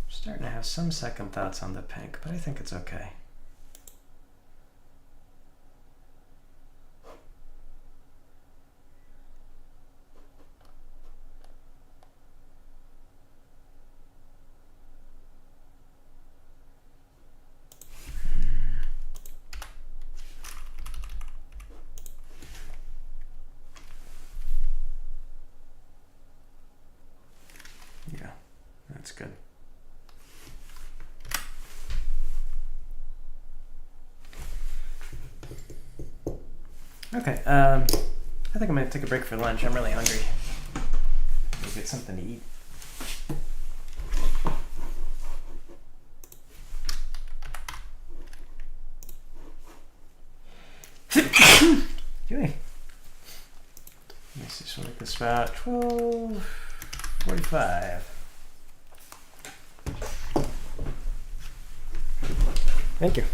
Starting to have some second thoughts on the pink, but I think it's okay. Yeah, that's good. Okay, I think I'm gonna take a break for lunch. I'm really hungry. Go get something to eat. Let me see, so like this about 12:45. Thank you.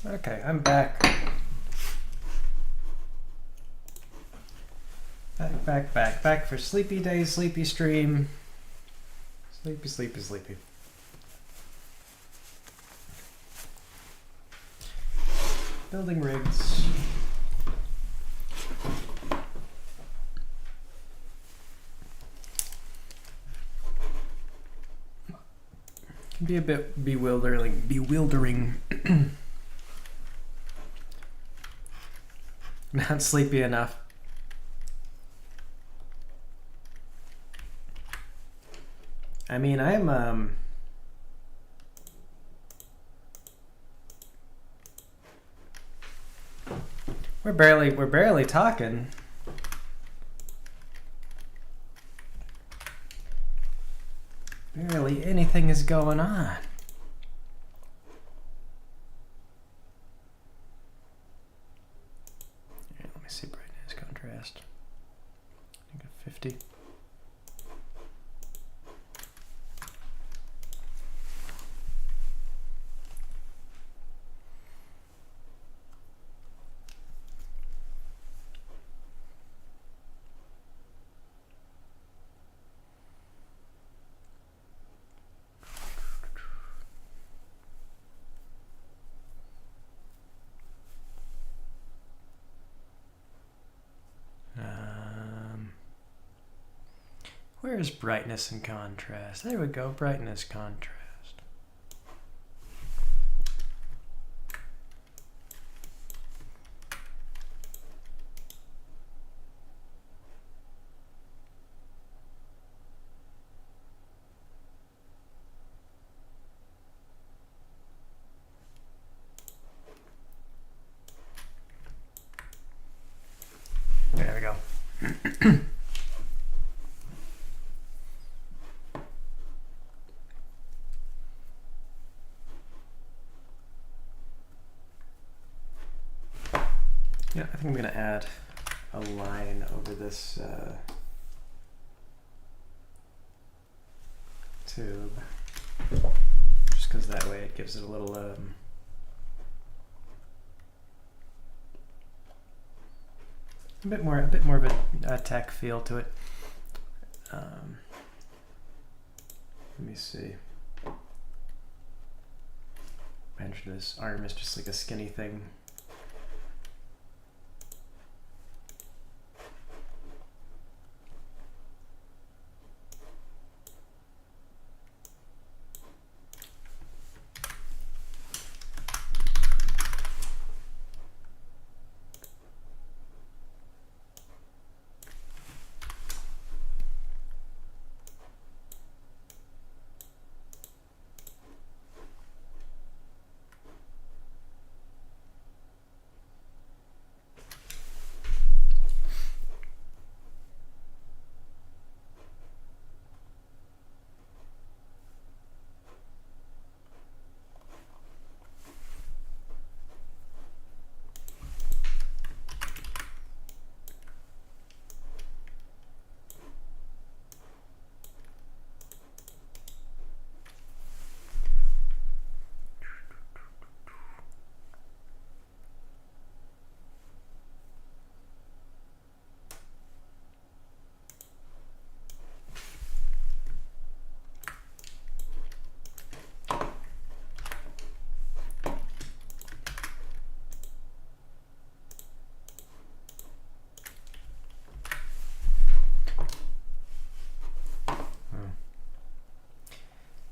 Okay, I'm back. Back for Sleepy Day, Sleepy Stream. Sleepy. Building rigs. Can be a bit bewildering. Not sleepy enough. I mean, I'm we're barely talking. Barely anything is going on. Here, let me see brightness contrast. I think 50. Where's brightness and contrast? There we go, brightness, contrast. There we go. Yeah, I think I'm going to add a line over this tube, just because that way it gives it a little a bit more of a tech feel to it. Let me see. Imagine this arm is just like a skinny thing.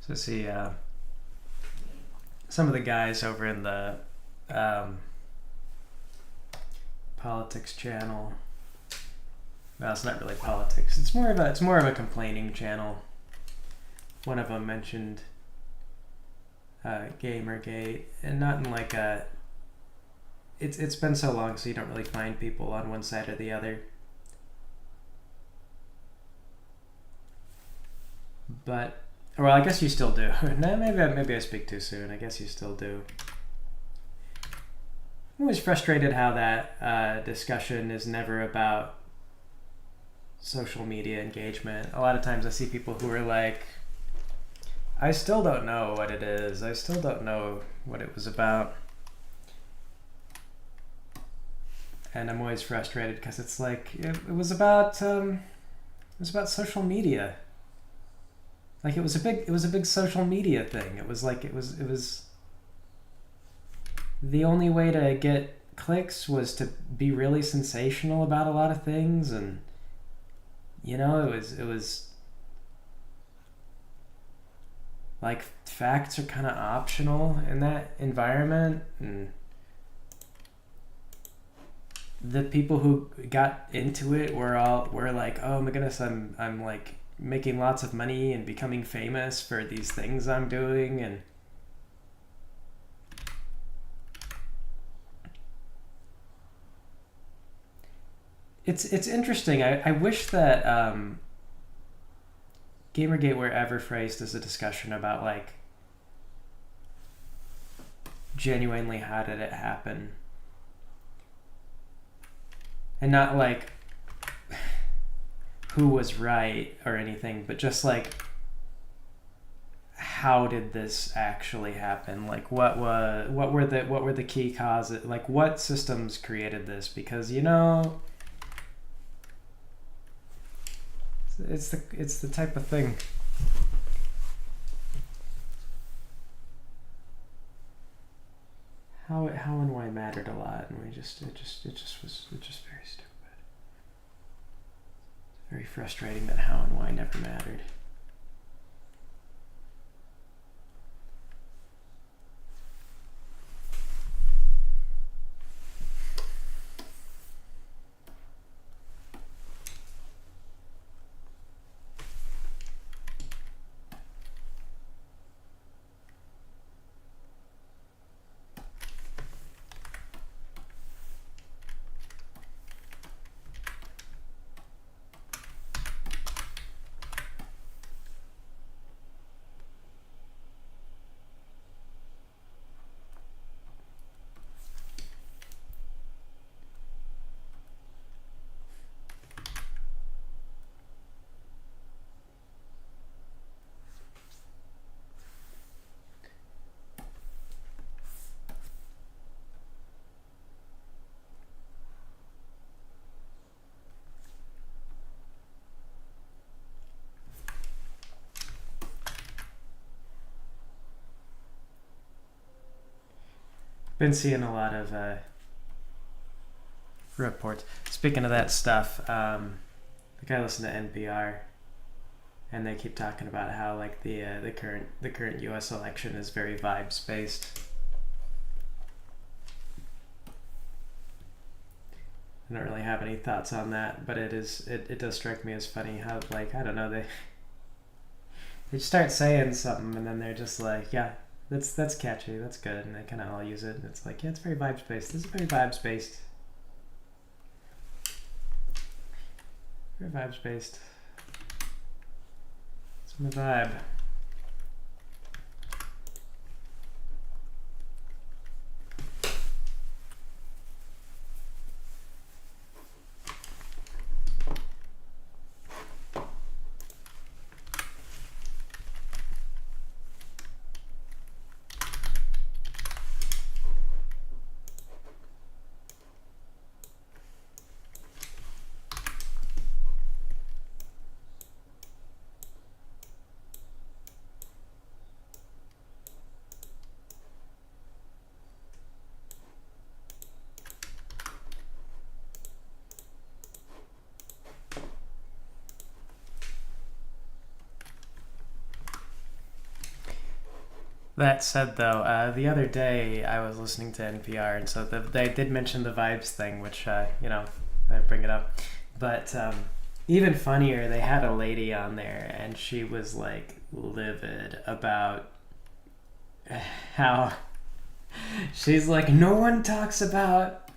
So see, some of the guys over in the politics channel. Well, it's not really politics. It's more of a complaining channel. One of them mentioned Gamergate, and not in like a. It's been so long, so you don't really find people on one side or the other. But. Well, I guess you still do. No, maybe I speak too soon. I guess you still do. I'm always frustrated how that discussion is never about social media engagement. A lot of times I see people who are like, I still don't know what it is. I still don't know what it was about. And I'm always frustrated because it's like it was about social media. Like it was a big social media thing. It was the only way to get clicks was to be really sensational about a lot of things, and it was like facts are kind of optional in that environment, and the people who got into it were like, oh my goodness, I'm like making lots of money and becoming famous for these things I'm doing, and it's interesting. I wish that Gamergate were ever phrased as a discussion about like genuinely how did it happen, and not like who was right or anything, but just like how did this actually happen? Like what were the key causes? Like what systems created this? Because it's the type of thing. How and why mattered a lot, and it just was very stupid. Very frustrating that how and why never mattered. Been seeing a lot of reports. Speaking of that stuff, like I listen to NPR, and they keep talking about how like the current U.S. election is very vibes based. I don't really have any thoughts on that, but it does strike me as funny how like I don't know they start saying something and then they're just like, yeah, that's catchy, that's good, and they kind of all use it, and it's like, yeah, it's very vibes based. This is very vibes based. Very vibes based. It's my vibe. That said, though, the other day I was listening to NPR, and so they did mention the vibes thing, which I bring it up. But even funnier, they had a lady on there, and she was like livid about how she's like, no one talks about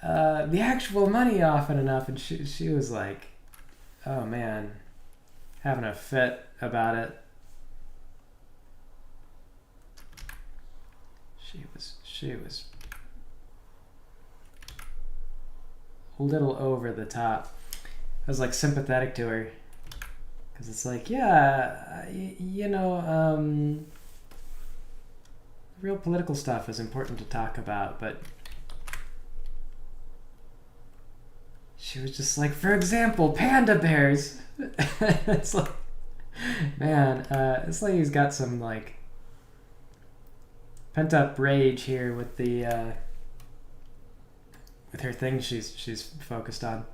the actual money often enough, and she was like, oh man, having a fit about it. She was a little over the top. was like sympathetic to her. Because it's like, yeah, you know, real political stuff is important to talk about, but she was just like, for example, panda bears. It's like, man, this lady's got some like pent up rage here with the with her thing she's focused on.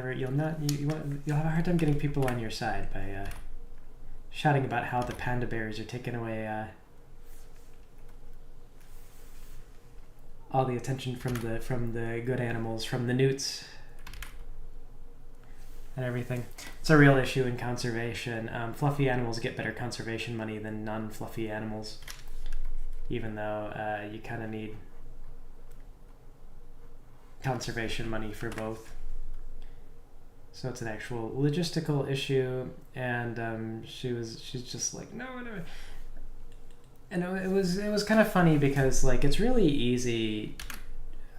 You'll have a hard time getting people on your side by shouting about how the panda bears are taking away all the attention from the good animals, from the newts and everything. It's a real issue in conservation. Fluffy animals get better conservation money than non-fluffy animals, even though you kind of need conservation money for both. So it's an actual logistical issue, and she's just like, no. And it was kind of funny because like it's really easy,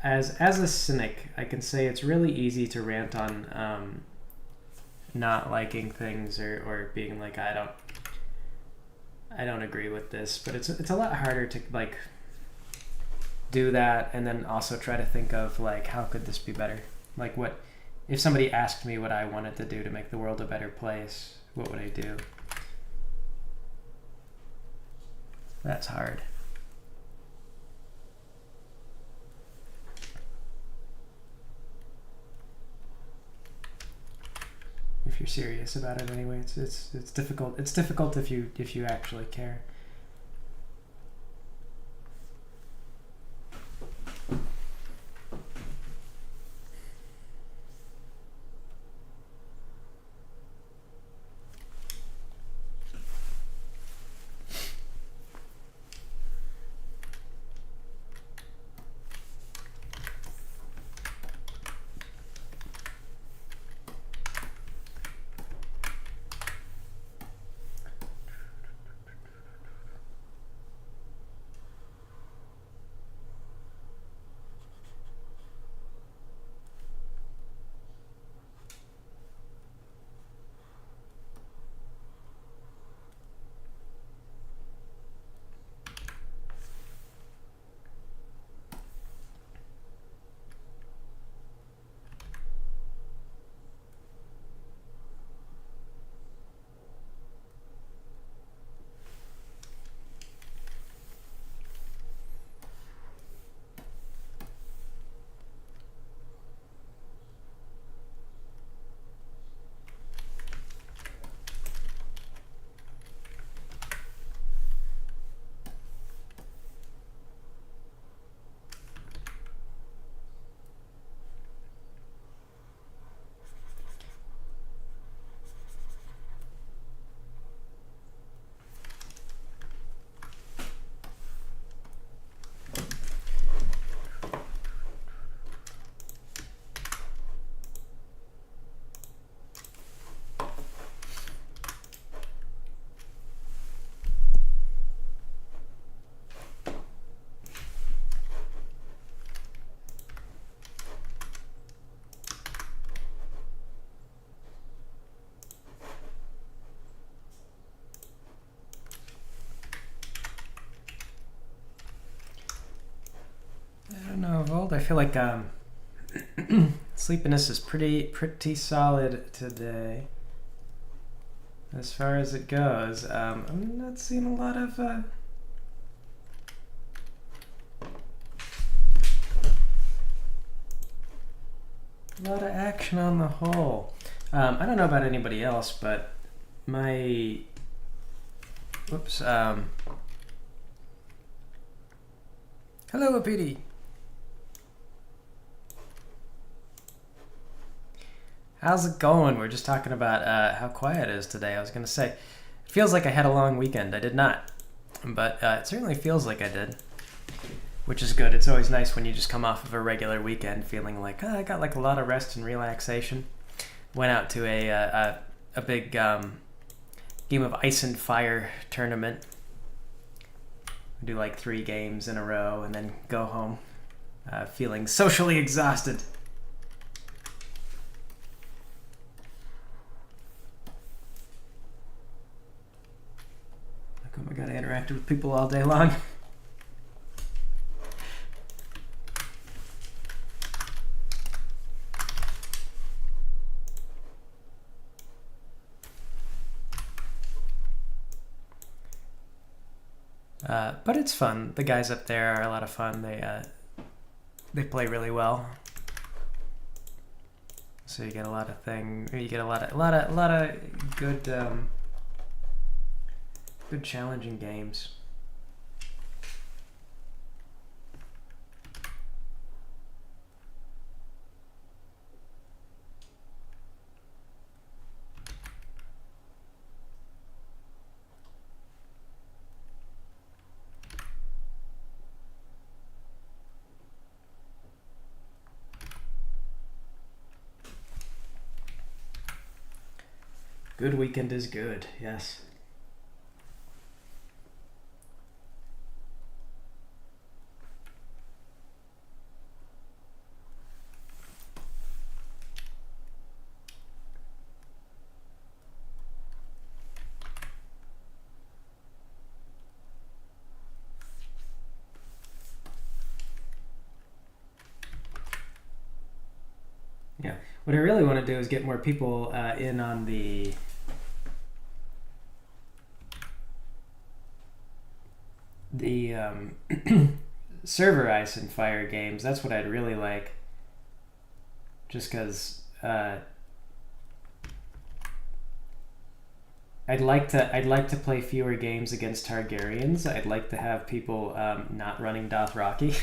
as a cynic, I can say it's really easy to rant on not liking things or being like, I don't agree with this, but it's a lot harder to like do that and then also try to think of like, how could this be better? Like, what if somebody asked me what I wanted to do to make the world a better place, what would I do? That's hard. If you're serious about it anyway, it's difficult. It's difficult if you actually care. No, Vold, I feel like sleepiness is pretty solid today. As far as it goes, I'm not seeing a lot of action on the whole. I don't know about anybody else, but my hello, Apidi. How's it going? We're just talking about how quiet it is today. I was going to say, it feels like I had a long weekend. I did not, but it certainly feels like I did. which is good. It's always nice when you just come off of a regular weekend feeling like, oh, I got like a lot of rest and relaxation. Went out to a big game of Ice and Fire tournament. Do like 3 games in a row and then go home feeling socially exhausted. Like, oh my god, I interacted with people all day long. But it's fun. The guys up there are a lot of fun. They play really well. So you get a lot of you get a lot of good good challenging games. Good weekend is good, yes. Yeah, what I really want to do is get more people in on the server Ice and Fire games. That's what I'd really like. Just because I'd like to play fewer games against Targaryens. I'd like to have people not running Dothraki.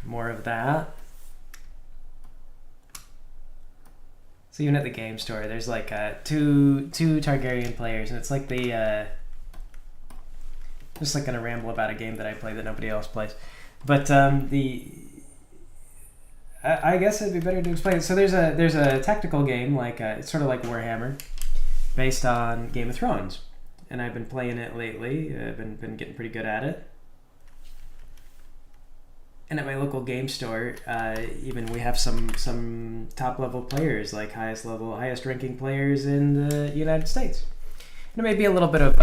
More of that. So even at the game store, there's like two Targaryen players, and it's like the just like gonna ramble about a game that I play that nobody else plays, but I guess it'd be better to explain it. So there's a tactical game like it's sort of like Warhammer, based on Game of Thrones, and I've been playing it lately. I've been getting pretty good at it. And at my local game store, even we have some top level players, like highest ranking players in the United States. And it may be a little bit of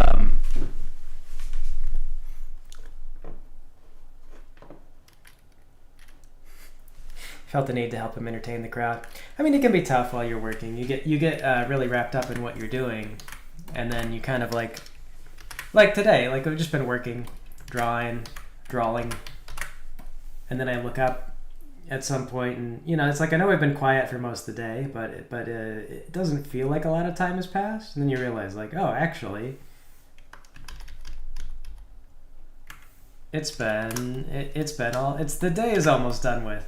felt the need to help him entertain the crowd. I mean, it can be tough while you're working. You get really wrapped up in what you're doing, and then you kind of like today, like I've just been working, drawing, and then I look up at some point, and it's like I know I've been quiet for most of the day, but it doesn't feel like a lot of time has passed, and then you realize like, oh, actually, the day is almost done with.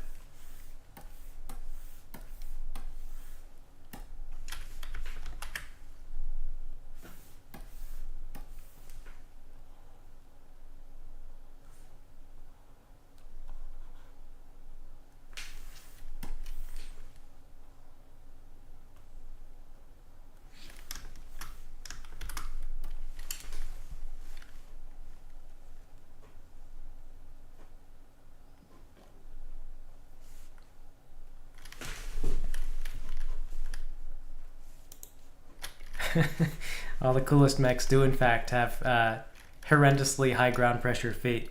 All the coolest mechs do in fact have horrendously high ground pressure feet.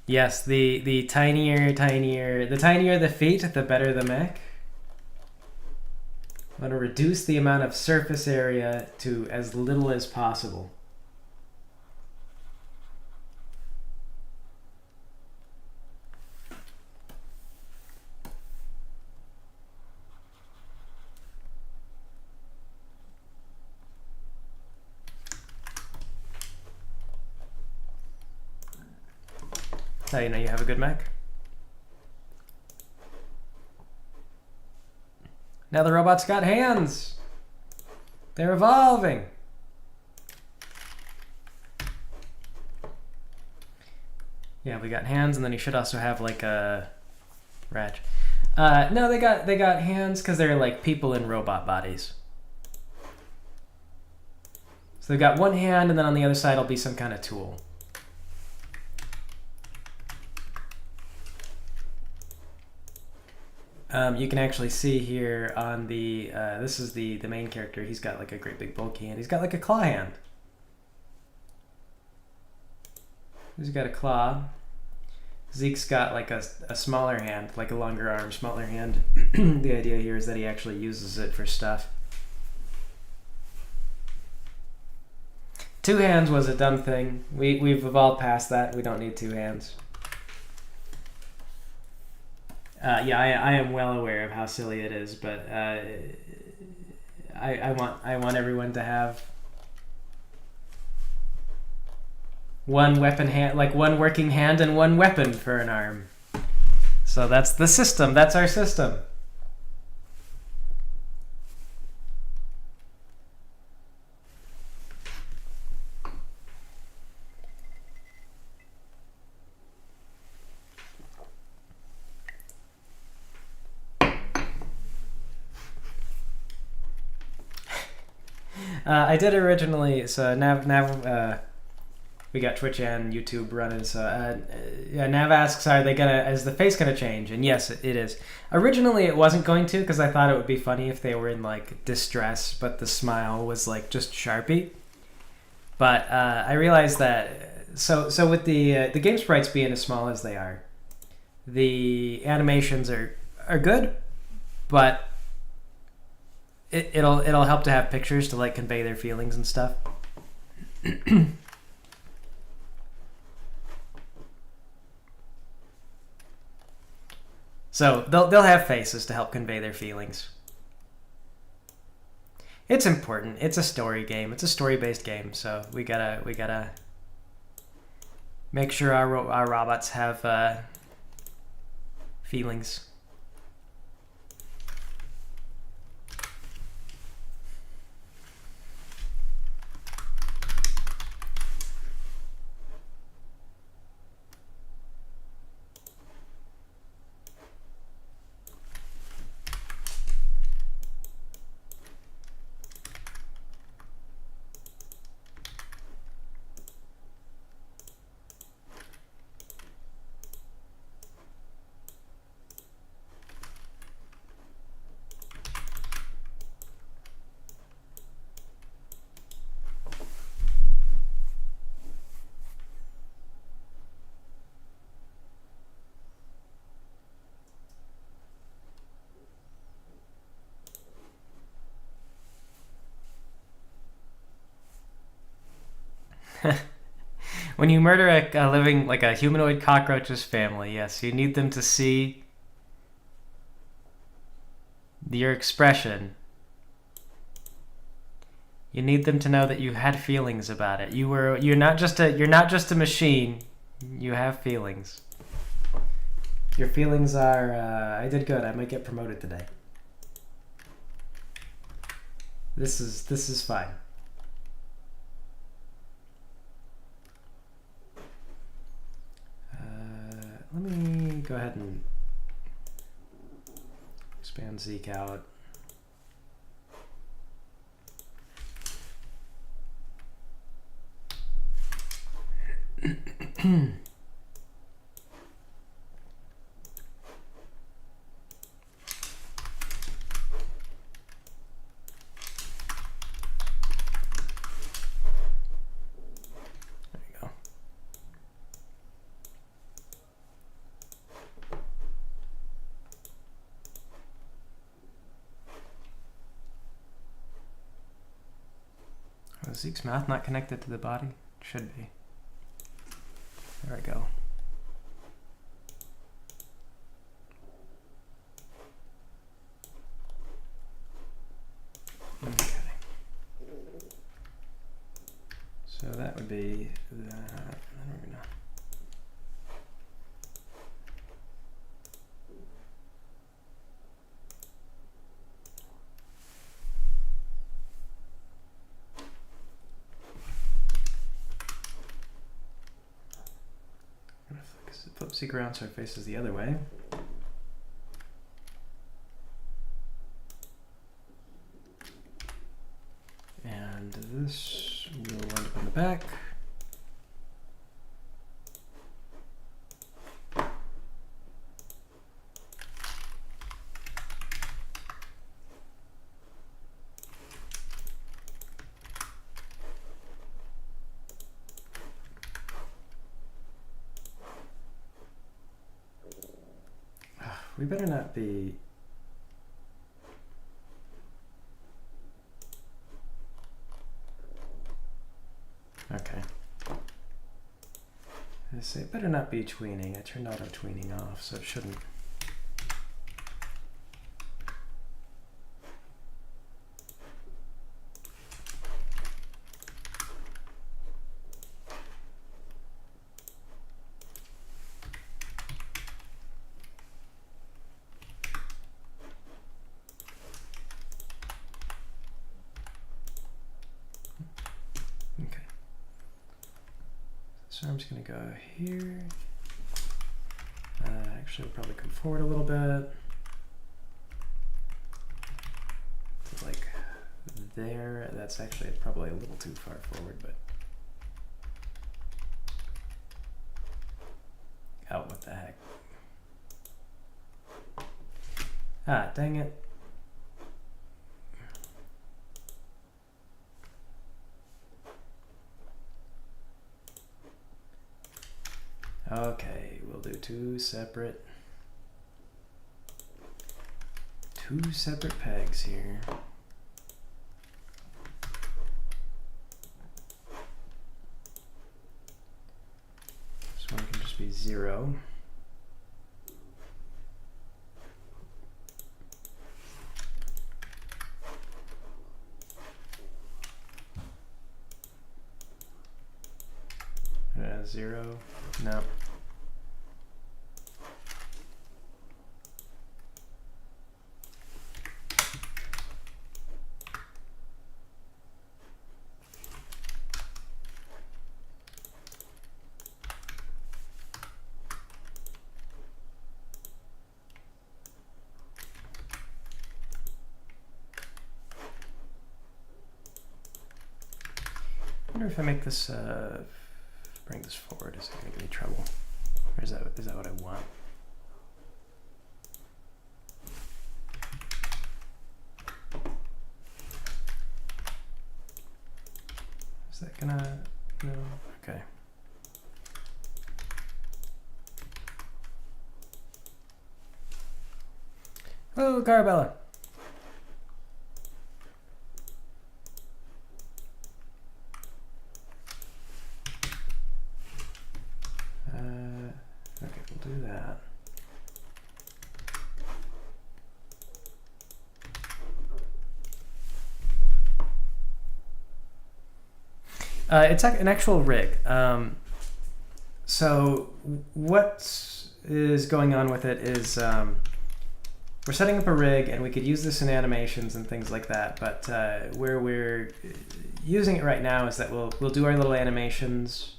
Yes, the tinier the feet, the better the mech. I'm going to reduce the amount of surface area to as little as possible. That's how you know you have a good mech. Now the robot's got hands. They're evolving. Yeah, we got hands, and then he should also have like a Raj. No, they got hands because they're like people in robot bodies. So they've got one hand, and then on the other side will be some kind of tool. You can actually see here on the this is the main character. He's got like a great big bulky hand. He's got like a claw hand. He's got a claw. Zeke's got like a smaller hand, like a longer arm, smaller hand. The idea here is that he actually uses it for stuff. Two hands was a dumb thing. We've evolved past that. We don't need two hands. Yeah, I am well aware of how silly it is, but I want everyone to have one weapon hand, like one working hand and one weapon for an arm. So that's the system. That's our system. I did originally, so now we got Twitch and YouTube running. So yeah, Nav asks, are they gonna? Is the face gonna change? And yes, it is. Originally, it wasn't going to because I thought it would be funny if they were in like distress, but the smile was like just Sharpie. But I realized that so with the game sprites being as small as they are, the animations are good, but it'll help to have pictures to like convey their feelings and stuff. So they'll have faces to help convey their feelings. It's important. It's a story game. It's a story-based game, so we gotta make sure our robots have feelings. When you murder a living, like a humanoid cockroach's family, yes, you need them to see your expression. You need them to know that you had feelings about it. You're not just a machine. You have feelings. Your feelings are I did good. I might get promoted today. This is fine. Let me go ahead and expand Zeke out. Is Zeke's mouth not connected to the body? It should be. There we go. Okay. So that would be that. I don't even know. seek around so it faces the other way. And this will end up in the back. We better not be... Okay. I say it better not be tweening. I turned auto tweening off, so it shouldn't. So I'm just going to go here. Actually, probably come forward a little bit. To like there. That's actually probably a little too far forward, but. Oh, what the heck. Ah, dang it. Okay, we'll do two separate pegs here. This one can just be 0. Zero. No. I wonder if I make this bring this forward, is it going to give me trouble? Or is that what I want? Is that gonna, no, okay. Oh, Carabella. Okay, we'll do that. It's an actual rig. So what is going on with it is we're setting up a rig, and we could use this in animations and things like that. But where we're using it right now is that we'll do our little animations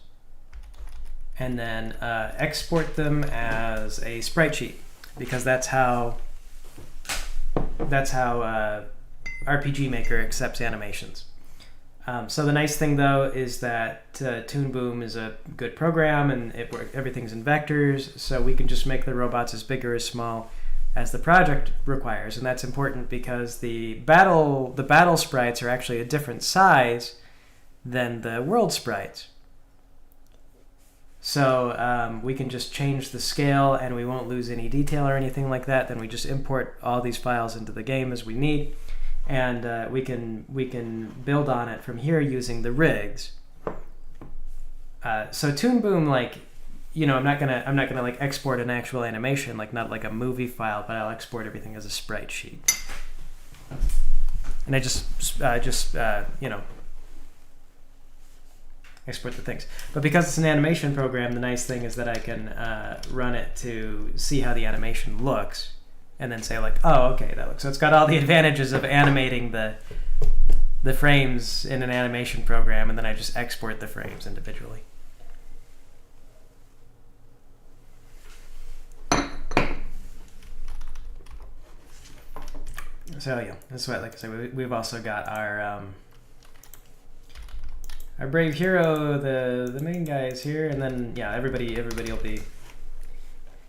and then export them as a sprite sheet, because that's how RPG Maker accepts animations. So the nice thing though is that Toon Boom is a good program, and everything's in vectors, so we can just make the robots as big or as small as the project requires, and that's important because the battle sprites are actually a different size than the world sprites. So we can just change the scale, and we won't lose any detail or anything like that. Then we just import all these files into the game as we need, and we can build on it from here using the rigs. So Toon Boom, like, you know, I'm not gonna like export an actual animation, like not like a movie file, but I'll export everything as a sprite sheet. And I just you know, export the things. But because it's an animation program, the nice thing is that I can run it to see how the animation looks, and then say like, oh, okay, that looks. So it's got all the advantages of animating the frames in an animation program, and then I just export the frames individually. So yeah, that's what, like I said, we've also got our brave hero, the main guy is here, and then yeah, everybody will be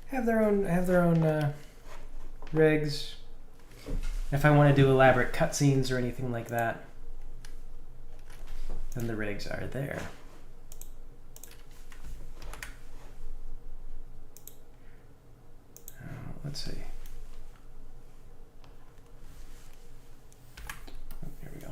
have their own rigs. If I want to do elaborate cutscenes or anything like that, then the rigs are there. Let's see. Oh, here we go.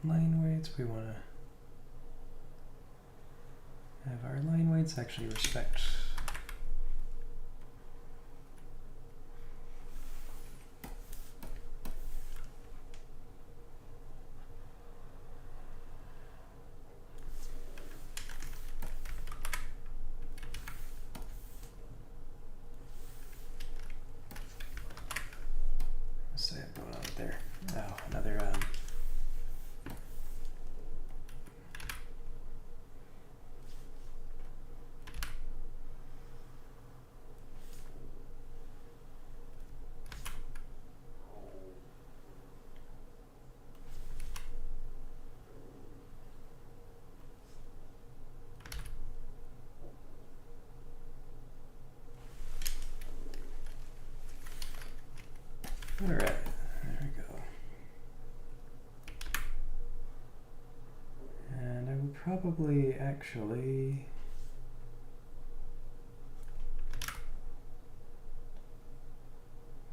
Line weights, we want to have our line weights actually respect. What's that going on there? Oh, another all right, there we go. And I will probably actually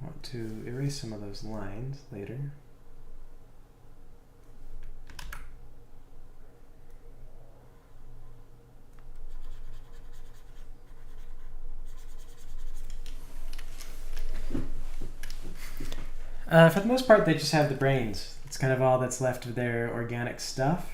want to erase some of those lines later. For the most part, they just have the brains. It's kind of all that's left of their organic stuff.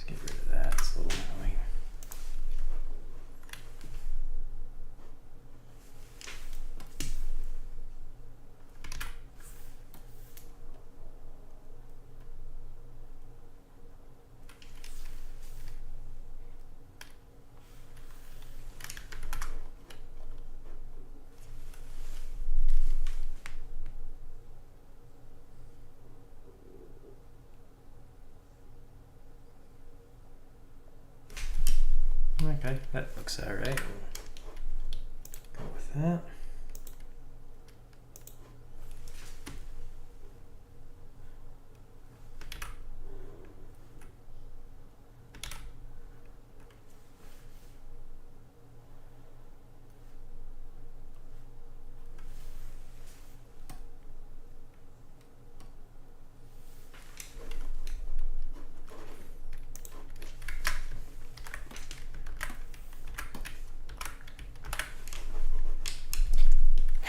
Get rid of that, it's a little annoying. Okay, that looks all right. Go with that.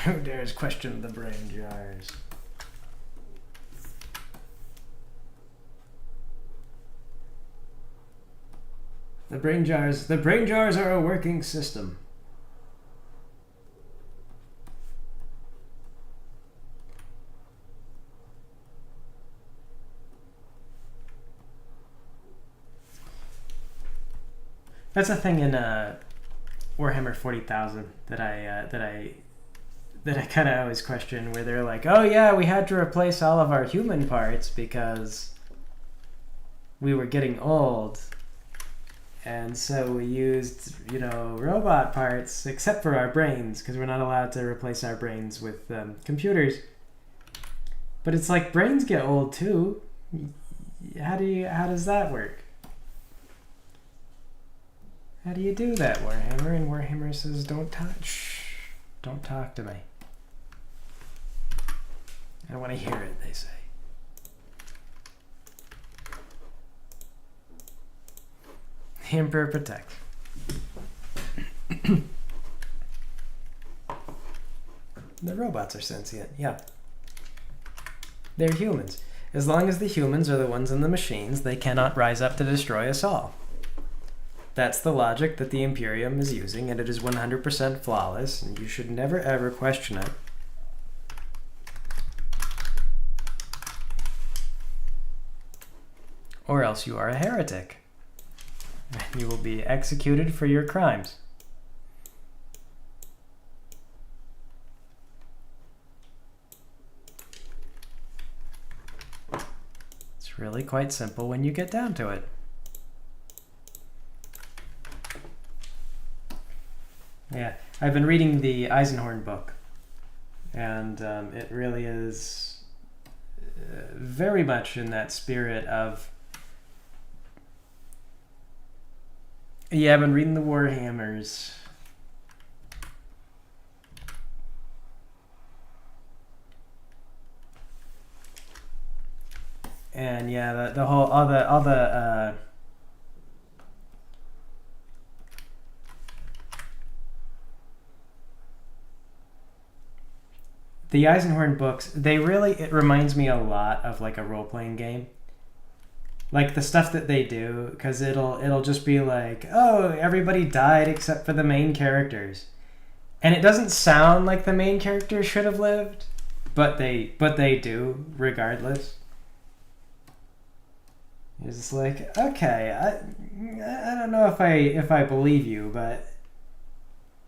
Who dares question the brain jars? The brain jars are a working system. That's a thing in Warhammer 40,000 that I kind of always question, where they're like, "Oh yeah, we had to replace all of our human parts because we were getting old, and so we used, robot parts, except for our brains, because we're not allowed to replace our brains with computers." But it's like, brains get old too. How does that work? How do you do that, Warhammer? And Warhammer says, don't talk to me. I don't want to hear it, they say. The Emperor protects. The robots are sentient, yeah. They're humans. As long as the humans are the ones in the machines, they cannot rise up to destroy us all. That's the logic that the Imperium is using, and it is 100% flawless, and you should never ever question it. Or else you are a heretic, and you will be executed for your crimes. It's really quite simple when you get down to it. Yeah, I've been reading the Eisenhorn book, and it really is very much in that spirit of... Yeah, I've been reading the Warhammers. And yeah, all the Eisenhorn books, it reminds me a lot of like a role-playing game. Like the stuff that they do, because it'll just be like, oh, everybody died except for the main characters. And it doesn't sound like the main characters should have lived, but they do regardless. It's just like, okay, I don't know if I believe you, but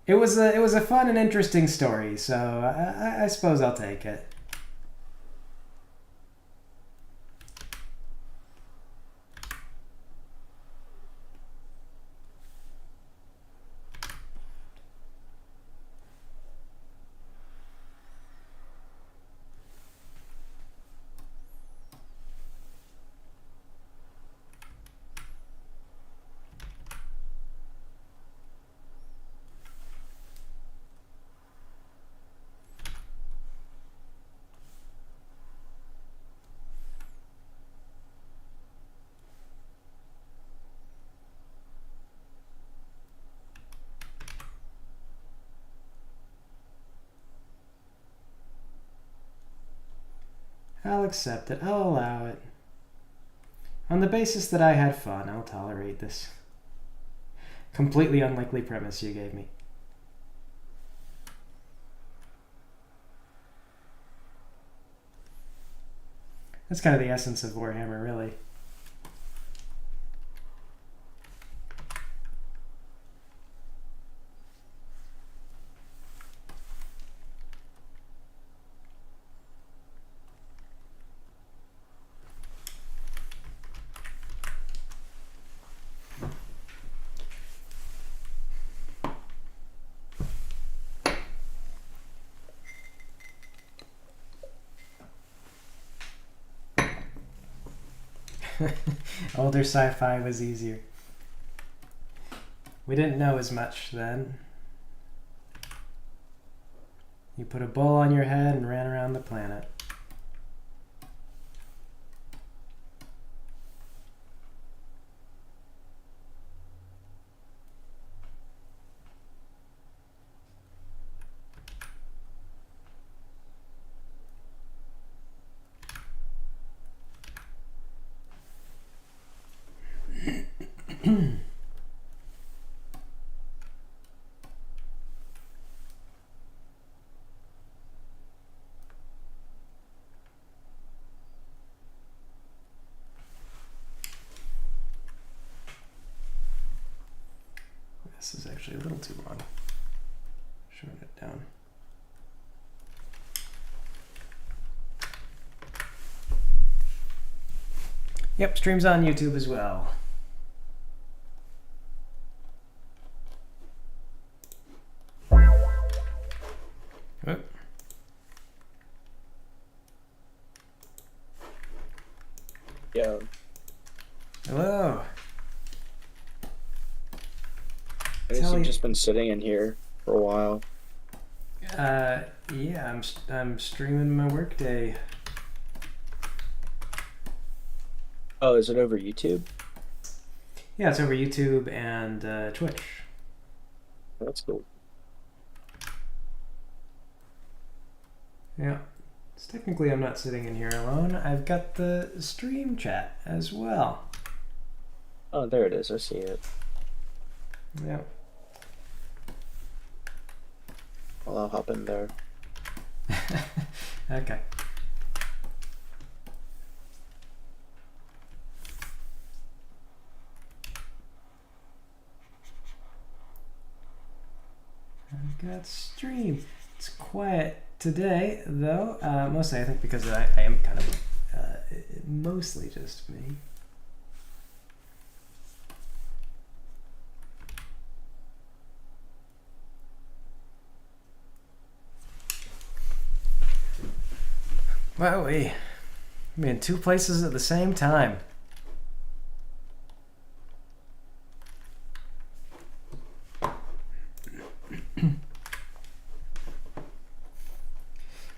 it was a fun and interesting story, so I suppose I'll take it. I'll accept it. I'll allow it. On the basis that I had fun, I'll tolerate this completely unlikely premise you gave me. That's kind of the essence of Warhammer, really. Older sci-fi was easier. We didn't know as much then. You put a bowl on your head and ran around the planet. This is actually a little too long. Shorten it down. Yep, streams on YouTube as well. Whoop. Yo. Hello. I guess you've just been sitting in here for a while. Yeah, I'm streaming my workday. Oh, is it over YouTube? Yeah, it's over YouTube and Twitch. That's cool. Yeah. So technically I'm not sitting in here alone. I've got the stream chat as well. Oh, there it is. I see it. Yeah. Well, I'll hop in there. Okay. I've got stream. It's quiet today, though. Mostly, I think, because I am kind of mostly just me. Wow, I'm in two places at the same time.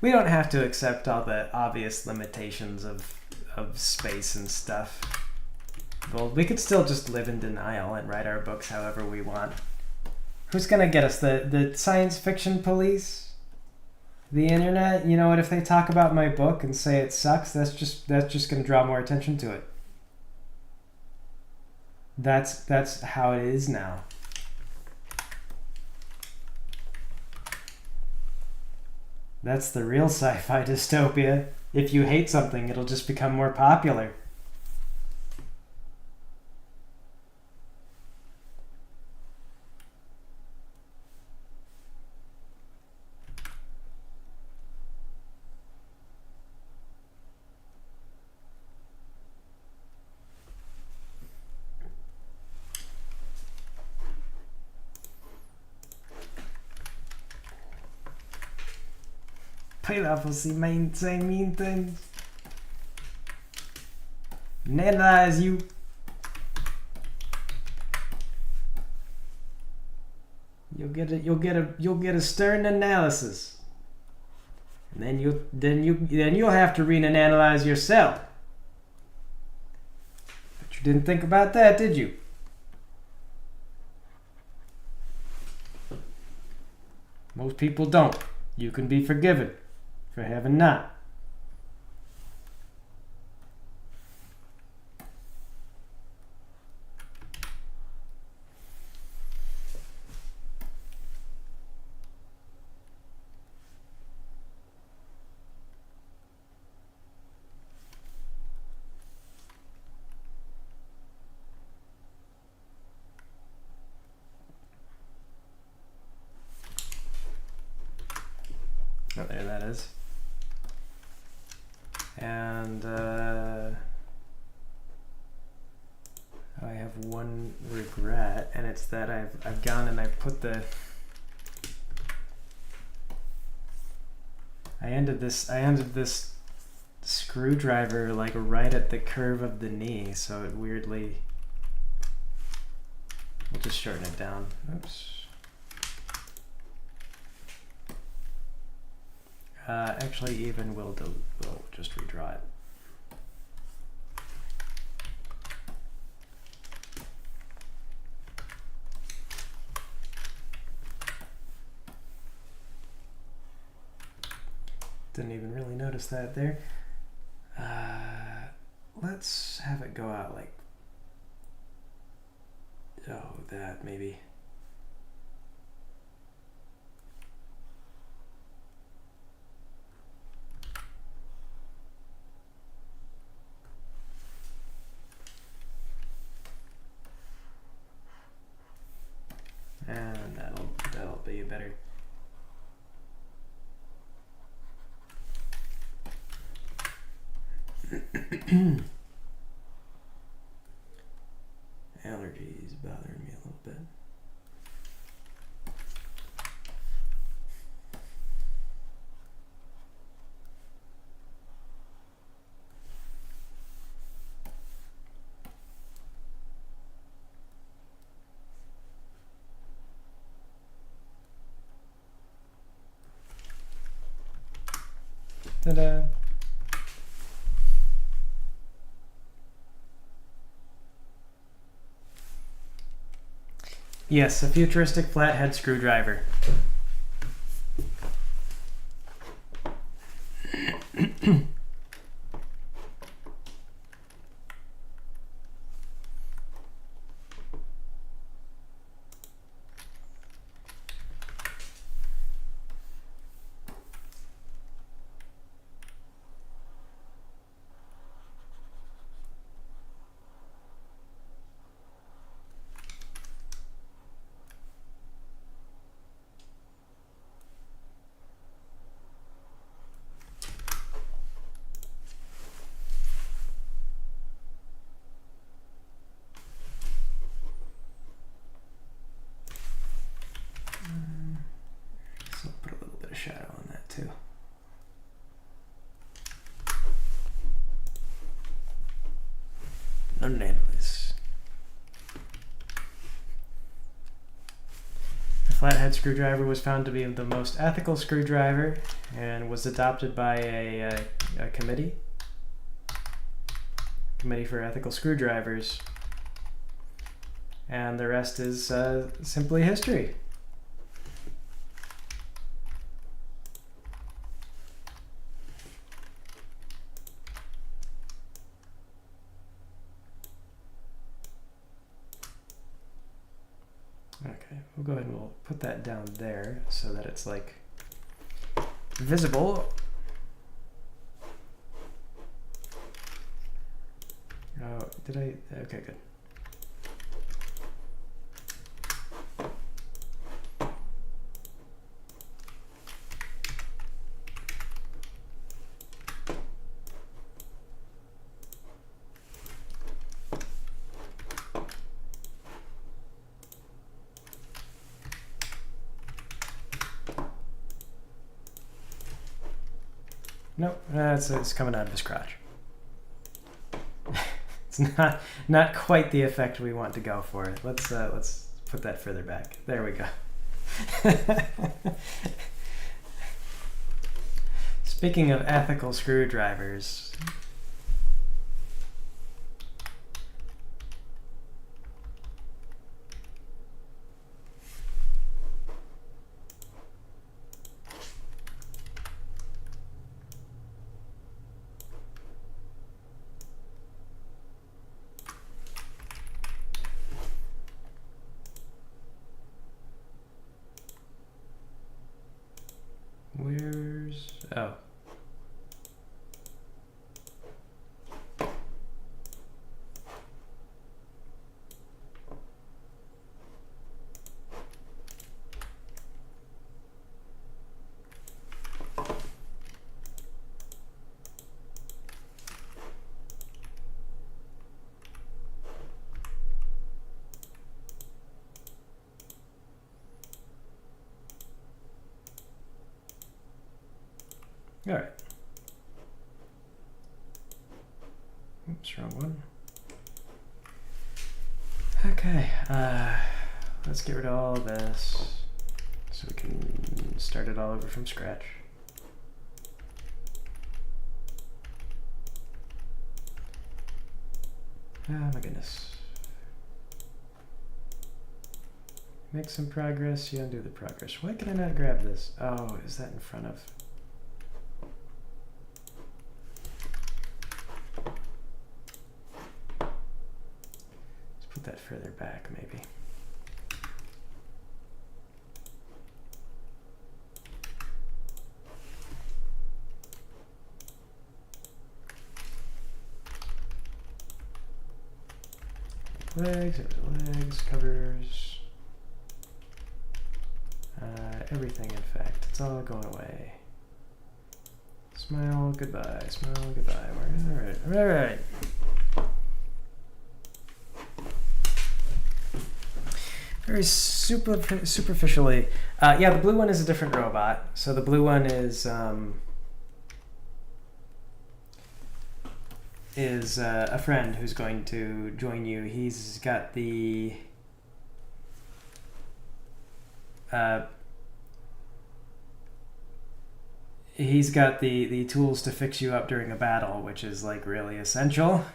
We don't have to accept all the obvious limitations of space and stuff. Well, we could still just live in denial and write our books however we want. Who's gonna get us? The science fiction police? The internet? You know what, if they talk about my book and say it sucks, that's just gonna draw more attention to it. That's how it is now. That's the real sci-fi dystopia. If you hate something, it'll just become more popular. Pineapple say mean things. Analyze you. You'll get a stern analysis. And then you'll have to read and analyze yourself. But you didn't think about that, did you? Most people don't. You can be forgiven for having not. Oh, there that is. And I have one regret, and it's that I've gone and I put the I ended this screwdriver like right at the curve of the knee, so it weirdly. We'll just shorten it down. Oops. Actually, even we'll just redraw it. Didn't even really notice that there. Let's have it go out like, oh, that maybe. And that'll be better. Allergies bothering me a little bit. Ta-da! Yes, a futuristic flathead screwdriver. So I'll put a little bit of shadow on that too. Nonetheless. The flathead screwdriver was found to be the most ethical screwdriver and was adopted by a committee for ethical screwdrivers. And the rest is simply history. Okay, we'll go ahead and we'll put that down there so that it's like visible. Oh, did I? Okay, good. Nope, it's coming out of his crotch. It's not quite the effect we want to go for. Let's put that further back. There we go. Speaking of ethical screwdrivers. Oh. All right. Oops, wrong one. Okay, let's get rid of all of this so we can start it all over from scratch. Oh my goodness. Make some progress, you undo the progress. Why can I not grab this? Oh, is that in front of? Put that further back, maybe. Legs, covers. Everything, in fact. It's all going away. Smile, goodbye. Smile, goodbye. Alright, alright. Very superficially. Yeah, the blue one is a different robot. So the blue one is a friend who's going to join you. He's got the tools to fix you up during a battle, which is like really essential.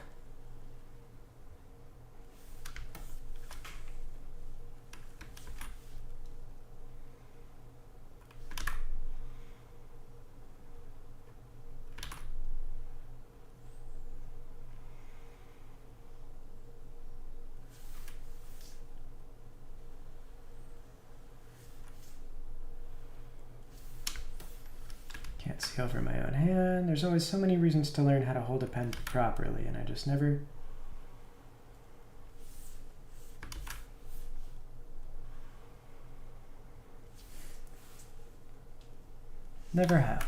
Can't see over my own hand. There's always so many reasons to learn how to hold a pen properly, and I just never have.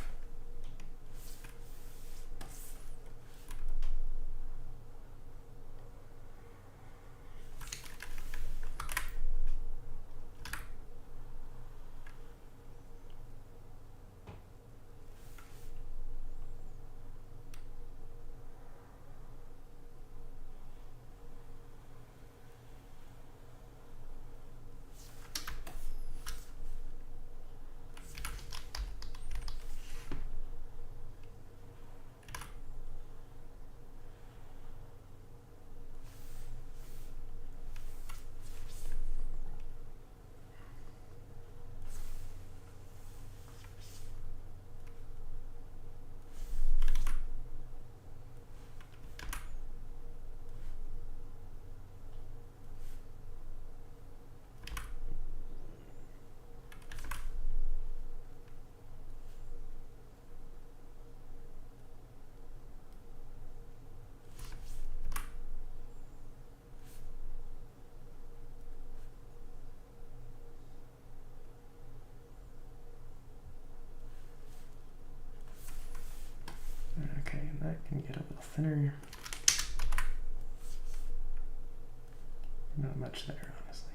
Okay, that can get a little thinner. Not much there, honestly.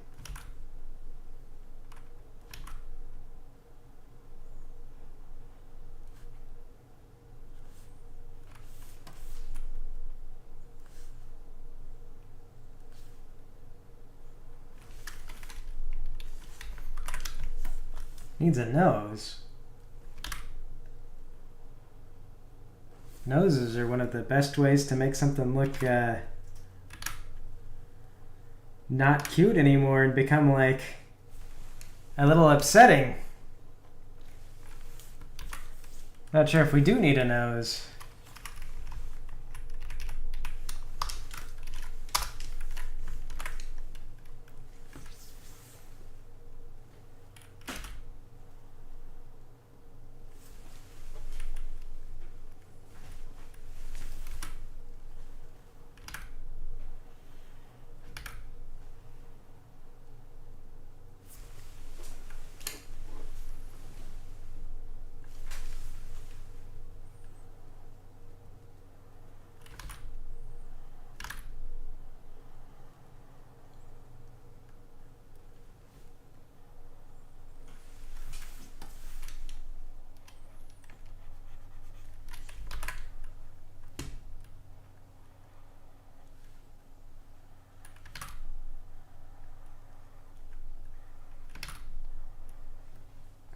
Needs a nose. Noses are one of the best ways to make something look not cute anymore and become like a little upsetting. Not sure if we do need a nose.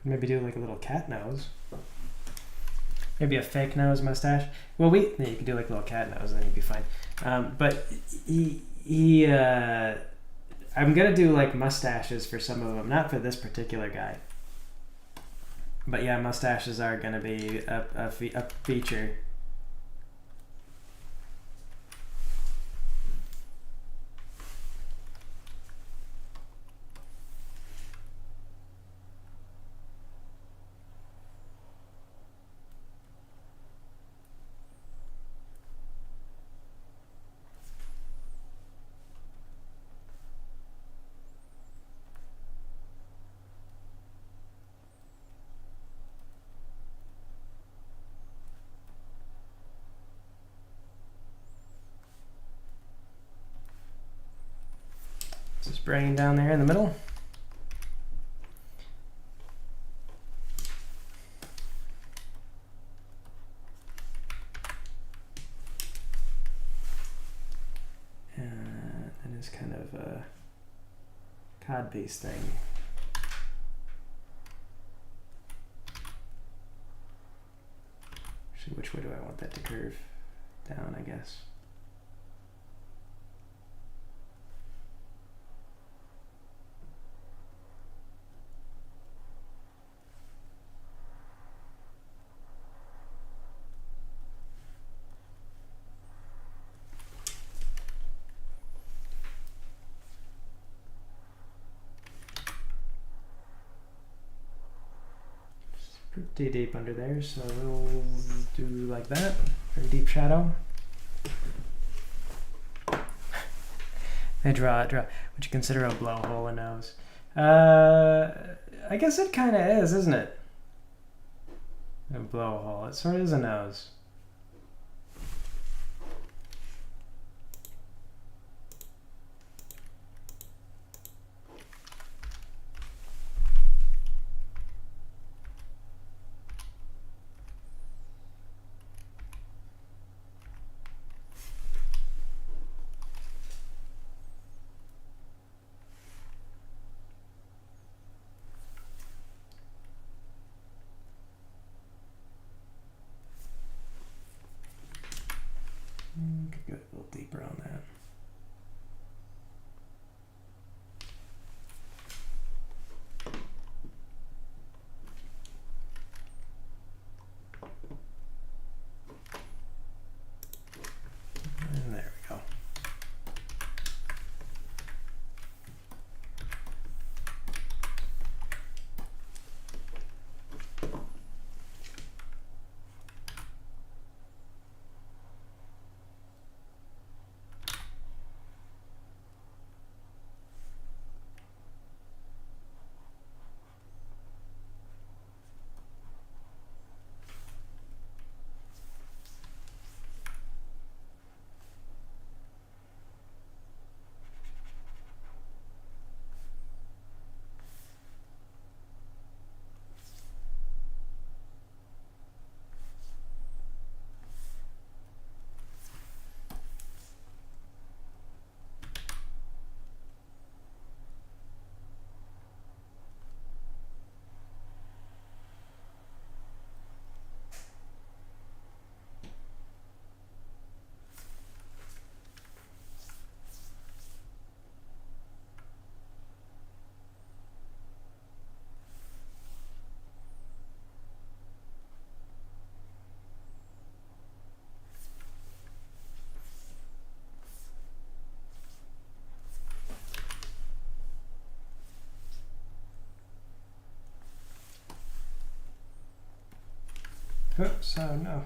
Maybe do like a little cat nose. Maybe a fake nose mustache. Well, you could do like a little cat nose, and then you'd be fine. But I'm gonna do like mustaches for some of them, not for this particular guy. But yeah, mustaches are gonna be a feature. his brain down there in the middle. And it's kind of a codpiece thing. Actually, which way do I want that to curve? Down, I guess. Pretty deep under there, so we'll do like that. Very deep shadow. I draw. Would you consider a blowhole a nose? I guess it kind of is, isn't it? A blowhole. It sort of is a nose. Could go a little deeper on that. And there we go. Oops, oh no.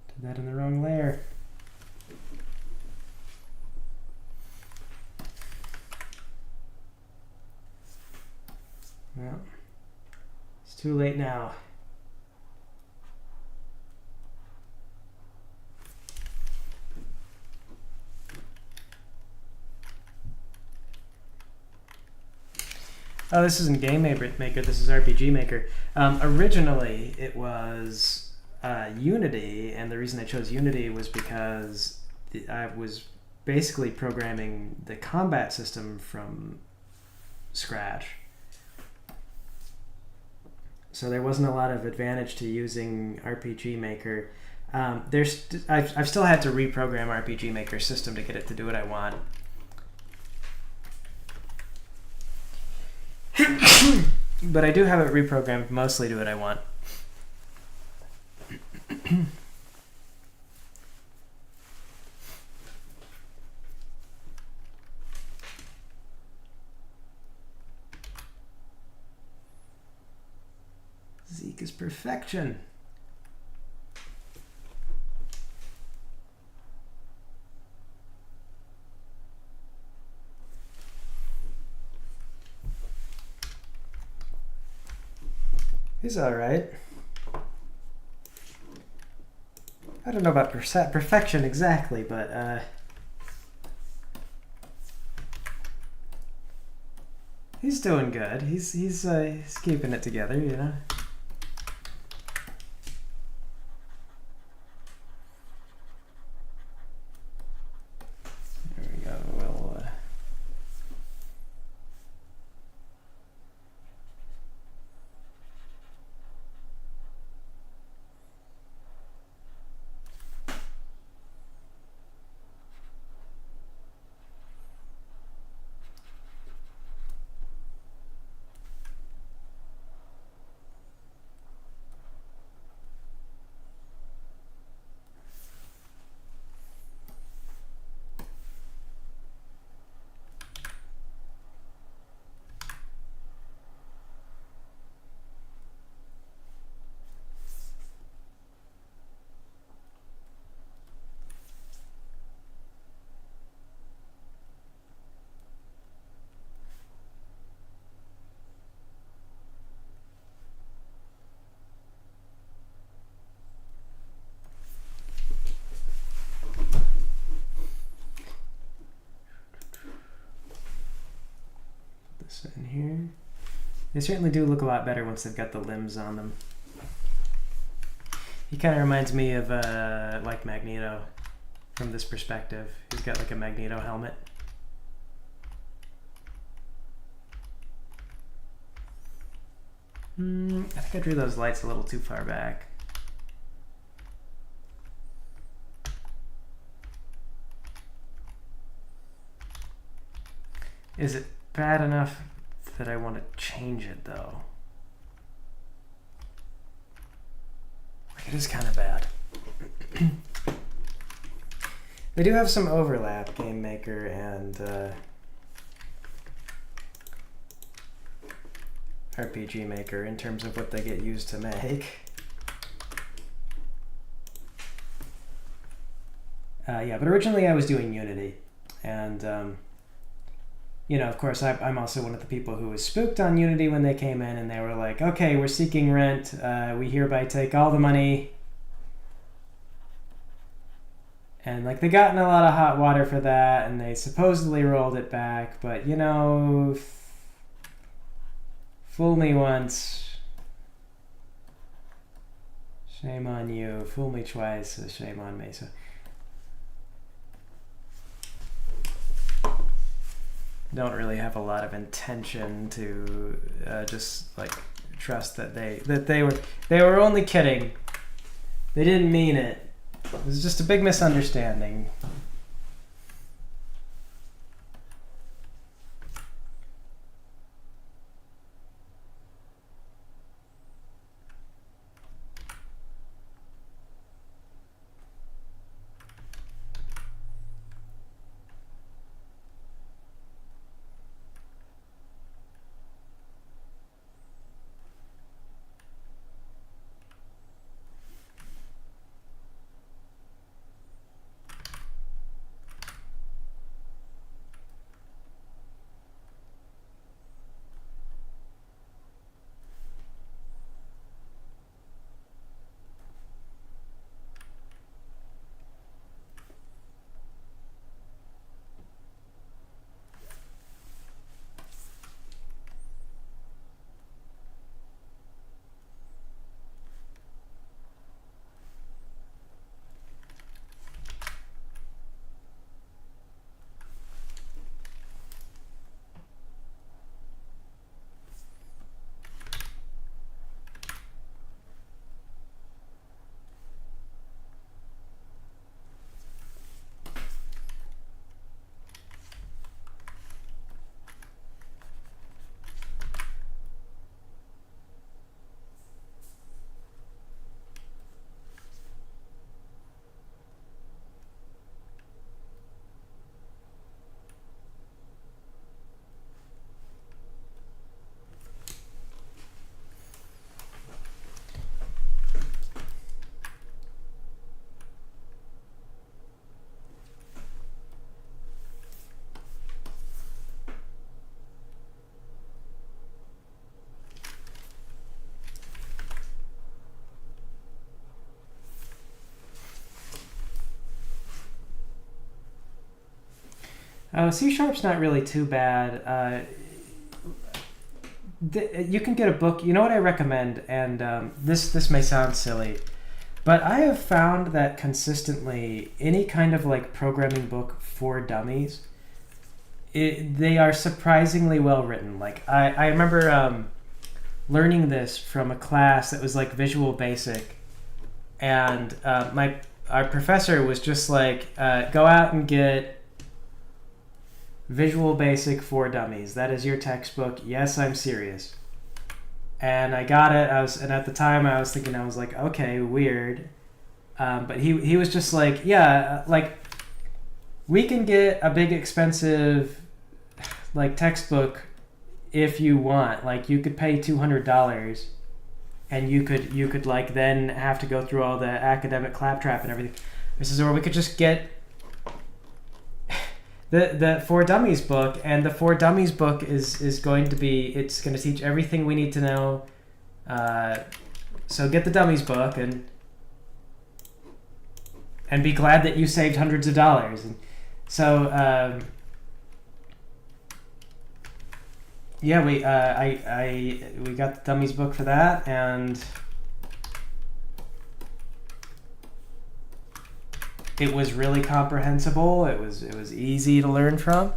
Did that in the wrong layer. Well, it's too late now. Oh, this isn't Game Maker, this is RPG Maker. Originally, it was Unity, and the reason I chose Unity was because I was basically programming the combat system from scratch. So there wasn't a lot of advantage to using RPG Maker. I've still had to reprogram RPG Maker system to get it to do what I want. But I do have it reprogrammed mostly to what I want. Zeke is perfection. He's all right. I don't know about perfection exactly, but he's doing good. He's keeping it together, you know. There we go. We'll put this in here. They certainly do look a lot better once they've got the limbs on them. He kind of reminds me of like Magneto from this perspective. He's got like a Magneto helmet. I think I drew those lights a little too far back. Is it bad enough that I want to change it though? It is kind of bad. They do have some overlap, Game Maker and RPG Maker, in terms of what they get used to make. Yeah, but originally I was doing Unity, and you know, of course, I'm also one of the people who was spooked on Unity when they came in, and they were like, okay, we're seeking rent. We hereby take all the money. And like they got in a lot of hot water for that, and they supposedly rolled it back. But, you know, fool me once, shame on you. Fool me twice, shame on me. So don't really have a lot of intention to just like trust that they were only kidding. They didn't mean it. It was just a big misunderstanding. Oh, C Sharp's not really too bad. You can get a book. You know what I recommend, and this may sound silly, but I have found that consistently any kind of like programming book for dummies, they are surprisingly well written. Like I remember learning this from a class that was like Visual Basic, and our professor was just like, go out and get Visual Basic for Dummies. That is your textbook. Yes, I'm serious. And I got it. And at the time I was thinking, I was like, okay, weird. But he was just like, yeah, like we can get a big expensive like textbook if you want. Like you could pay $200 and you could like then have to go through all the academic claptrap and everything. This is where we could just get the For Dummies book, and the For Dummies book is going to be, it's going to teach everything we need to know. So get the Dummies book and be glad that you saved hundreds of dollars. And so yeah, we got the Dummies book for that, and it was really comprehensible. It was easy to learn from.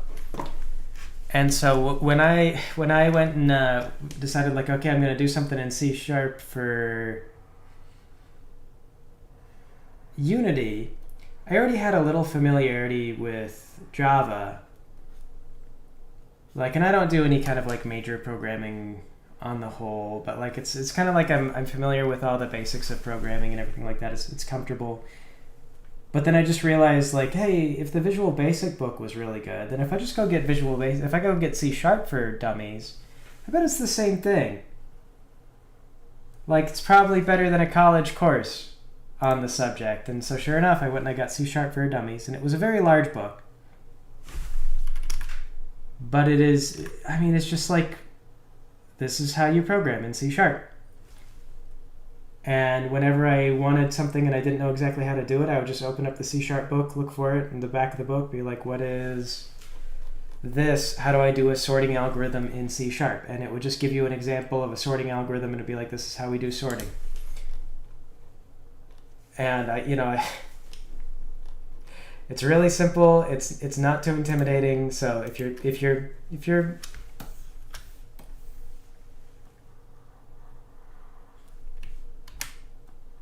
And so when I went and decided like, okay, I'm going to do something in C# for Unity, I already had a little familiarity with Java. Like, and I don't do any kind of like major programming on the whole, but like it's kind of like I'm familiar with all the basics of programming and everything like that. It's comfortable. But then I just realized, like, hey, if the Visual Basic book was really good, then if I just go get if I go get C# for Dummies, I bet it's the same thing. Like, it's probably better than a college course on the subject. And so sure enough, I went and I got C# for Dummies, and it was a very large book. But it is, I mean, it's just like, this is how you program in C#. And whenever I wanted something and I didn't know exactly how to do it, I would just open up the C# book, look for it in the back of the book, be like, what is this? How do I do a sorting algorithm in C#? And it would just give you an example of a sorting algorithm, and it'd be like, this is how we do sorting. And it's really simple. It's not too intimidating. So if you're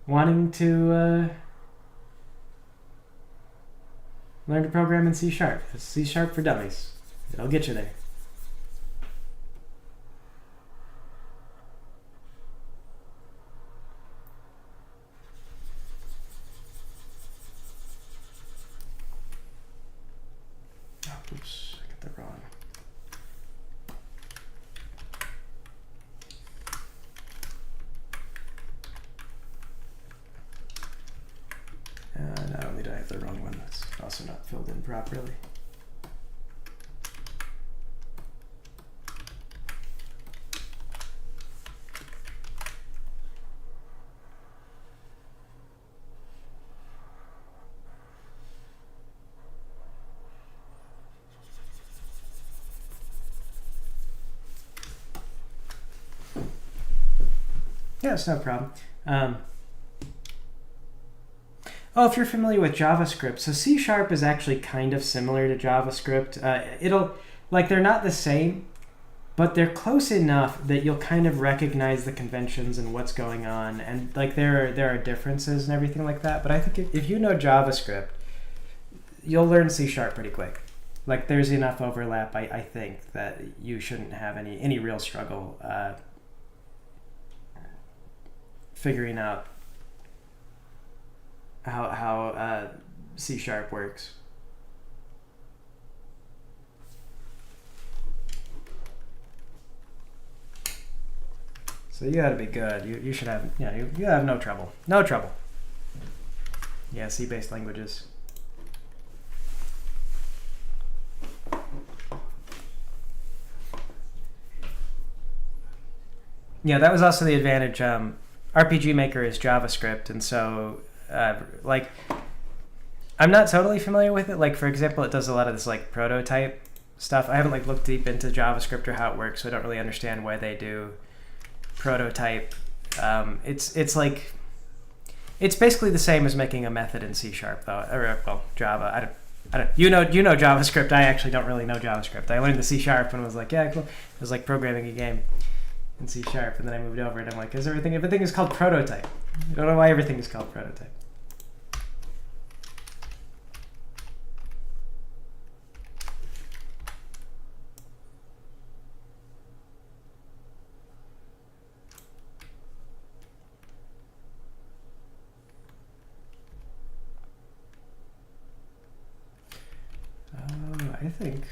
wanting to learn to program in C#, it's C# for Dummies. It'll get you there. Oh, oops, I got that wrong. Not only did I have the wrong one, it's also not filled in properly. Yeah, it's no problem. If you're familiar with JavaScript, so C# is actually kind of similar to JavaScript. They're not the same, but they're close enough that you'll kind of recognize the conventions and what's going on, and like there are differences and everything like that. But I think if you know JavaScript, you'll learn C# pretty quick. Like there's enough overlap, I think, that you shouldn't have any real struggle figuring out how C# works. So you gotta be good. You should have, you have no trouble. No trouble. Yeah, C-based languages. Yeah, that was also the advantage. RPG Maker is JavaScript, and so I'm not totally familiar with it. Like, for example, it does a lot of this like prototype stuff. I haven't like looked deep into JavaScript or how it works, so I don't really understand why they do prototype. It's like it's basically the same as making a method in C# though, or well, Java. I don't. You know JavaScript. I actually don't really know JavaScript. I learned the C# and was like, yeah, cool. It was like programming a game in C#, and then I moved over and I'm like, everything is called prototype. I don't know why everything is called prototype. I think.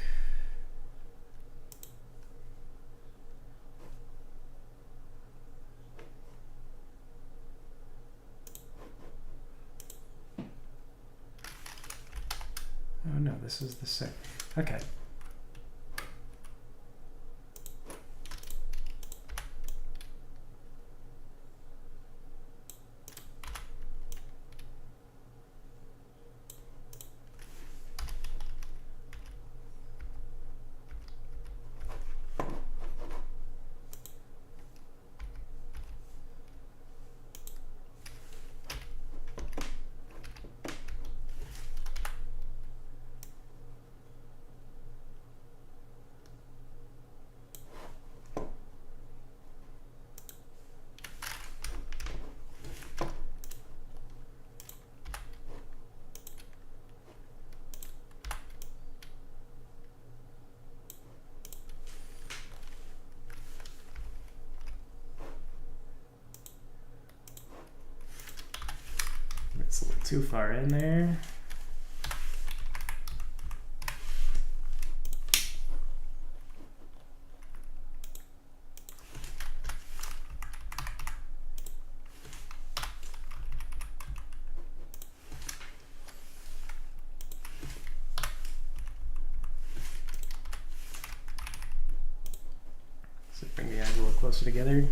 Oh no, this is the same. Okay. It's a little too far in there. So bring the eyes a little closer together.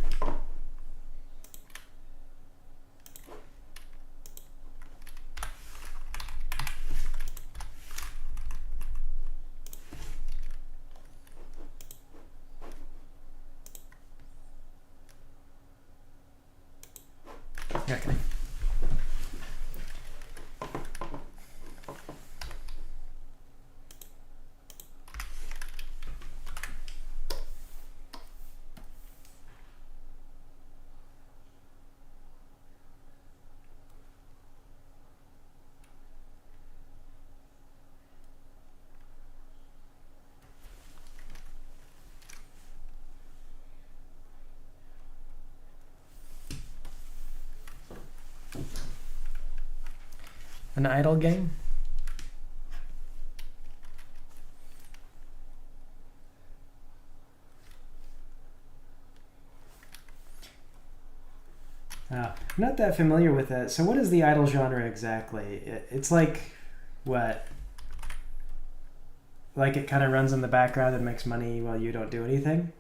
Okay. An idle game? I'm not that familiar with that. So what is the idle genre exactly? It's like, what? Like it kind of runs in the background and makes money while you don't do anything?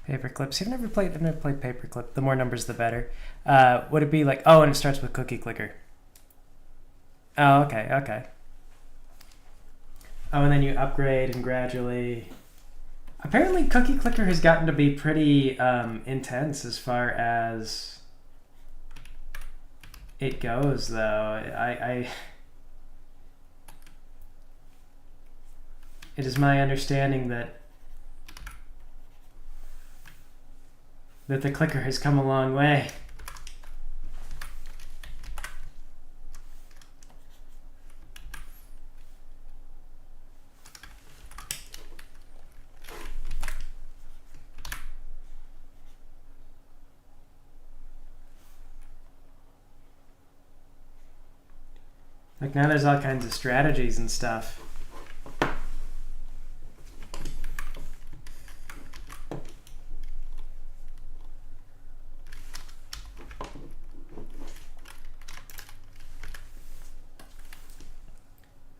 Paperclip. See, I've never played Paperclip. The more numbers, the better. Would it be like, oh, and it starts with Cookie Clicker. Oh, okay. Oh, and then you upgrade and gradually... Apparently, Cookie Clicker has gotten to be pretty intense as far as it goes, though. It is my understanding that the clicker has come a long way. Like now there's all kinds of strategies and stuff.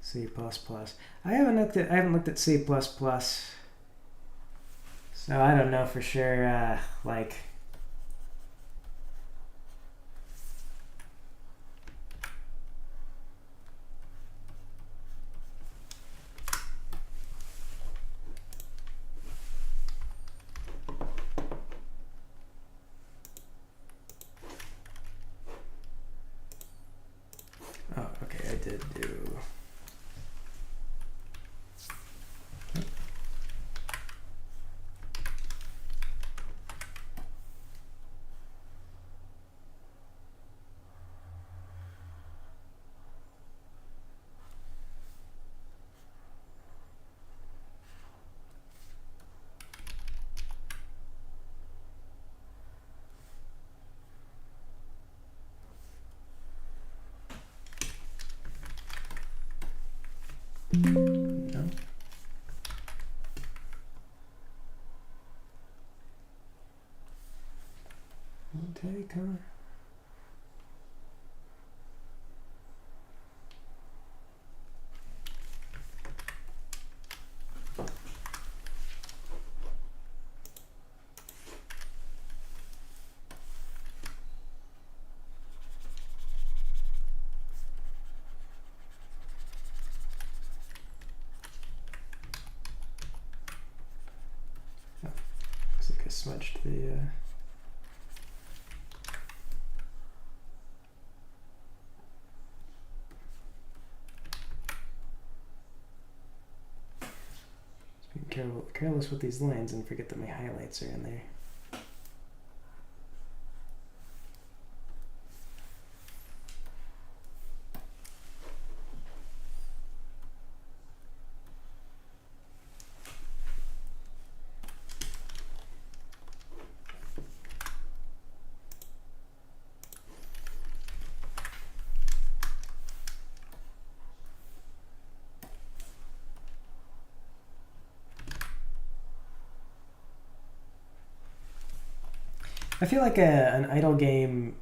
C++. I haven't looked at C++. So I don't know for sure like oh, okay, I did do no. Take on. Looks like I smudged the careless with these lines and forget that my highlights are in there. I feel like an idle game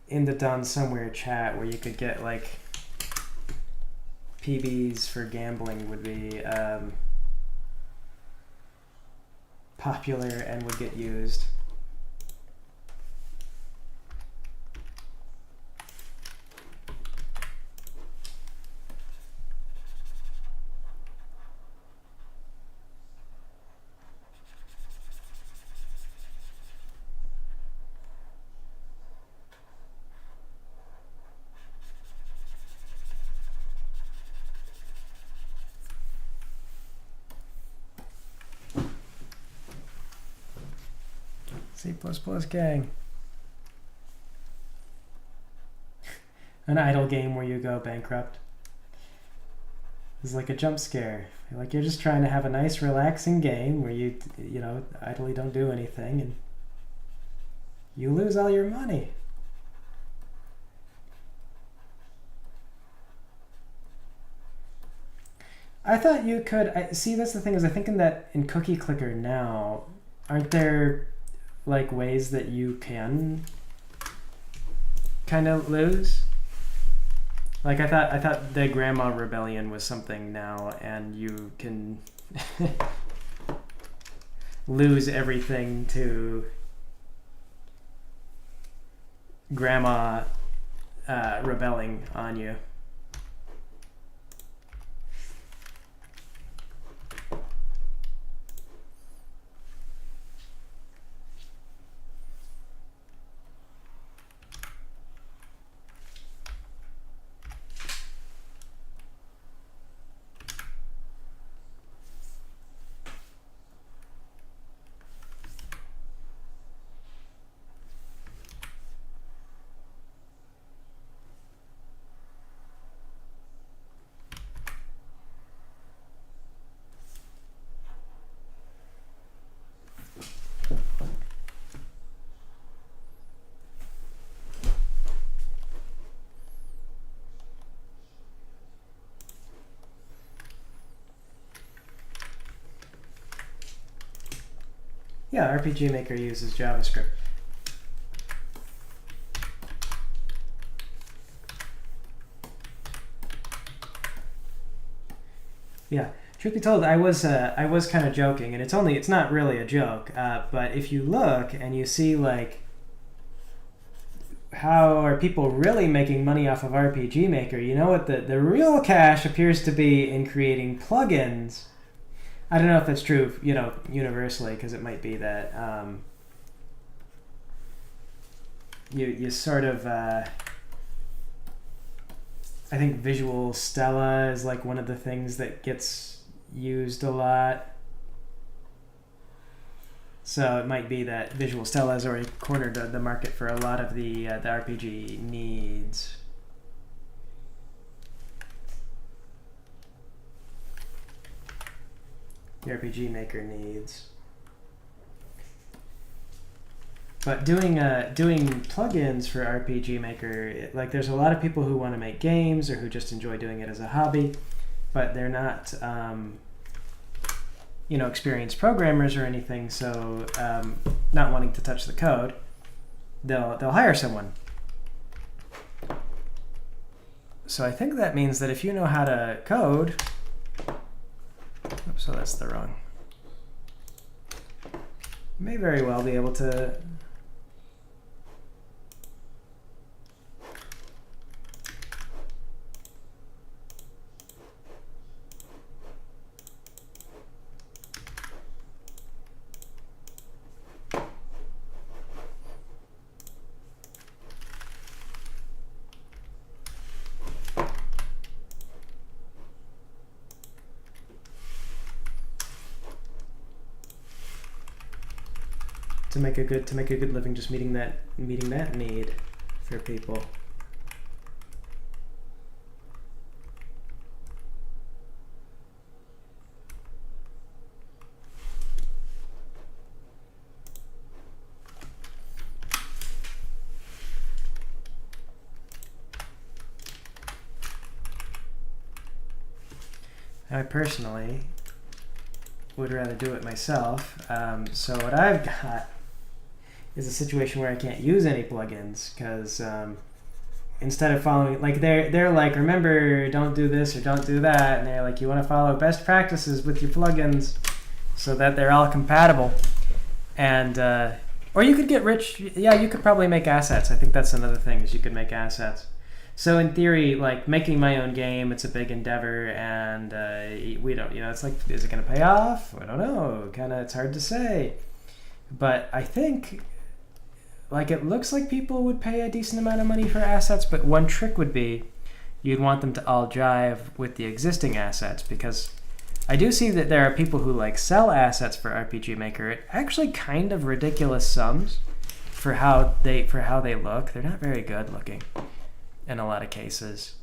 in the Done Somewhere chat where you could get like PBs for gambling would be popular and would get used. C++ gang. An idle game where you go bankrupt. It's like a jump scare. Like you're just trying to have a nice relaxing game where you know, idly don't do anything and you lose all your money. I thought you could, see that's the thing is I think in that in Cookie Clicker now, aren't there like ways that you can kind of lose? Like I thought the Grandma Rebellion was something now and you can lose everything to grandma rebelling on you. Yeah, RPG Maker uses JavaScript. Yeah, truth be told, I was kind of joking, and it's not really a joke. But if you look and you see like how are people really making money off of RPG Maker, you know what the real cash appears to be in creating plugins. I don't know if that's true, universally, because it might be that you sort of. I think Visual Stella is like one of the things that gets used a lot. So it might be that Visual Stella has already cornered the market for a lot of the RPG needs. The RPG Maker needs. But doing plugins for RPG Maker, like there's a lot of people who want to make games or who just enjoy doing it as a hobby, but they're not experienced programmers or anything, so not wanting to touch the code, they'll hire someone. So I think that means that if you know how to code, oops, so that's the wrong. You may very well be able to make a good living just meeting that need for people. I personally would rather do it myself. So what I've got is a situation where I can't use any plugins because instead of following, like they're like, remember, don't do this or don't do that, and they're like, you want to follow best practices with your plugins so that they're all compatible. And or you could get rich. Yeah, you could probably make assets. I think that's another thing, is you could make assets. So in theory, like making my own game, it's a big endeavor, and we don't, it's like, is it going to pay off? I don't know. It's hard to say. But I think, like, it looks like people would pay a decent amount of money for assets, but one trick would be you'd want them to all jive with the existing assets, because I do see that there are people who like sell assets for RPG Maker at actually kind of ridiculous sums for how they look. They're not very good looking in a lot of cases.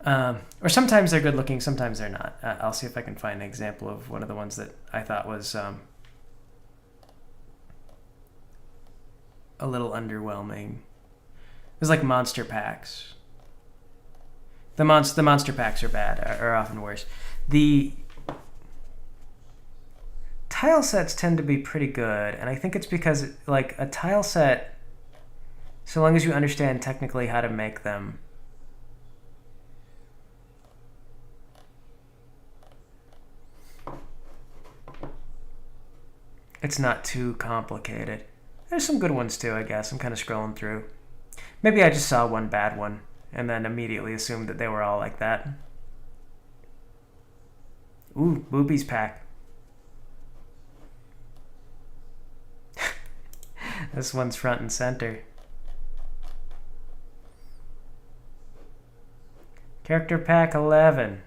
Or sometimes they're good looking, sometimes they're not. I'll see if I can find an example of one of the ones that I thought was a little underwhelming. It was like monster packs. The monster packs are bad, are often worse. The tile sets tend to be pretty good, and I think it's because, like, a tile set, so long as you understand technically how to make them, It's not too complicated. There's some good ones too, I guess. I'm kind of scrolling through. Maybe I just saw one bad one and then immediately assumed that they were all like that. Ooh, Boobies pack. This one's front and center. Character pack 11.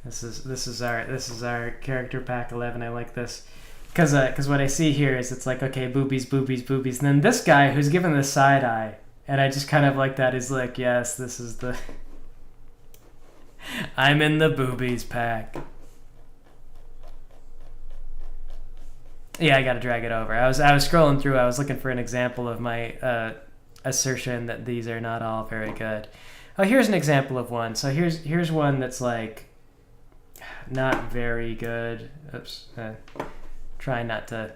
This is our character pack 11. I like this because what I see here is it's like, okay, boobies, boobies, boobies, and then this guy who's given the side eye, and I just kind of like that. He's like, yes, this is the I'm in the boobies pack. Yeah, I gotta drag it over. I was scrolling through. I was looking for an example of my assertion that these are not all very good. Oh, here's an example of one. So here's one that's like not very good. Oops. Try not to.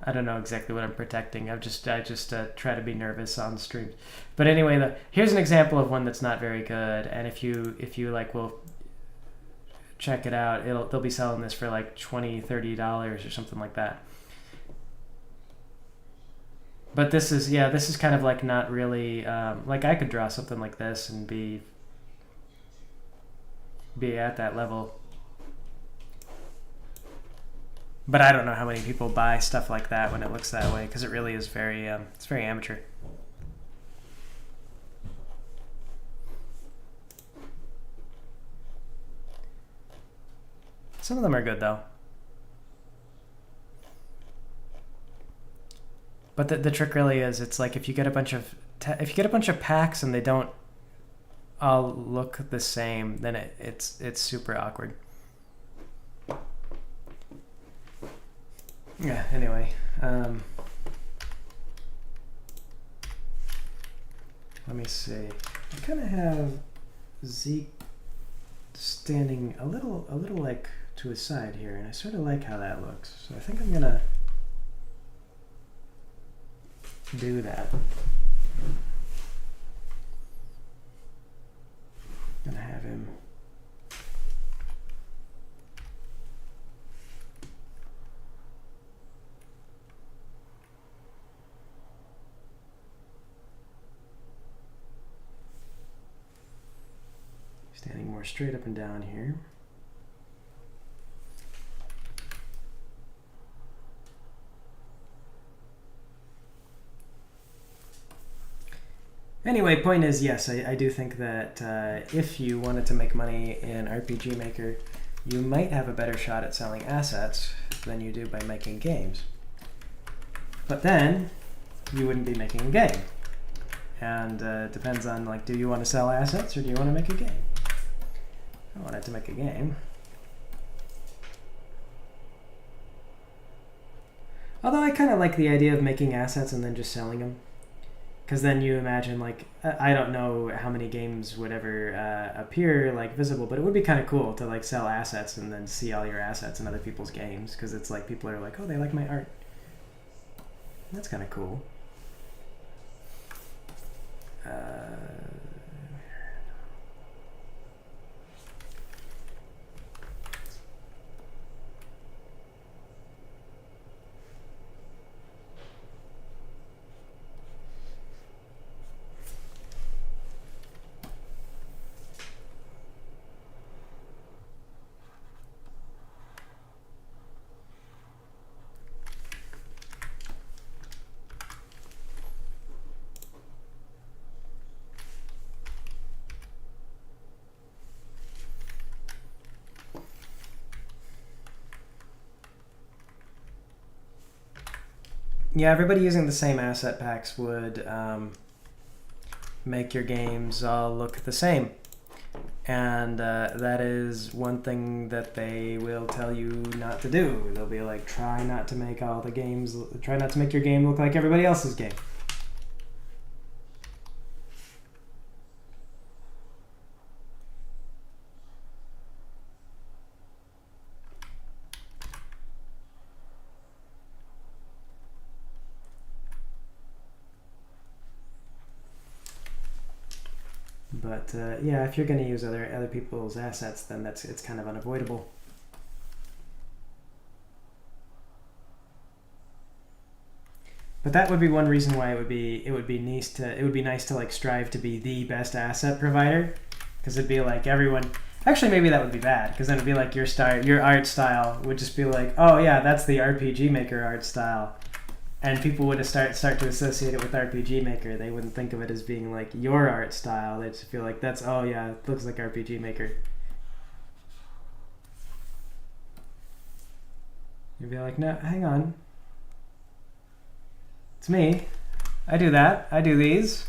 I don't know exactly what I'm protecting. I just try to be nervous on streams. But anyway, here's an example of one that's not very good. And if you like will check it out, they'll be selling this for like $20-$30 or something like that. But this is kind of like not really like I could draw something like this and be at that level. But I don't know how many people buy stuff like that when it looks that way, because it really is very it's very amateur. Some of them are good though. But the trick really is, it's like if you get a bunch of packs and they don't all look the same, then it's super awkward. Yeah, anyway. Let me see. I kind of have Zeke standing a little like to his side here, and I sort of like how that looks. So I think I'm gonna do that. I'm gonna have him standing more straight up and down here. Anyway, point is, yes, I do think that if you wanted to make money in RPG Maker, you might have a better shot at selling assets than you do by making games. But then, you wouldn't be making a game. And it depends on, like, do you want to sell assets or do you want to make a game? I wanted to make a game. Although I kind of like the idea of making assets and then just selling them. Because then you imagine, like, I don't know how many games would ever appear, like, visible, but it would be kind of cool to, like, sell assets and then see all your assets in other people's games. Because it's like, people are like, oh, they like my art. That's kind of cool. Yeah, everybody using the same asset packs would make your games all look the same. And that is one thing that they will tell you not to do. They'll be like, try not to make your game look like everybody else's game. But yeah, if you're going to use other people's assets, then it's kind of unavoidable. But that would be one reason why it would be nice to like strive to be the best asset provider, because it'd be like everyone. Actually, maybe that would be bad, because then it'd be like your art style would just be like, oh yeah, that's the RPG Maker art style, and people would start to associate it with RPG Maker. They wouldn't think of it as being like your art style. They'd just feel like that's, oh yeah, it looks like RPG Maker. You'd be like, no, hang on. It's me. I do that. I do these.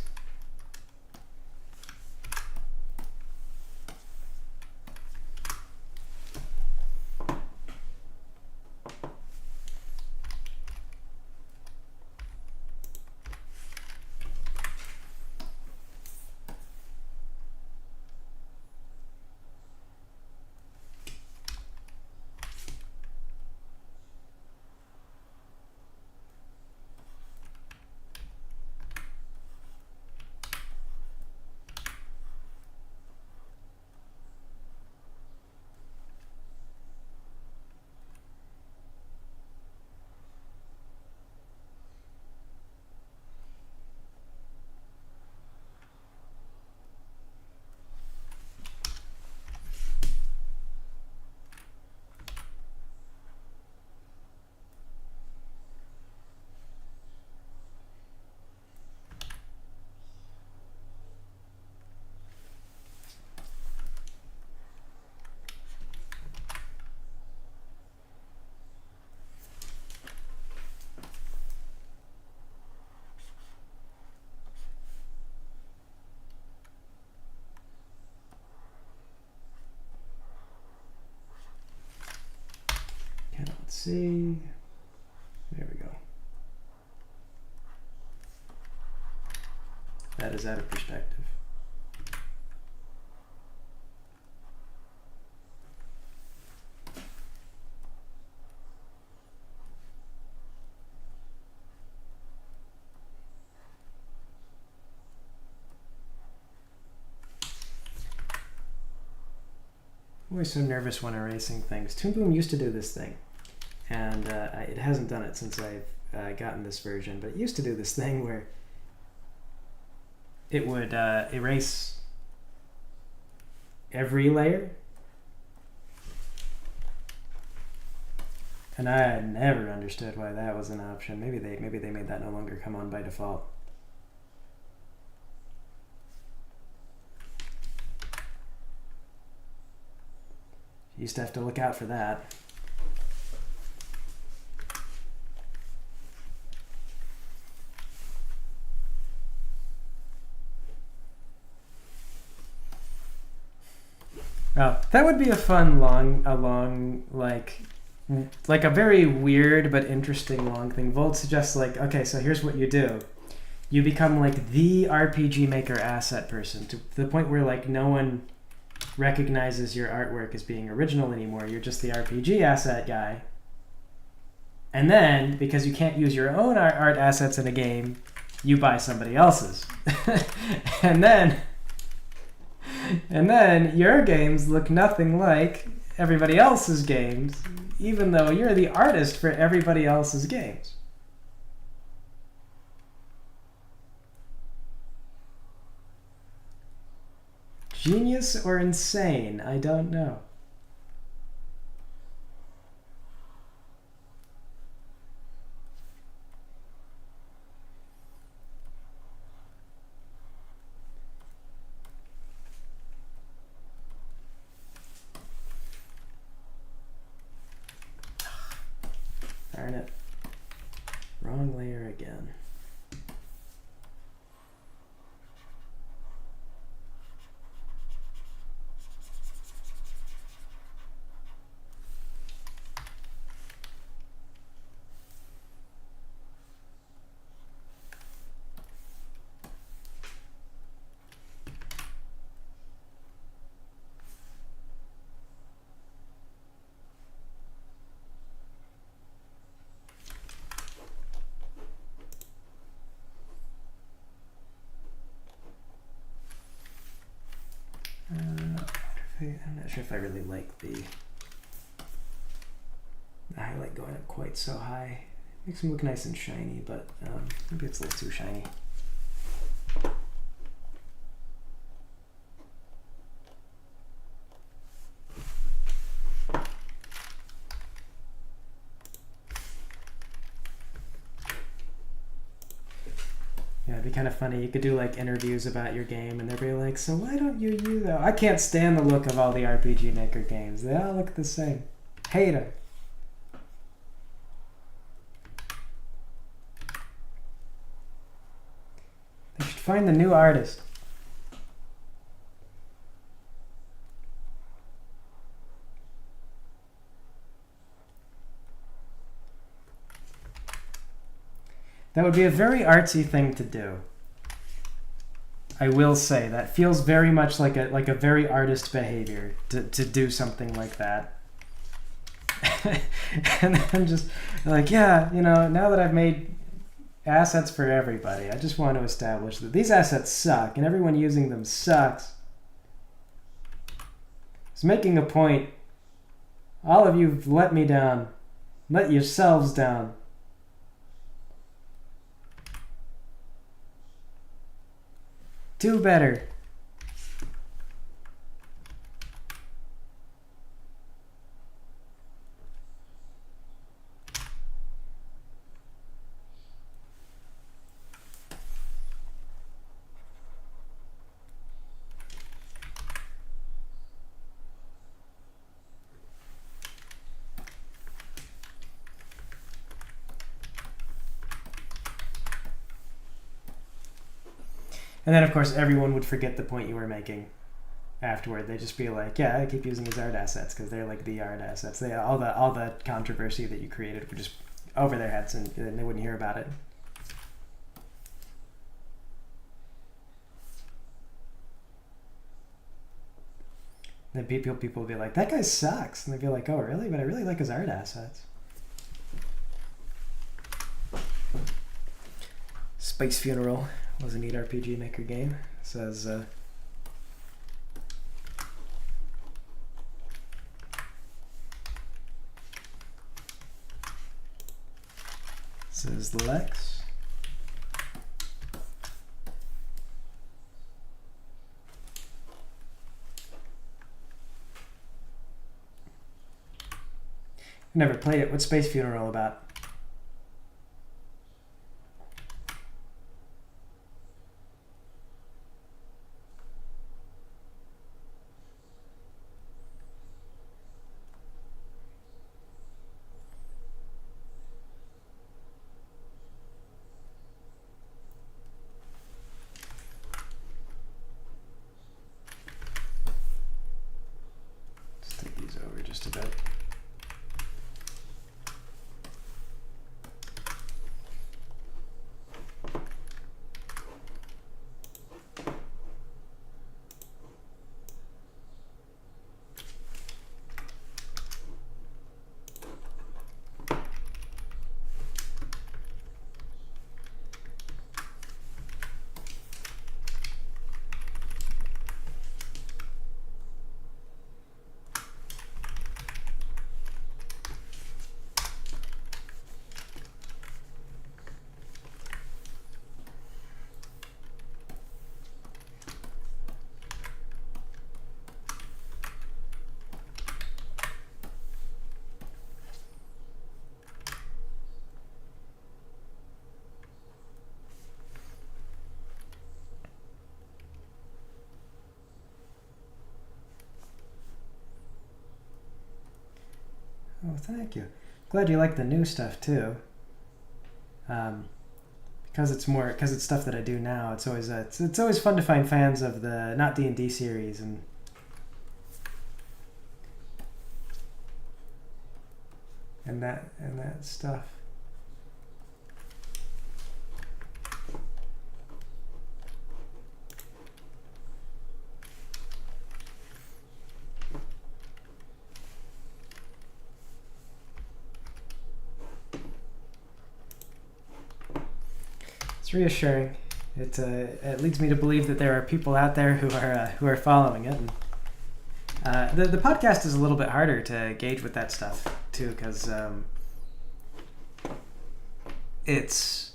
Let's see. There we go. That is out of perspective. I'm always so nervous when erasing things. Toon Boom used to do this thing, and it hasn't done it since I've gotten this version, but it used to do this thing where it would erase every layer, and I had never understood why that was an option. Maybe they made that no longer come on by default. You used to have to look out for that. Oh, that would be a fun like a very weird but interesting long thing. Volt suggests like, okay, so here's what you do. You become like the RPG Maker asset person to the point where like no one recognizes your artwork as being original anymore. You're just the RPG asset guy. And then, because you can't use your own art assets in a game, you buy somebody else's. and then your games look nothing like everybody else's games, even though you're the artist for everybody else's games. Genius or insane? I don't know. Darn it. Wrong layer again. I'm not sure if I really like the highlight going up quite so high. Makes them look nice and shiny, but maybe it's a little too shiny. Yeah, it'd be kind of funny. You could do like interviews about your game, and they'd be like, "So why don't you use that?" I can't stand the look of all the RPG Maker games. They all look the same. Hate them. They should find the new artist. That would be a very artsy thing to do. I will say that feels very much like a very artist behavior to do something like that. And I'm just like, yeah, you know, now that I've made assets for everybody, I just want to establish that these assets suck and everyone using them sucks. It's making a point. All of you've let me down. Let yourselves down. Do better. And then, of course, everyone would forget the point you were making afterward. They'd just be like, yeah, I keep using these art assets because they're like the art assets. All the controversy that you created would just over their heads, and they wouldn't hear about it. Then people would be like, that guy sucks. And they'd be like, oh, really? But I really like his art assets. Spice Funeral was a neat RPG Maker game. It says, Lex. Never played it. What's Space Funeral about? Let's take these over just a bit. Oh, thank you. Glad you like the new stuff too. Because it's stuff that I do now. It's always it's always fun to find fans of the not D&D series and that stuff. It's reassuring. It leads me to believe that there are people out there who are following it. And The podcast is a little bit harder to gauge with that stuff too, because it's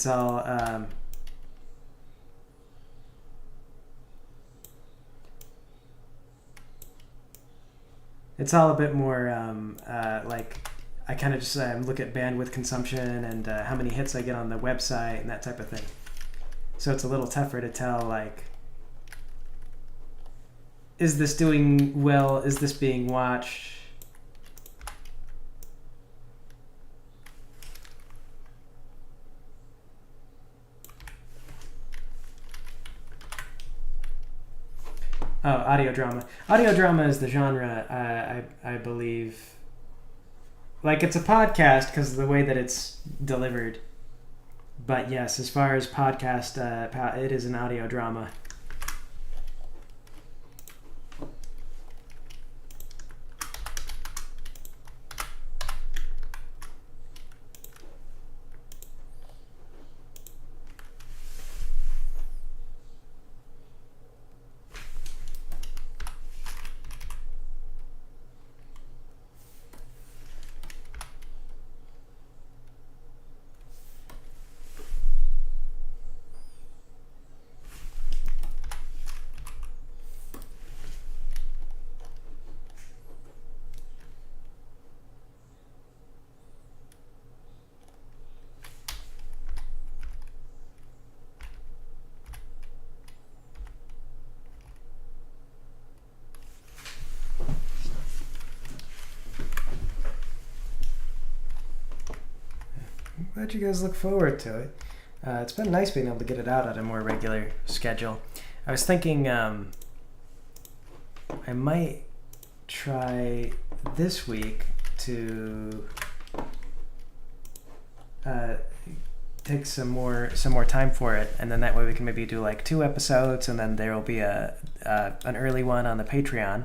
all it's all a bit more like I kind of just look at bandwidth consumption and how many hits I get on the website and that type of thing. So it's a little tougher to tell, like, is this doing well? Is this being watched? Oh, audio drama. Audio drama is the genre, I believe. Like, it's a podcast because of the way that it's delivered. But yes, as far as podcast, it is an audio drama. Glad you guys look forward to it. It's been nice being able to get it out at a more regular schedule. I was thinking I might try this week to take some more time for it, and then that way we can maybe do like 2 episodes, and then there will be an early one on the Patreon.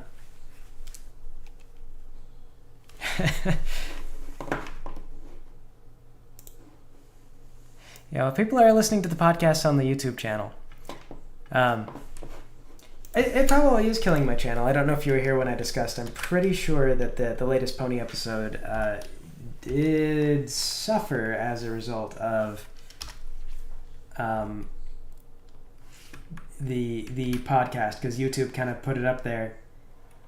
Yeah, well, people are listening to the podcast on the YouTube channel. It probably is killing my channel. I don't know if you were here when I discussed. I'm pretty sure that the latest Pony episode did suffer as a result of the podcast, because YouTube kind of put it up there,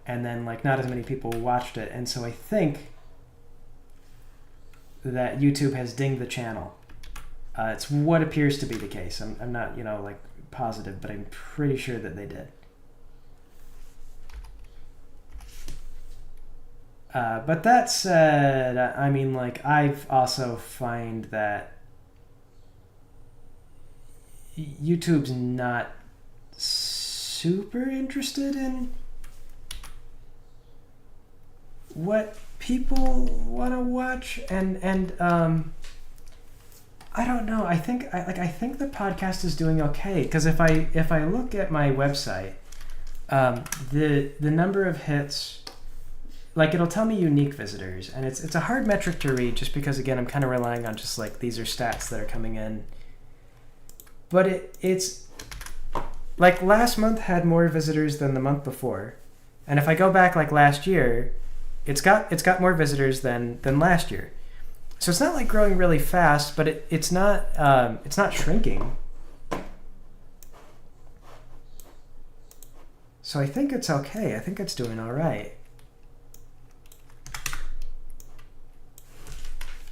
and then like not as many people watched it, and so I think that YouTube has dinged the channel. It's what appears to be the case. I'm not, like positive, but I'm pretty sure that they did. But that said, I mean, like, I've also find that YouTube's not super interested in what people want to watch, and I don't know. I think the podcast is doing okay, because if I look at my website, the number of hits, like, it'll tell me unique visitors, and it's a hard metric to read, just because, again, I'm kind of relying on just like these are stats that are coming in. But it's like last month had more visitors than the month before, and if I go back like last year, it's got more visitors than last year. So it's not like growing really fast, but it's not shrinking. So I think it's okay. I think it's doing all right.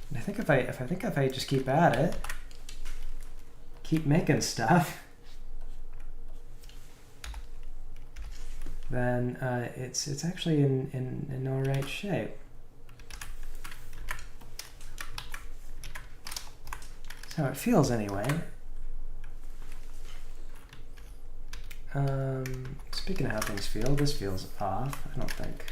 And I think if I just keep at it, keep making stuff, then it's actually in all right shape. That's how it feels anyway. Speaking of how things feel, this feels off, I don't think.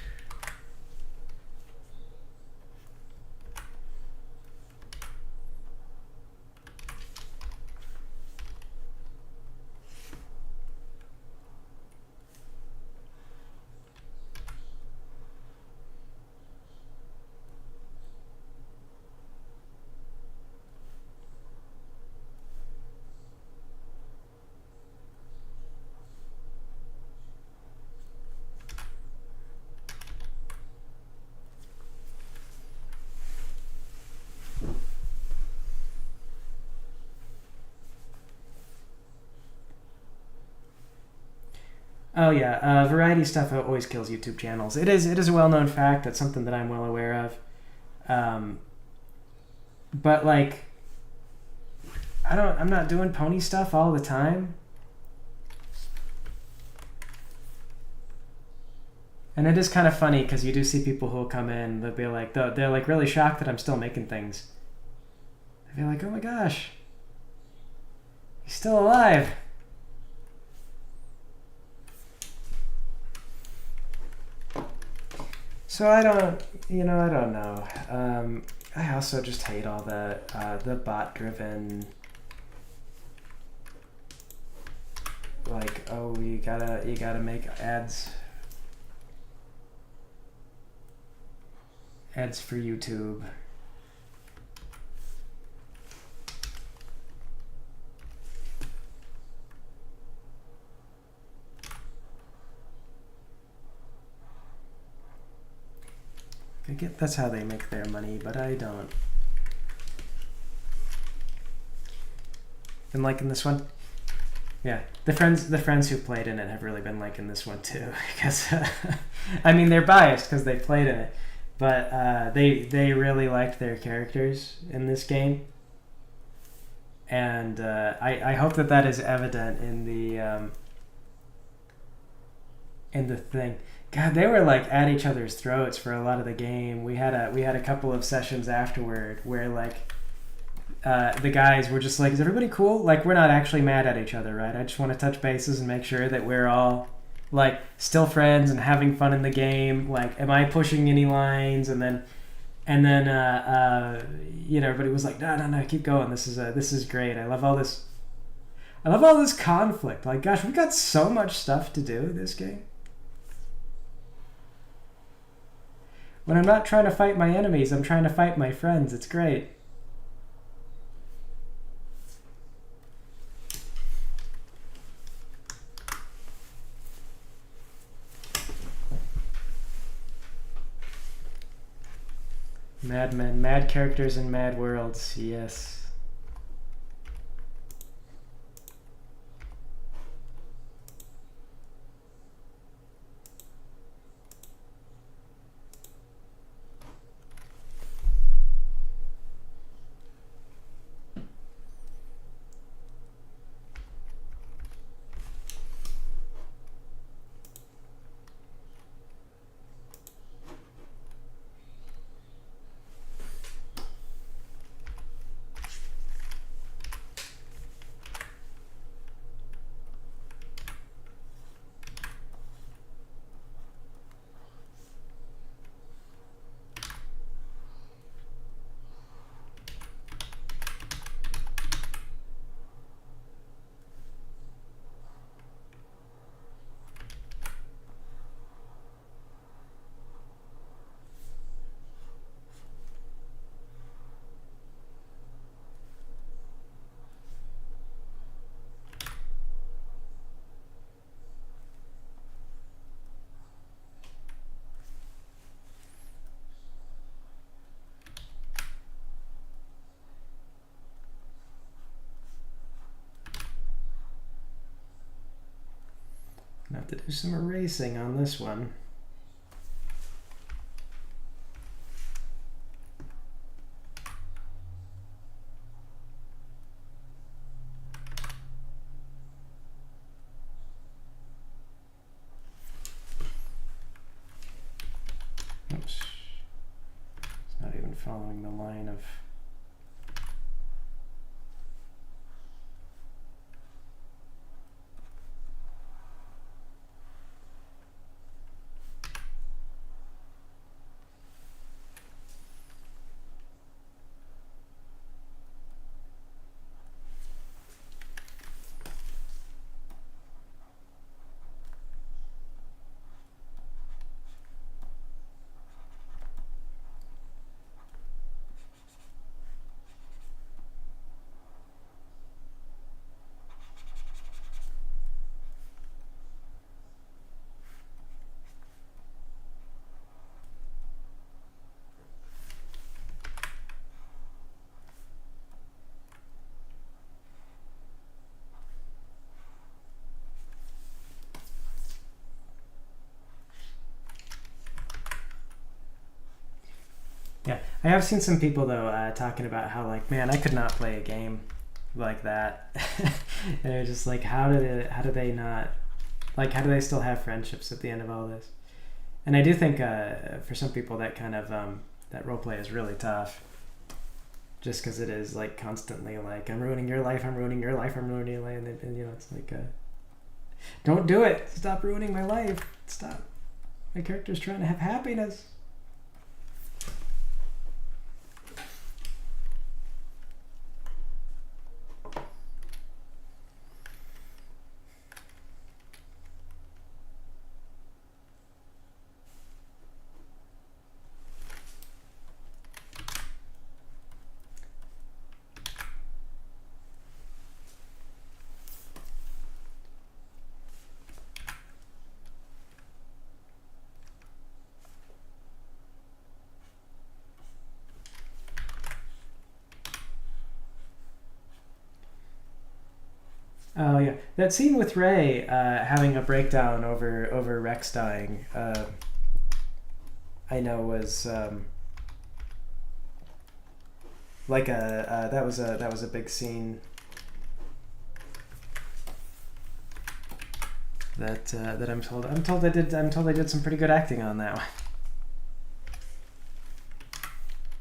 Oh yeah, variety stuff always kills YouTube channels. It is a well known fact. That's something that I'm well aware of. But like, I'm not doing pony stuff all the time. And it is kind of funny because you do see people who'll come in. They'll be like, they're like really shocked that I'm still making things. They'll be like, oh my gosh, he's still alive. So I don't know. I also just hate all the bot-driven, like, oh, you gotta make ads for YouTube. I get that's how they make their money, but I don't. Been liking this one? Yeah, the friends who played in it have really been liking this one too, because I mean they're biased because they played in it, but they really liked their characters in this game, and I hope that is evident in the thing. God, they were like at each other's throats for a lot of the game. We had a couple of sessions afterward where like the guys were just like, "Is everybody cool? Like, we're not actually mad at each other, right? I just want to touch bases and make sure that we're all like still friends and having fun in the game. Like, am I pushing any lines?" And then everybody was like, "No, keep going. This is great. I love all this. I love all this conflict. Like, gosh, we got so much stuff to do this game." When I'm not trying to fight my enemies, I'm trying to fight my friends. It's great. Mad men, mad characters in mad worlds. Yes. I have to do some erasing on this one. Oops. It's not even following the line of... Yeah, I have seen some people though talking about how like, man, I could not play a game like that, and they're just like, how do they not, like, how do they still have friendships at the end of all this? And I do think for some people that kind of that role play is really tough, just because it is like constantly like, I'm ruining your life, I'm ruining your life, I'm ruining your life, and you know, it's like, don't do it, stop ruining my life, stop. My character's trying to have happiness. Oh yeah, that scene with Ray having a breakdown over Rex dying. I know was like that was a big scene that I'm told they did some pretty good acting on that one.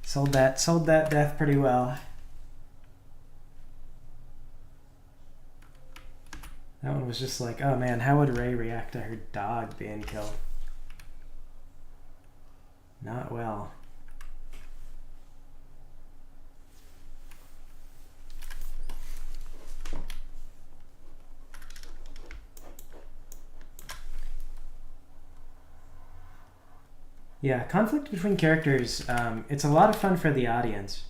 Sold that death pretty well. That one was just like, oh man, how would Ray react to her dog being killed? Not well. Yeah, conflict between characters, it's a lot of fun for the audience.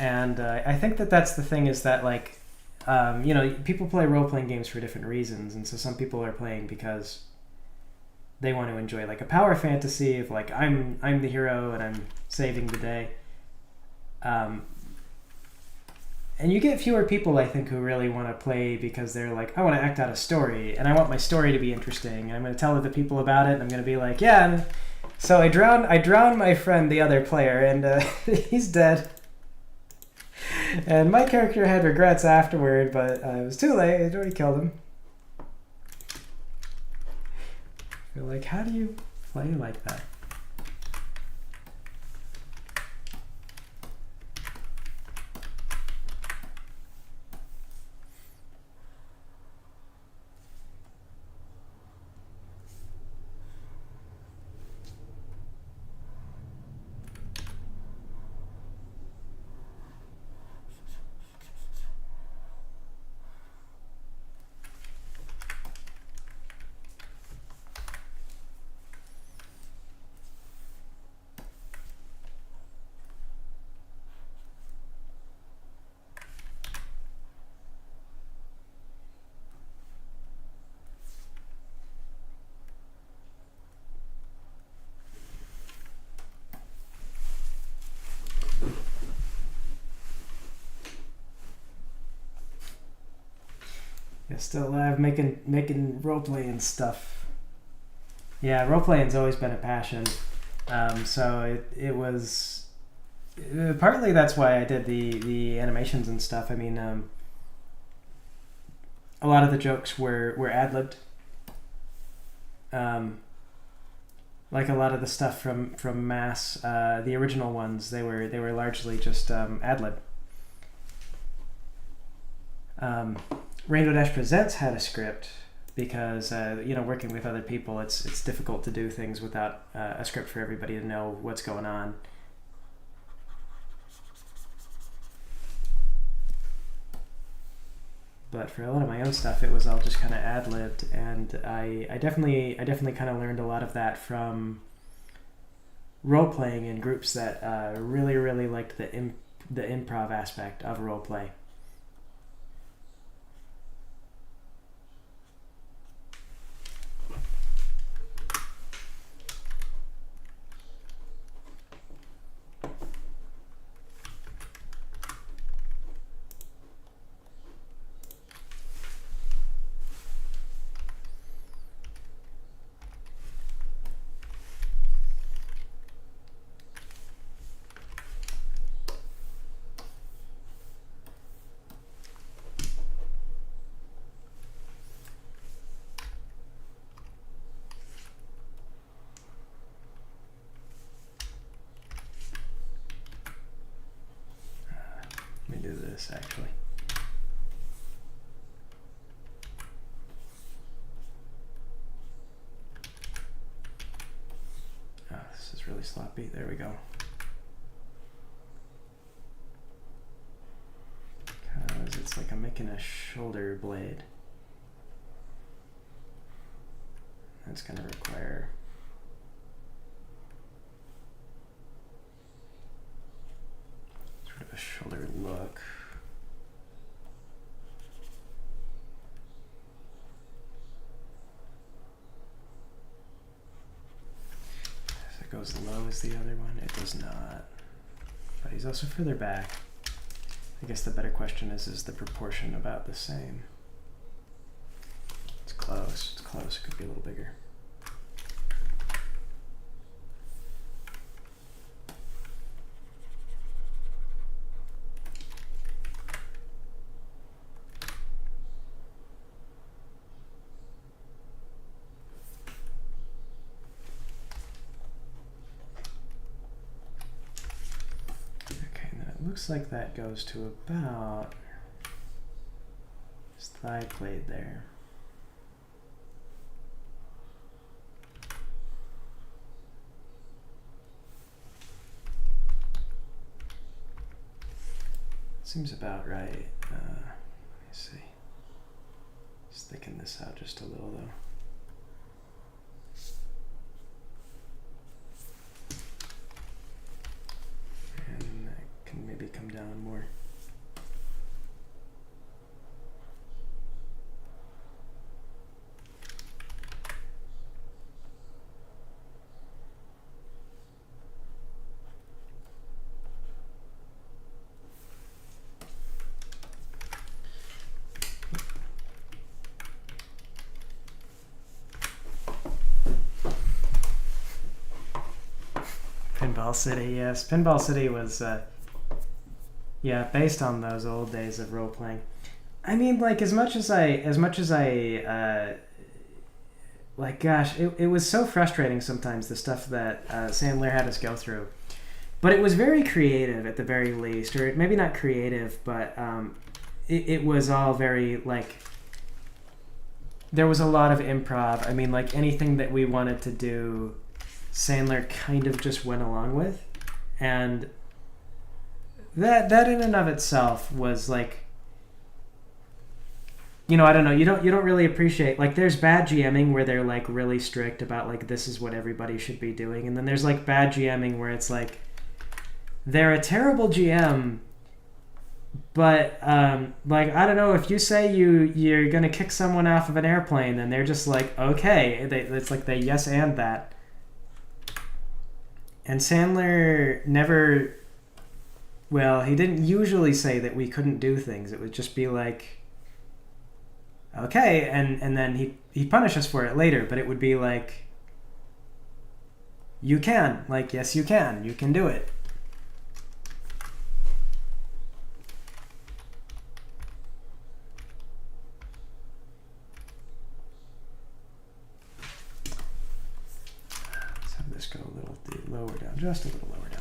And I think that's the thing, is that like, you know, people play role-playing games for different reasons, and so some people are playing because they want to enjoy like a power fantasy of like, I'm the hero and I'm saving the day. And you get fewer people, I think, who really want to play because they're like, I want to act out a story, and I want my story to be interesting, and I'm going to tell other people about it, and I'm going to be like, yeah, so I drowned my friend, the other player, and he's dead. And my character had regrets afterward, but it was too late. I'd already killed him. You're like, how do you play like that? Yeah, still alive, making roleplay and stuff. Yeah, roleplaying's always been a passion. So it was partly that's why I did the animations and stuff. I mean, a lot of the jokes were ad-libbed. Like a lot of the stuff from Mass, the original ones, they were largely just ad-lib. Rainbow Dash Presents had a script because you know, working with other people, it's difficult to do things without a script for everybody to know what's going on. But for a lot of my own stuff, it was all just kind of ad-libbed, and I definitely kind of learned a lot of that from role-playing in groups that really liked the improv aspect of role-play. can do this actually. Oh, this is really sloppy. There we go. Because it's like I'm making a shoulder blade. That's going to require sort of a shoulder look. If it goes low as the other one, it does not. But he's also further back. I guess the better question is the proportion about the same? It's close, it could be a little bigger. Looks like that goes to about his thigh blade there. Seems about right. Let me see. Just thicken this out just a little though. Maybe come down more. Pinball City, yes. Pinball City was yeah, based on those old days of role playing. I mean, like as much as I like, gosh, it was so frustrating sometimes, the stuff that Sandler had us go through. But it was very creative at the very least, or maybe not creative, but it was all very like. There was a lot of improv. I mean, like anything that we wanted to do, Sandler kind of just went along with, and. That in and of itself was like, you know, I don't know, you don't really appreciate, like there's bad GMing where they're like really strict about like this is what everybody should be doing, and then there's like bad GMing where it's like they're a terrible GM, but like I don't know, if you say you're gonna kick someone off of an airplane and they're just like okay, it's like they yes and that, and Sandler never. Well, he didn't usually say that we couldn't do things. It would just be like, okay, and then he'd punish us for it later, but it would be like, you can. Like, yes, you can do it. Let's have this go a little lower down, just a little lower down.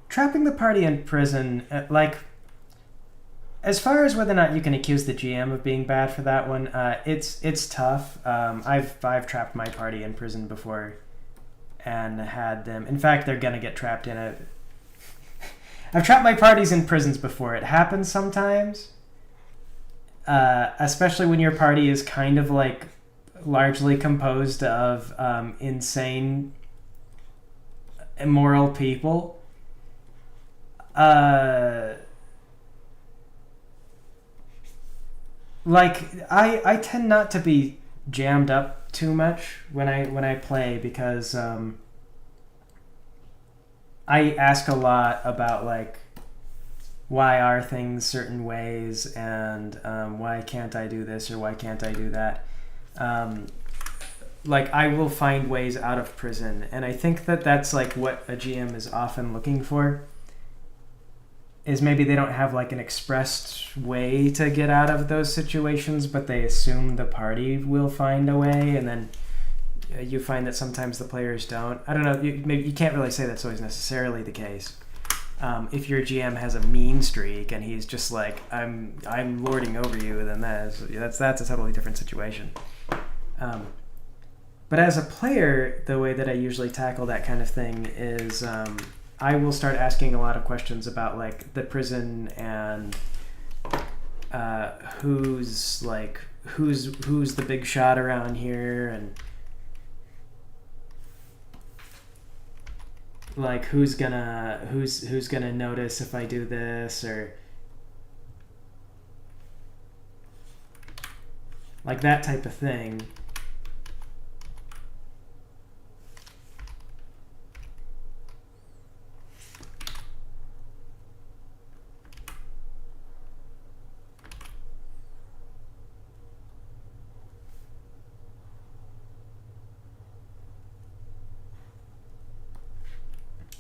Trapping the party in prison, like, as far as whether or not you can accuse the GM of being bad for that one, it's tough. I've trapped my party in prison before, and had them. In fact, they're gonna get trapped in a. I've trapped my parties in prisons before. It happens sometimes, especially when your party is kind of like largely composed of insane, immoral people. Like I tend not to be jammed up too much when I play, because I I ask a lot about like why are things certain ways, and why can't I do this or why can't I do that. Like I will find ways out of prison, and I think that that's like what a GM is often looking for. Is maybe they don't have like an expressed way to get out of those situations, but they assume the party will find a way, and then you find that sometimes the players don't. I don't know. Maybe you can't really say that's always necessarily the case. If your GM has a mean streak and he's just like I'm lording over you, then that's a totally different situation. But as a player, the way that I usually tackle that kind of thing is I will start asking a lot of questions about like the prison and who's the big shot around here, and like who's gonna notice if I do this, or like that type of thing.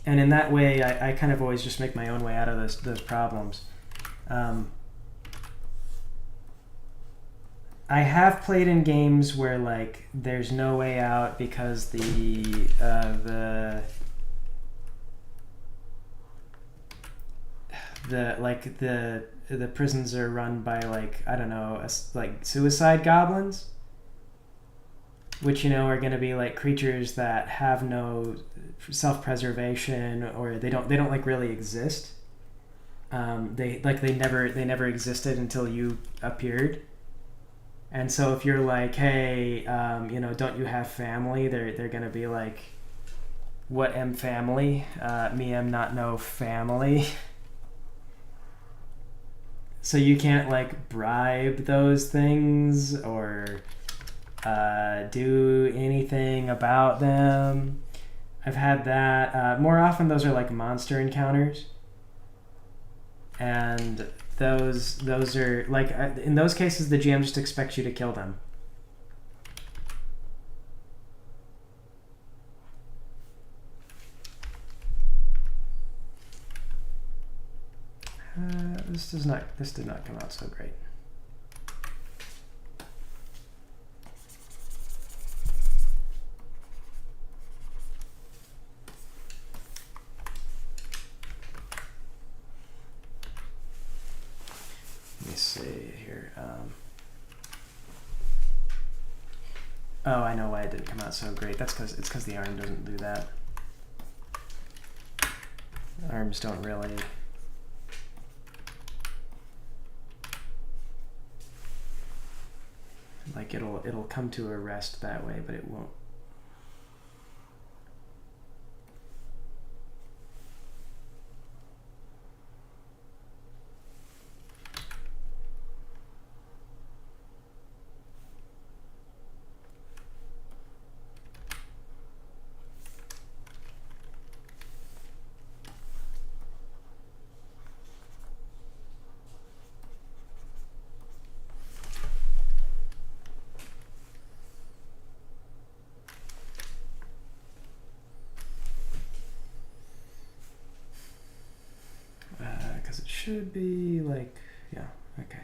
And in that way, I kind of always just make my own way out of those problems. I have played in games where like there's no way out because the prisons are run by like I don't know like suicide goblins, which are going to be like creatures that have no self-preservation, or they don't like really exist. They never existed until you appeared. And so if you're like, hey, don't you have family? They're gonna be like, what am family? Me am not no family. So you can't like bribe those things or do anything about them. I've had that. More often those are like monster encounters. And those are like in those cases the GM just expects you to kill them. This did not come out so great. Let me see here. Oh, I know why it didn't come out so great. It's because the arm doesn't do that. Arms don't really. Like it'll come to a rest that way, but it won't. Because it should be like, yeah, okay.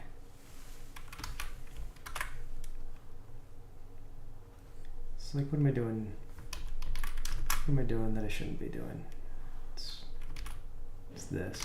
It's like, what am I doing? What am I doing that I shouldn't be doing? It's this.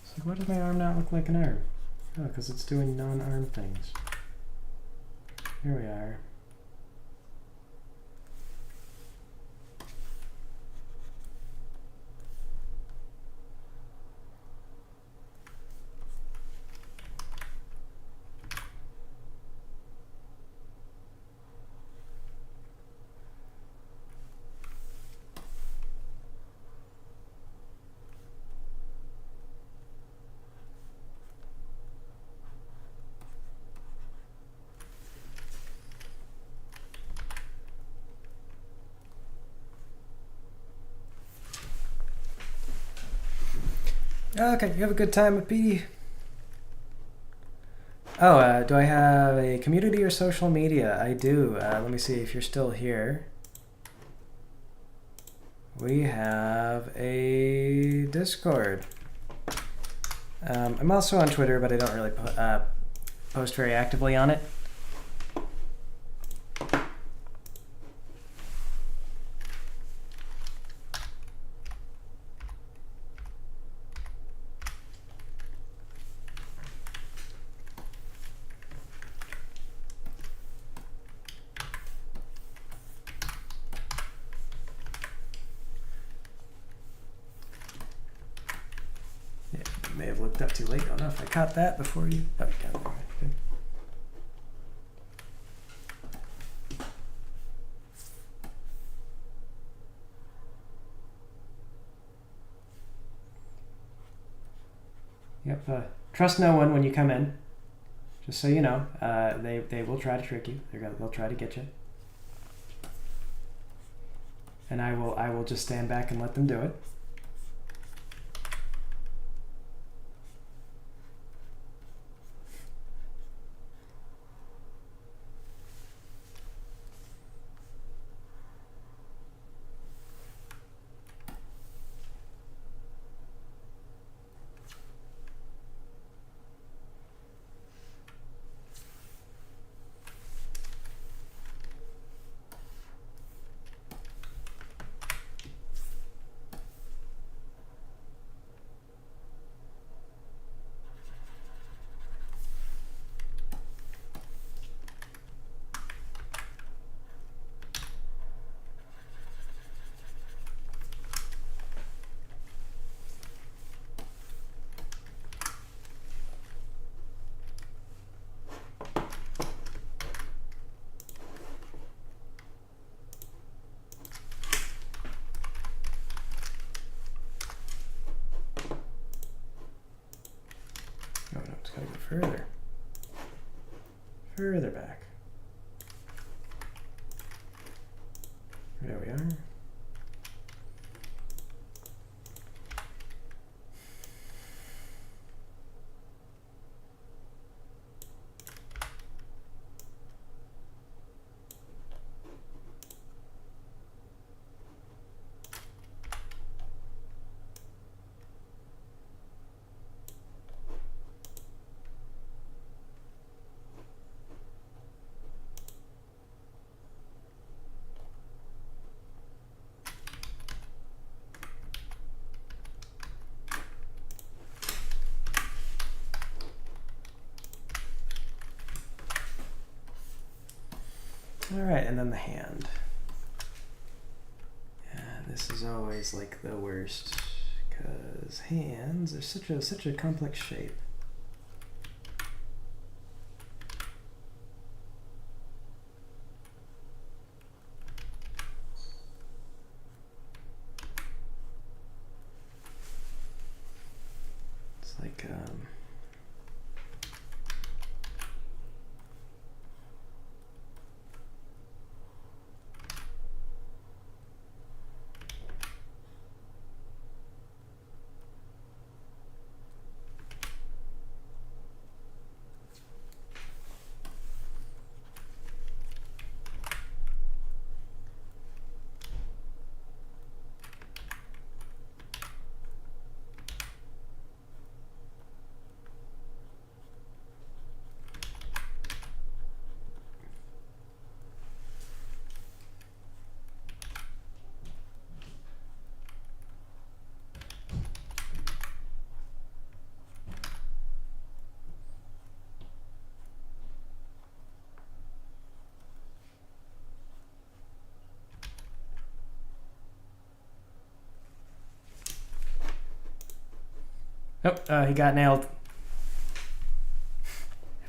So why does my arm not look like an arm? Oh, because it's doing non-arm things. Here we are. Okay, you have a good time with PD. Oh, do I have a community or social media? I do. Let me see if you're still here. We have a Discord. I'm also on Twitter, but I don't really post very actively on it. May have looked up too late. I don't know if I caught that before you. Oh, you got it. Good. Yep. Trust no one when you come in. Just so you know, they will try to trick you. They'll try to get you. And I will just stand back and let them do it. Oh no, it's gotta go further. Further back. There we are. All right, and then the hand. Yeah, this is always like the worst because hands are such a complex shape. It's like oh, he got nailed.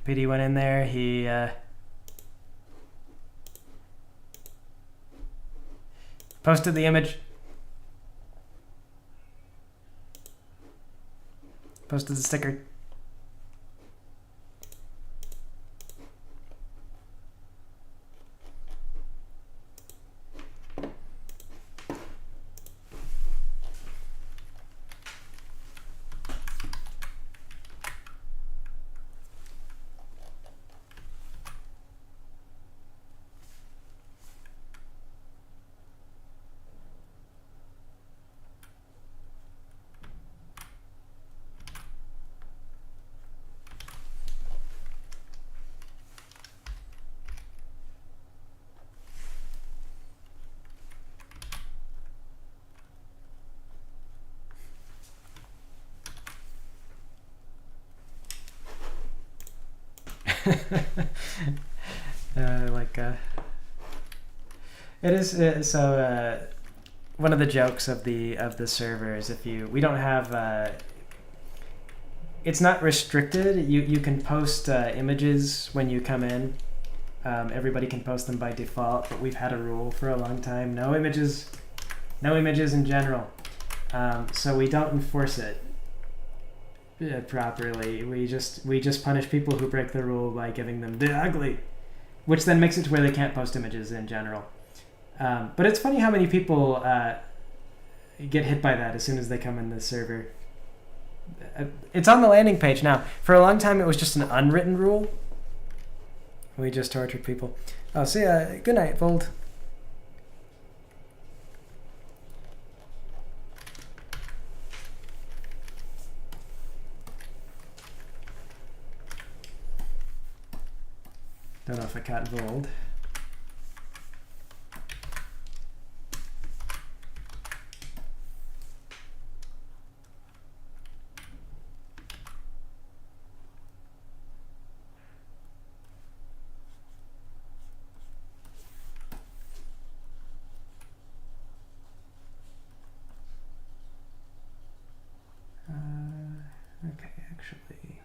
PD went in there. He posted the image. Posted the sticker. It is so. One of the jokes of the server is we don't have. It's not restricted. You can post images when you come in. Everybody can post them by default, but we've had a rule for a long time: no images in general. So we don't enforce it properly. We just punish people who break the rule by giving them the ugly, which then makes it to where they can't post images in general. But it's funny how many people get hit by that as soon as they come in the server. It's on the landing page now. For a long time, it was just an unwritten rule. We just tortured people. Oh, see ya. Good night, Vold. Don't know if I caught Vold. Okay, actually.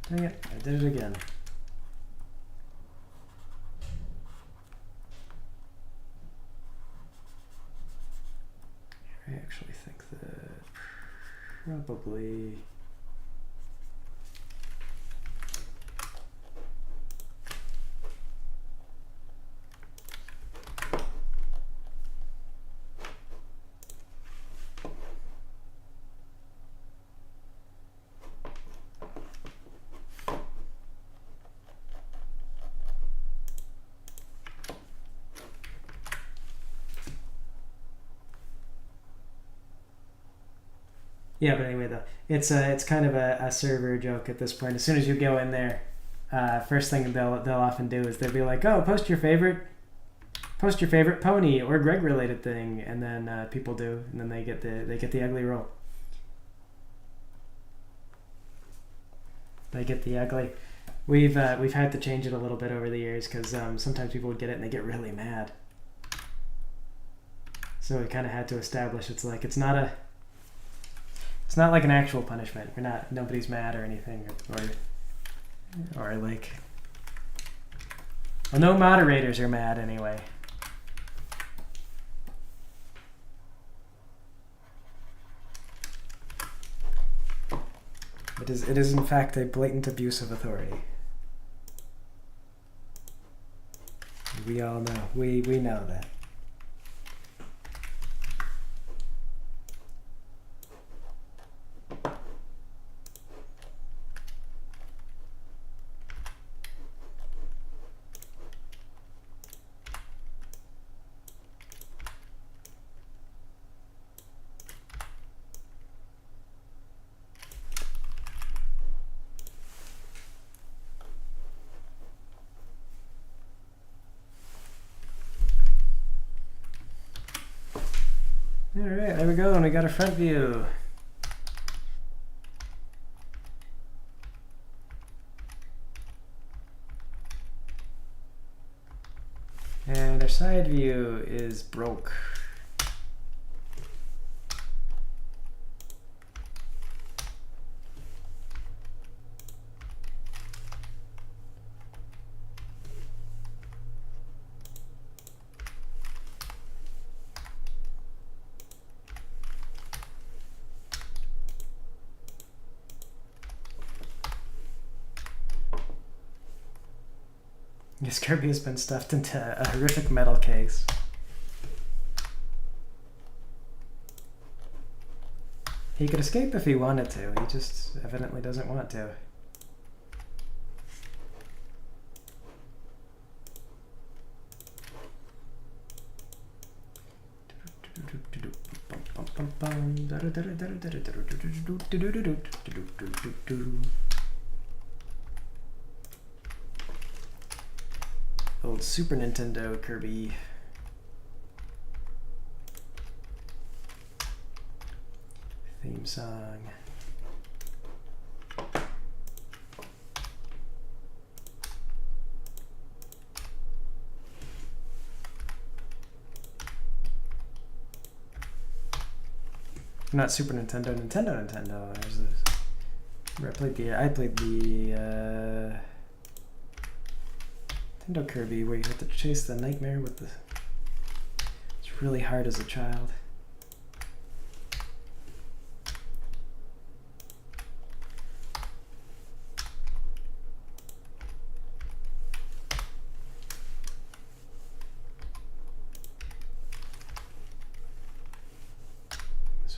Dang it, I did it again. I actually think that probably... Yeah, but anyway, though, it's kind of a server joke at this point. As soon as you go in there, first thing they'll often do is they'll be like, "Oh, post your favorite pony or Greg related thing," and then people do, and then they get the ugly roll. They get the ugly. We've had to change it a little bit over the years because sometimes people would get it and they get really mad. So we kind of had to establish it's not like an actual punishment. Nobody's mad or anything, or like, well, no moderators are mad anyway. It is in fact a blatant abuse of authority. We all know. We know that. Alright, there we go, and we got a front view. And our side view is broke. Yes, Kirby has been stuffed into a horrific metal case. He could escape if he wanted to, he just evidently doesn't want to. old Super Nintendo Kirby. Theme song. Not Super Nintendo, Nintendo. There's this. I played the Nintendo Kirby where you have to chase the nightmare with the. It's really hard as a child.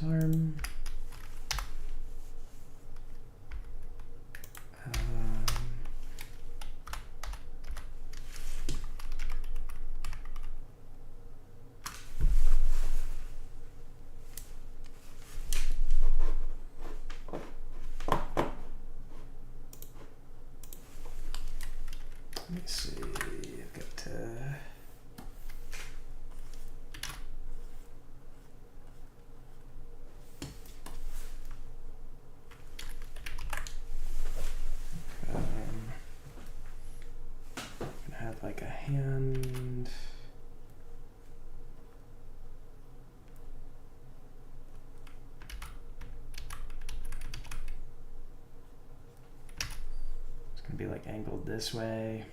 Arm. Let me see. I've got like a hand. It's gonna be like angled this way.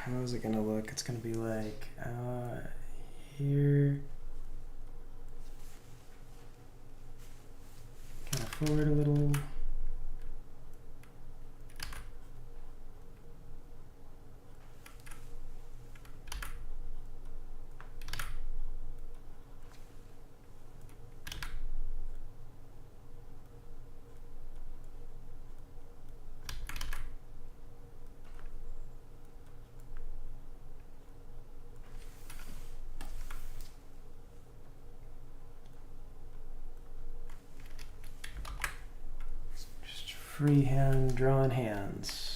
How is it gonna look? It's gonna be like here, kind of forward a little. Freehand drawn hands.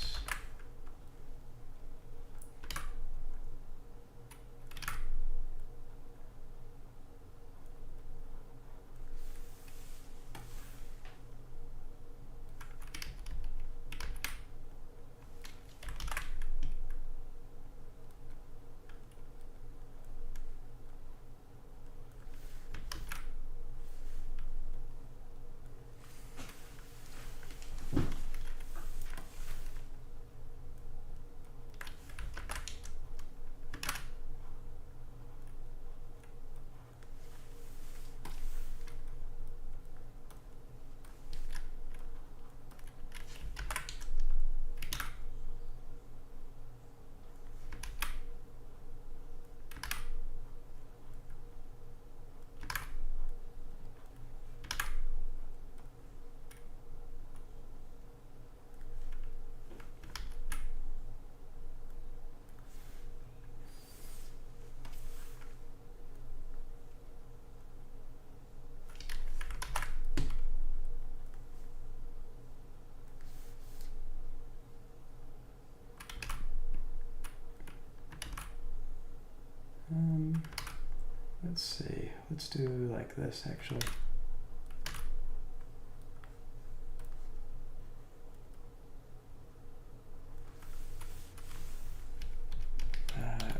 Let's see. Let's do like this actually.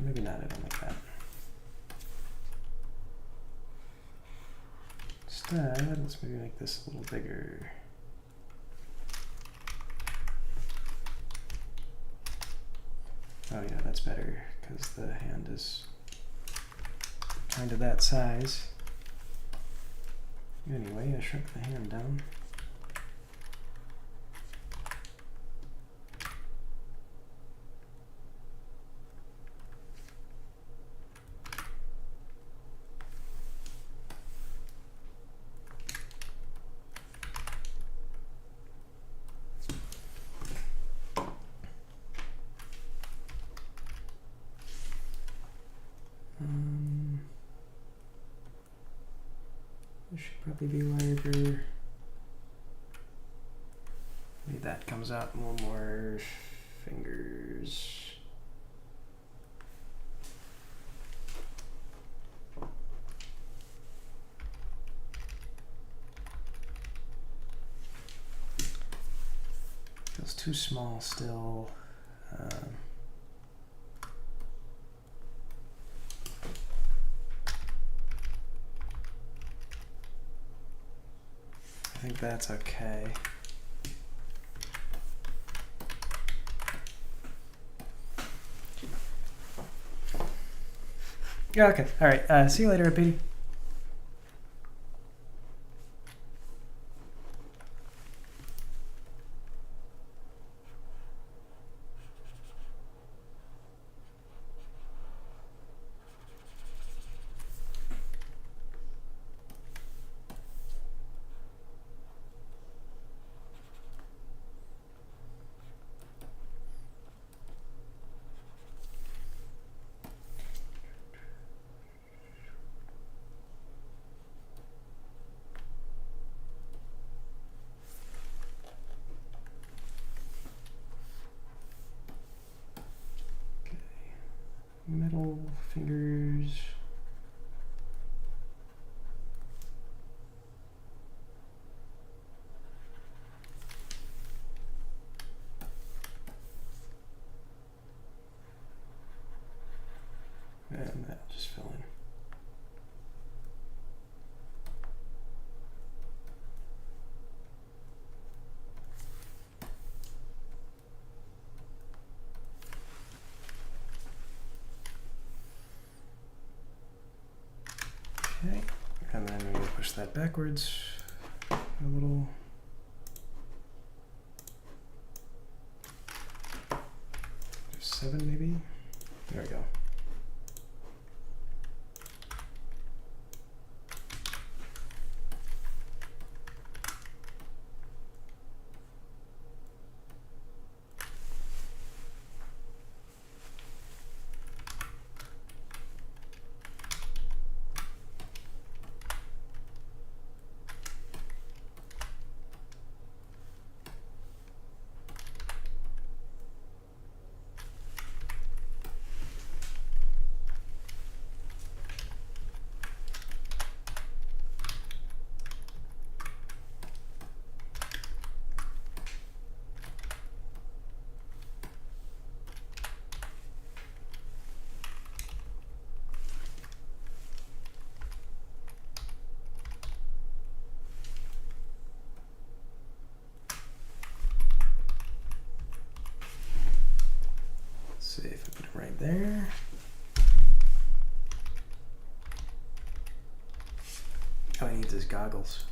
Maybe not. I don't like that. Instead, let's maybe make this a little bigger. Oh yeah, that's better because the hand is kind of that size. Anyway, I shrunk the hand down. This should probably be larger. Maybe that comes out a little more fingers. Feels too small still. I think that's okay. Yeah, okay. All right. See you later, Petey. Middle fingers. And that'll just fill in. Okay, and then we're going to push that backwards a little. Just 7 maybe. There we go. See if I put it right there. Oh, he needs his goggles.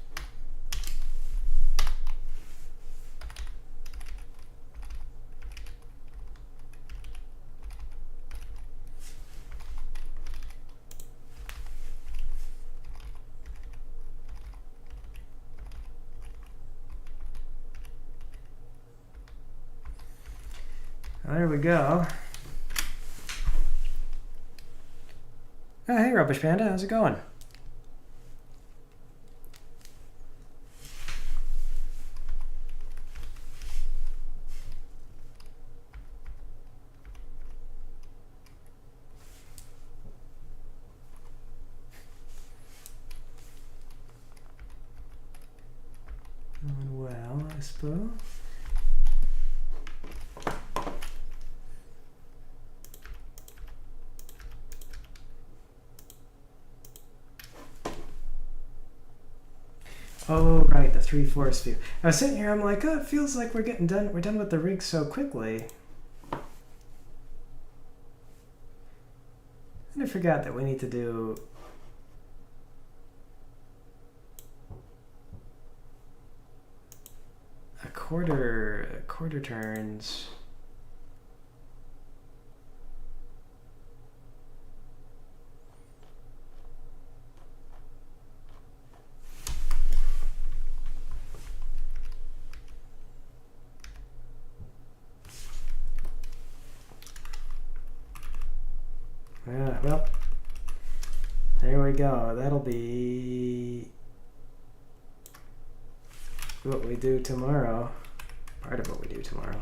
There we go. Oh, hey, Rubbish Panda, how's it going? Going well, I suppose. Oh, right, the 3/4 view. I was sitting here, I'm like, oh, it feels like we're getting done. We're done with the rig so quickly. And I forgot that we need to do a quarter turns. Yeah, well, go. That'll be what we do tomorrow. Part of what we do tomorrow.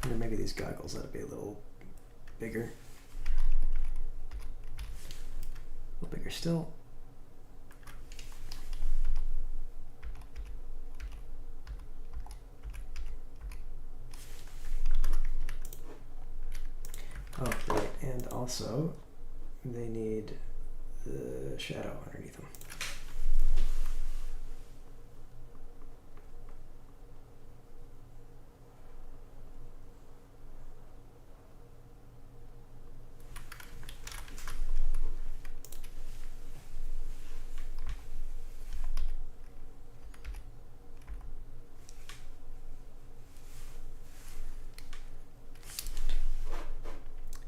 Or maybe these goggles ought to be a little bigger. A little bigger still. Oh, right, and also they need the shadow underneath them.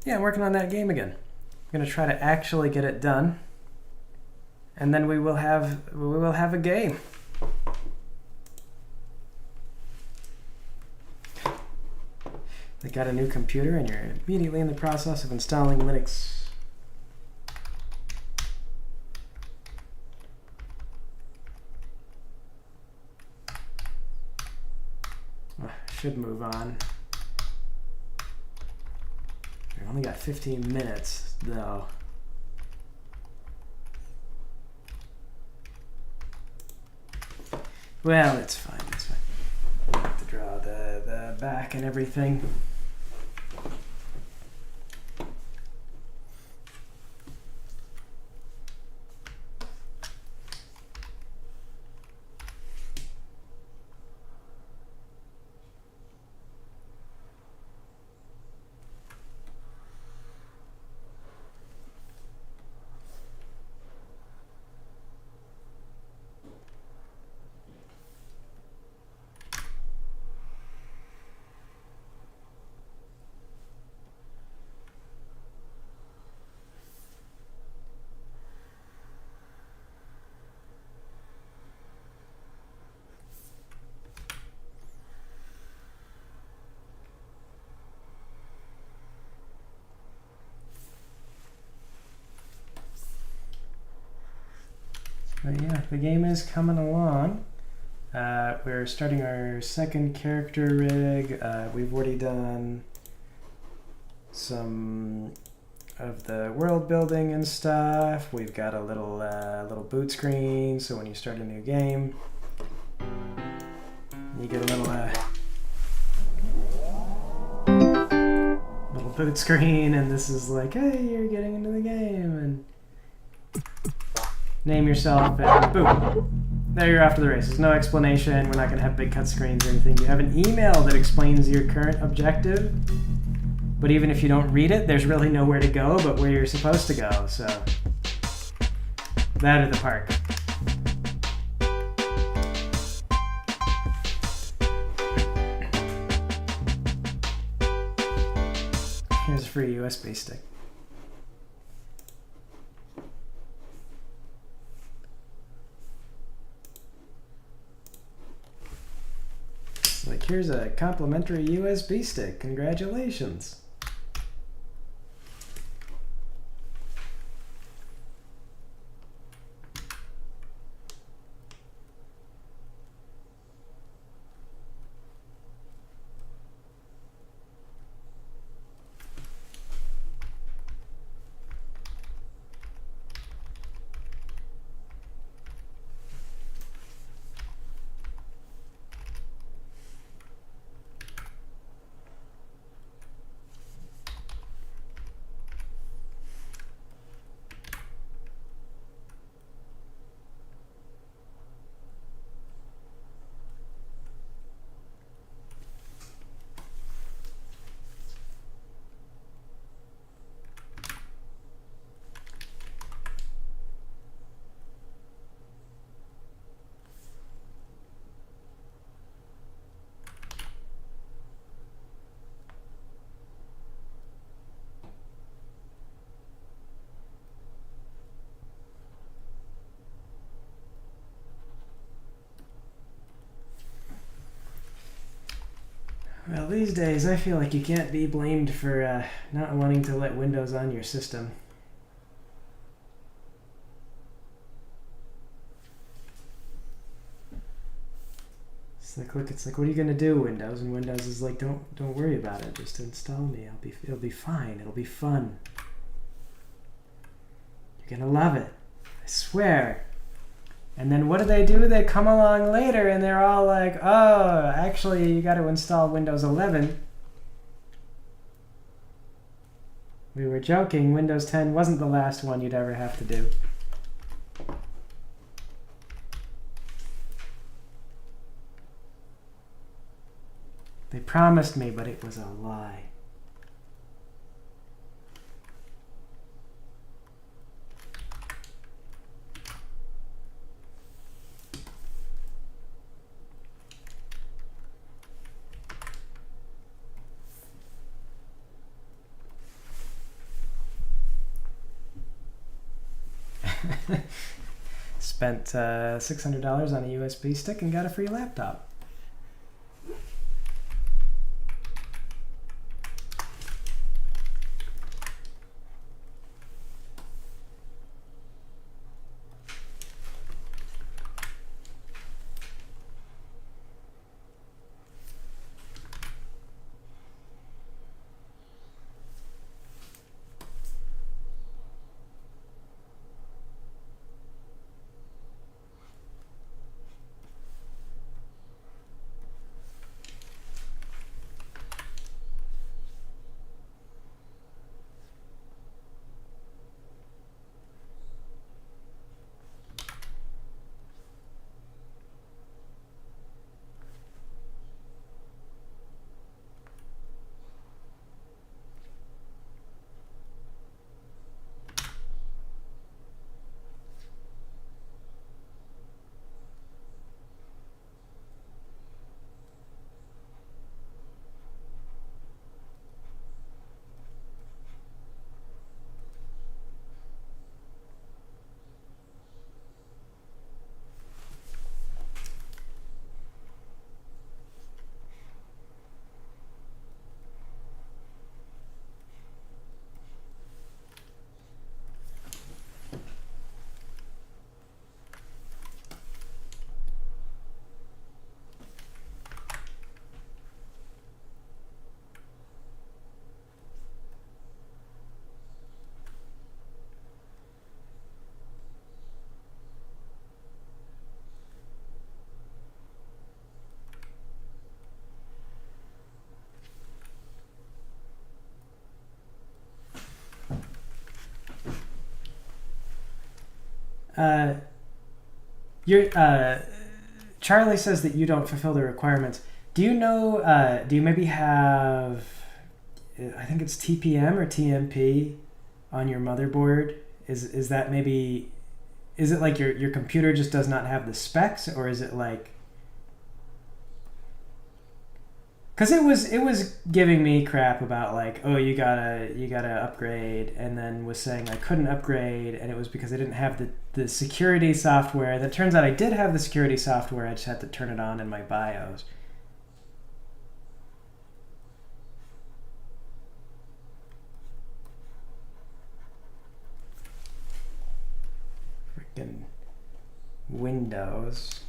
Yeah, I'm working on that game again. I'm gonna try to actually get it done, and then we will have a game. They got a new computer, and you're immediately in the process of installing Linux. Should move on. We only got 15 minutes, though. Well, it's fine. It's fine. I have to draw the back and everything. But yeah, the game is coming along. We're starting our second character rig. We've already done some of the world building and stuff. We've got a little boot screen, so when you start a new game, you get a little boot screen, and this is like, hey, you're getting into the game, and name yourself, and boom. There you're off to the races. No explanation. We're not going to have big cut screens or anything. You have an email that explains your current objective, but even if you don't read it, there's really nowhere to go but where you're supposed to go. So, that or the park. Here's a free USB stick. Like, here's a complimentary USB stick. Congratulations. Well, these days I feel like you can't be blamed for not wanting to let Windows on your system. It's like, look, it's like, what are you gonna do, Windows? And Windows is like, don't worry about it. Just install me. It'll be fine. It'll be fun. You're gonna love it. I swear. And then what do? They come along later and they're all like, oh, actually, you got to install Windows 11. We were joking. Windows 10 wasn't the last one you'd ever have to do. They promised me, but it was a lie. Spent $600 on a USB stick and got a free laptop. Charlie says that you don't fulfill the requirements. Do you know, do you maybe have, I think it's TPM or TMP on your motherboard? Is that maybe, is it like your computer just does not have the specs, or is it like, because it was giving me crap about like, oh, you gotta upgrade, and then was saying I couldn't upgrade, and it was because I didn't have the security software. That turns out I did have the security software. I just had to turn it on in my BIOS. Freaking Windows.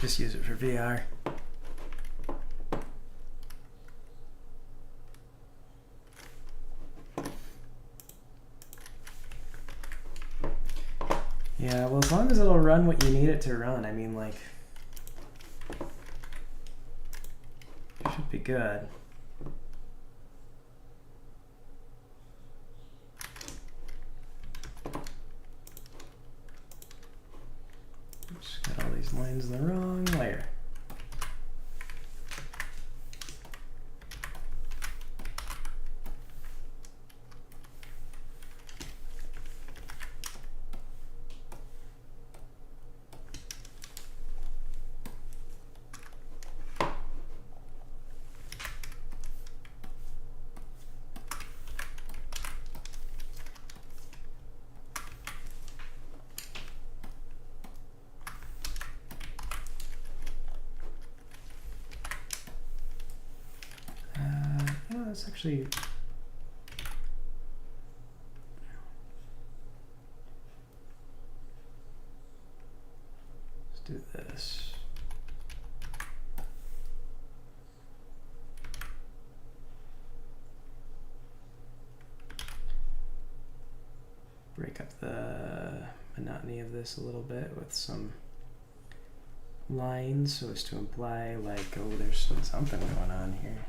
Just use it for VR. Yeah, well, as long as it'll run what you need it to run, I mean, like, it should be good. Just got all these lines in the wrong layer. Let's actually do this. Break up the monotony of this a little bit with some lines so as to imply like, oh, there's something going on here.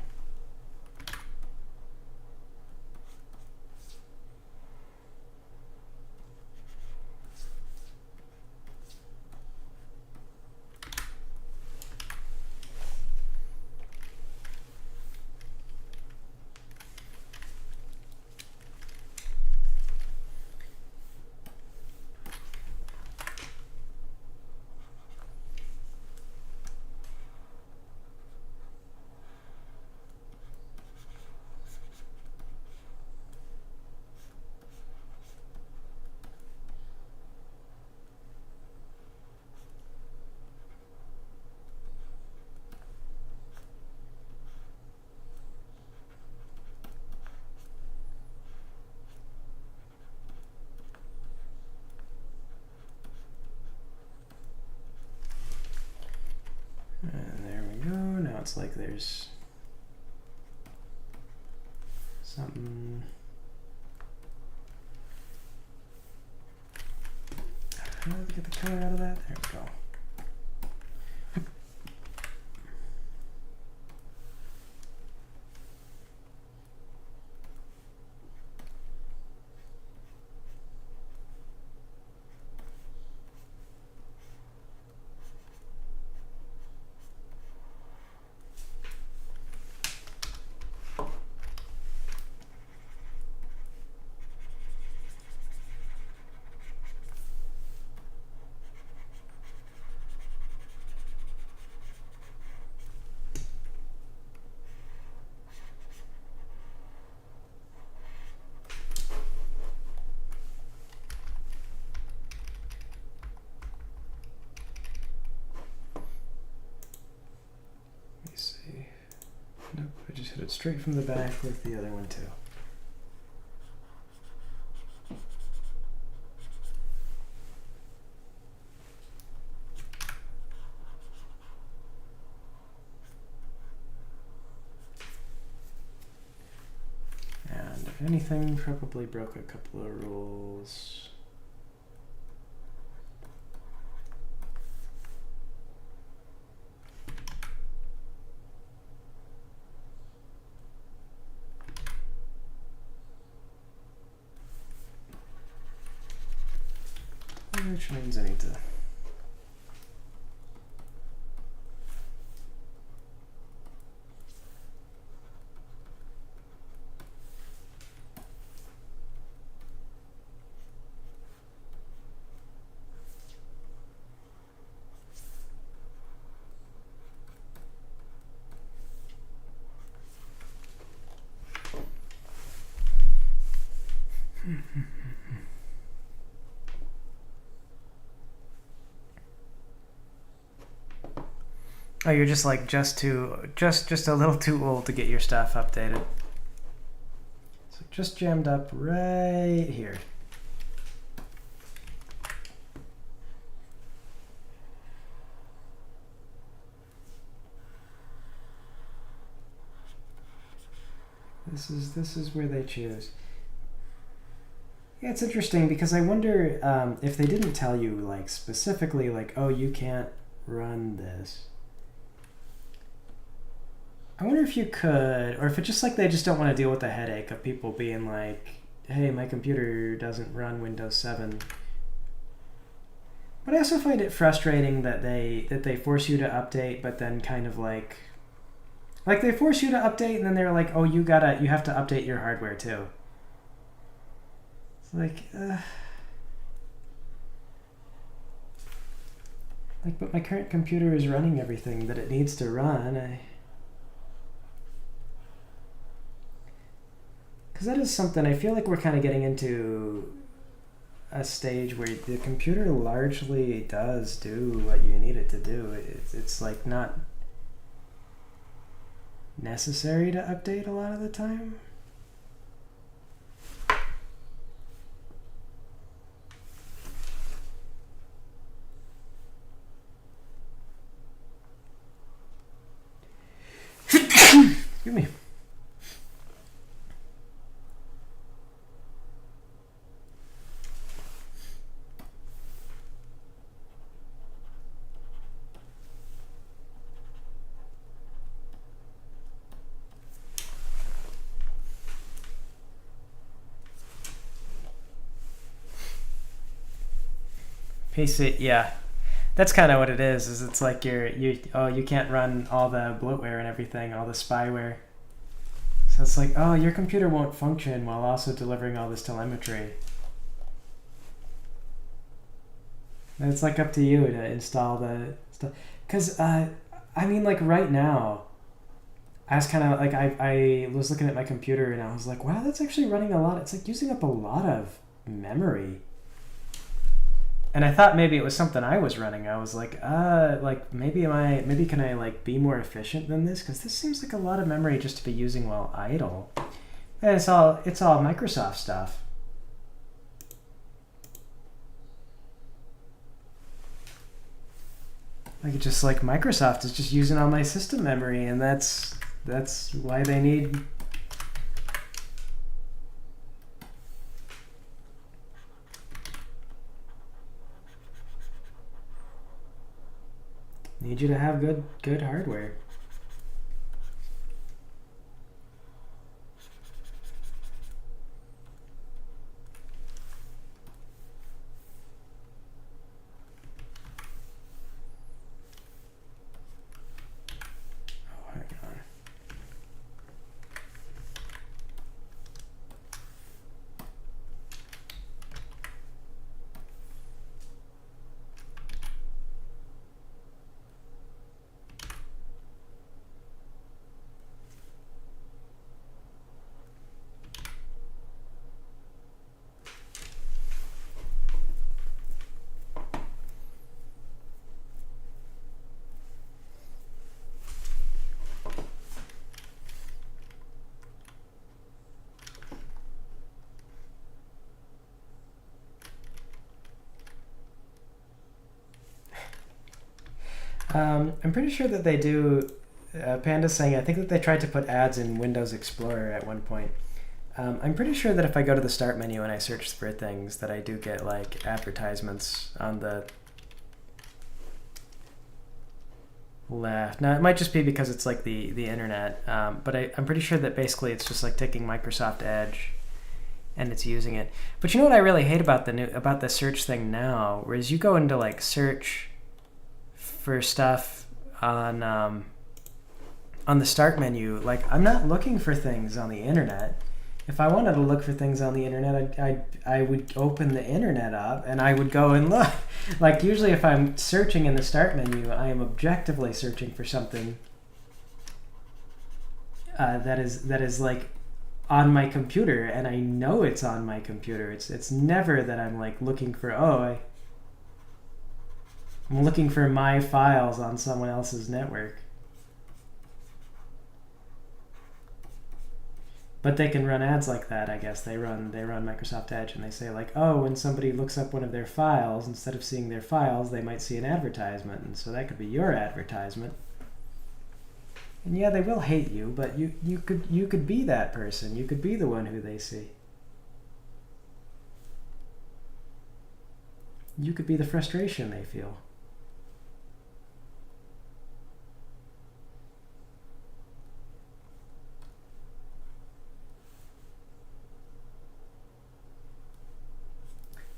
And there we go. Now it's like there's something. How do I get the color out of that? There we go. Nope, I just hit it straight from the back with the other one too. And if anything, probably broke a couple of rules. Which means I need to Oh, you're just like just a little too old to get your stuff updated. So just jammed up right here. This is where they choose. Yeah, it's interesting because I wonder if they didn't tell you like specifically like, oh, you can't run this. I wonder if you could, or if it's just like they just don't want to deal with the headache of people being like, hey, my computer doesn't run Windows 7. But I also find it frustrating that they force you to update, but then kind of like they force you to update, and then they're like, oh, you have to update your hardware too. It's like, but my current computer is running everything that it needs to run. Because that is something I feel like we're kind of getting into a stage where the computer largely does do what you need it to do. It's like not necessary to update a lot of the time. Excuse me. PC, yeah. That's kind of what it is it's like you can't run all the bloatware and everything, all the spyware. So it's like, oh, your computer won't function while also delivering all this telemetry. And it's like up to you to install the stuff. Because, I mean, like right now, I was kind of like, I was looking at my computer and I was like, wow, that's actually running a lot. It's like using up a lot of memory. And I thought maybe it was something I was running. I was like maybe can I like be more efficient than this? Because this seems like a lot of memory just to be using while idle. And it's all Microsoft stuff. Like it's just like Microsoft is just using all my system memory, and that's why they need. Need you to have good hardware. Oh, hang on. I'm pretty sure that they do. Panda's saying, I think that they tried to put ads in Windows Explorer at one point. I'm pretty sure that if I go to the start menu and I search for things, that I do get like advertisements on the left. Now it might just be because it's like the internet, but I'm pretty sure that basically it's just like taking Microsoft Edge and it's using it. But you know what I really hate about the search thing now, whereas you go into like search for stuff on the start menu, like I'm not looking for things on the internet. If I wanted to look for things on the internet, I would open the internet up and I would go and look. Like usually if I'm searching in the start menu, I am objectively searching for something that is like on my computer, and I know it's on my computer. It's never that I'm like looking for I'm looking for my files on someone else's network. But they can run ads like that, I guess. They run Microsoft Edge and they say like, oh, when somebody looks up one of their files, instead of seeing their files, they might see an advertisement. And so that could be your advertisement. And yeah, they will hate you, but you could be that person. You could be the one who they see. you could be the frustration they feel.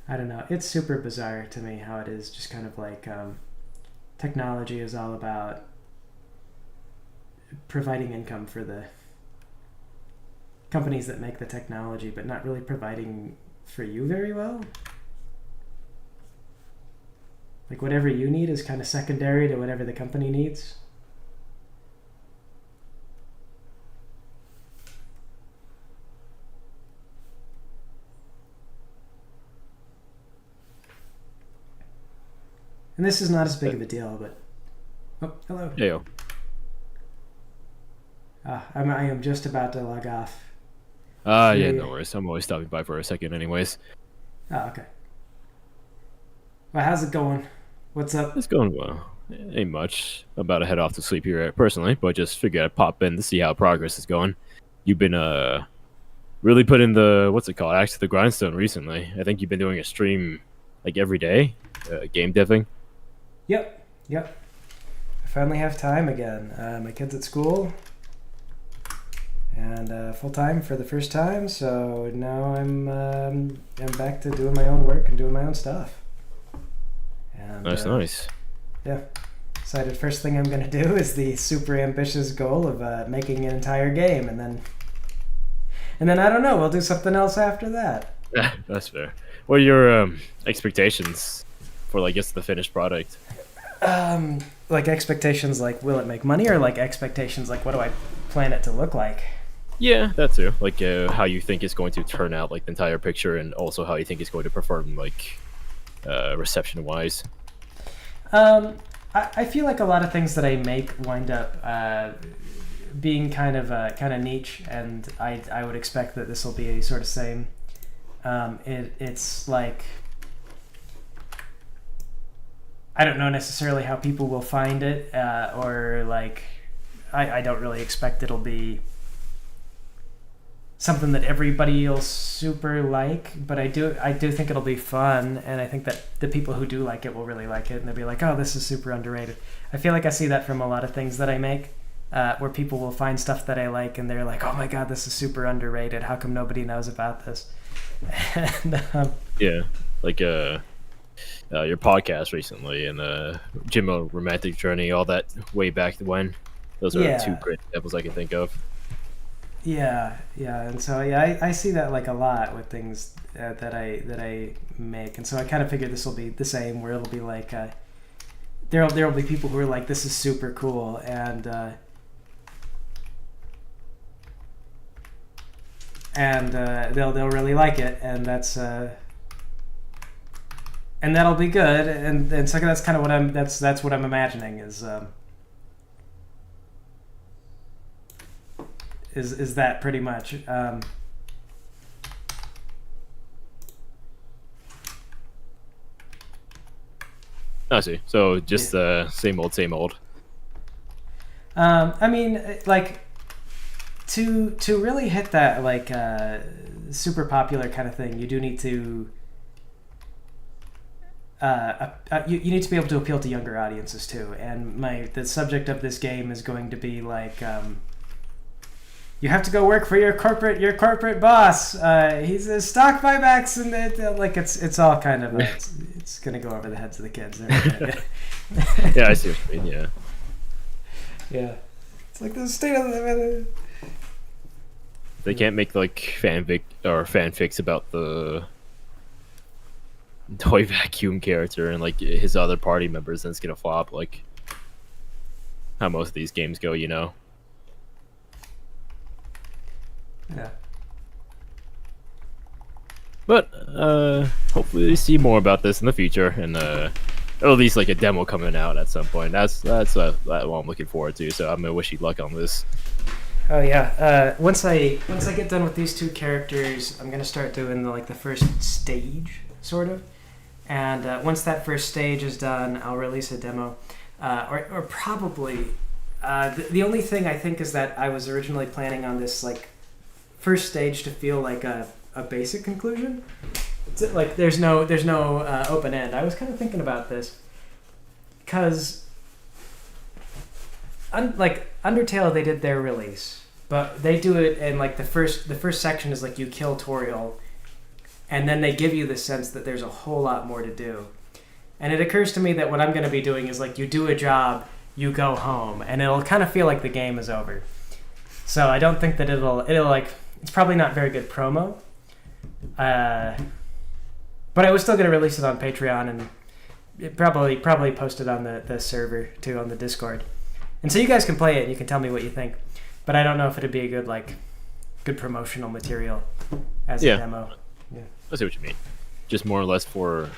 I don't know. It's super bizarre to me how it is just kind of like technology is all about providing income for the companies that make the technology, but not really providing for you very well. Like whatever you need is kind of secondary to whatever the company needs. And this is not as big of a deal, but... Oh, hello. Heyo. I am just about to log off. Yeah, no worries. I'm always stopping by for a second anyways. Oh, okay. Well, how's it going? What's up? It's going well. Ain't much. I'm about to head off to sleep here personally, but just figured I'd pop in to see how progress is going. You've been really putting the, what's it called, axe to the grindstone recently. I think you've been doing a stream like every day, game deving. Yep. I finally have time again. My kid's at school and full time for the first time, so now I'm back to doing my own work and doing my own stuff. And, Nice. Yeah. Decided first thing I'm gonna do is the super ambitious goal of making an entire game, and then I don't know. We'll do something else after that. That's fair. What are your expectations for, like, the finished product? Like expectations, like will it make money, or like expectations, like what do I plan it to look like? Yeah, that too. Like how you think it's going to turn out, like the entire picture, and also how you think it's going to perform, like reception-wise. I feel like a lot of things that I make wind up being kind of niche, and I would expect that this will be sort of same. It's like, I don't know necessarily how people will find it, or like I don't really expect it'll be something that everybody will super like, but I do think it'll be fun, and I think that the people who do like it will really like it, and they'll be like, oh, this is super underrated. I feel like I see that from a lot of things that I make, where people will find stuff that I like and they're like, oh my god, this is super underrated, how come nobody knows about this? And, yeah, like your podcast recently, and Jim Romantic Journey, all that way back when. Those are two great examples I can think of. Yeah, and so I see that like a lot with things that I make, and so I kind of figure this will be the same, where it'll be like there'll be people who are like, this is super cool, and they'll really like it, and that's and that'll be good, and so that's kind of what that's what I'm imagining is that pretty much. I see. So just same old. I mean, like to really hit that like super popular kind of thing, you do need to you need to be able to appeal to younger audiences too. And the subject of this game is going to be like, you have to go work for your corporate boss. He's a stock buybacks, and like it's all kind of it's gonna go over the heads of the kids. Yeah, I see what you mean. Yeah. It's like the state of the. They can't make like fanfics about the toy vacuum character and like his other party members, and it's gonna flop, like how most of these games go, you know. Yeah. But hopefully we see more about this in the future, and at least like a demo coming out at some point. That's what I'm looking forward to. So I'm gonna wish you luck on this. Oh yeah. Once I get done with these two characters, I'm gonna start doing the first stage, sort of. And once that first stage is done, I'll release a demo, or probably the only thing I think is that I was originally planning on this like first stage to feel like a basic conclusion. like there's no open end. I was kind of thinking about this because like Undertale, they did their release, but they do it in like the first section is like you kill Toriel, and then they give you the sense that there's a whole lot more to do. And it occurs to me that what I'm going to be doing is like you do a job, you go home, and it'll kind of feel like the game is over. So I don't think that it'll like, it's probably not very good promo. But I was still going to release it on Patreon and it probably post it on the server too, on the Discord. And so you guys can play it and you can tell me what you think. But I don't know if it'd be a good promotional material as a demo. Yeah. I see what you mean. Just more or less for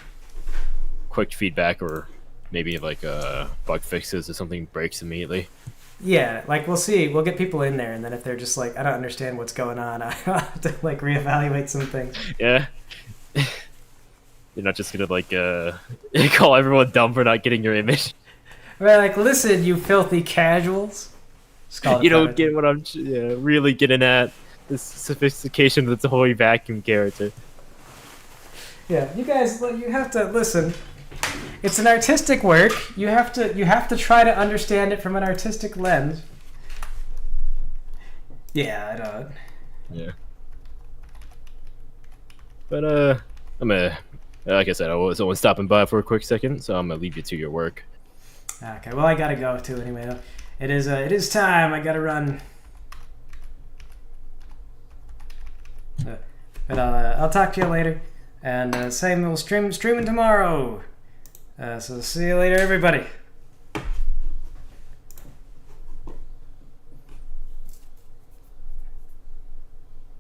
quick feedback, or maybe like bug fixes if something breaks immediately. Yeah, like we'll see. We'll get people in there, and then if they're just like, I don't understand what's going on, I have to like reevaluate some things. Yeah. You're not just gonna like call everyone dumb for not getting your image. We're like, listen, you filthy casuals. You don't get what I'm really getting at. This sophistication of the toy vacuum character. Yeah, you guys, you have to listen. It's an artistic work. You have to try to understand it from an artistic lens. Yeah, I don't. Yeah. But I'm gonna, like I said, I was only stopping by for a quick second, so I'm gonna leave you to your work. Okay, well I gotta go too anyway. Though. It is time. I gotta run. But I'll talk to you later, and same we'll streaming tomorrow. So see you later, everybody.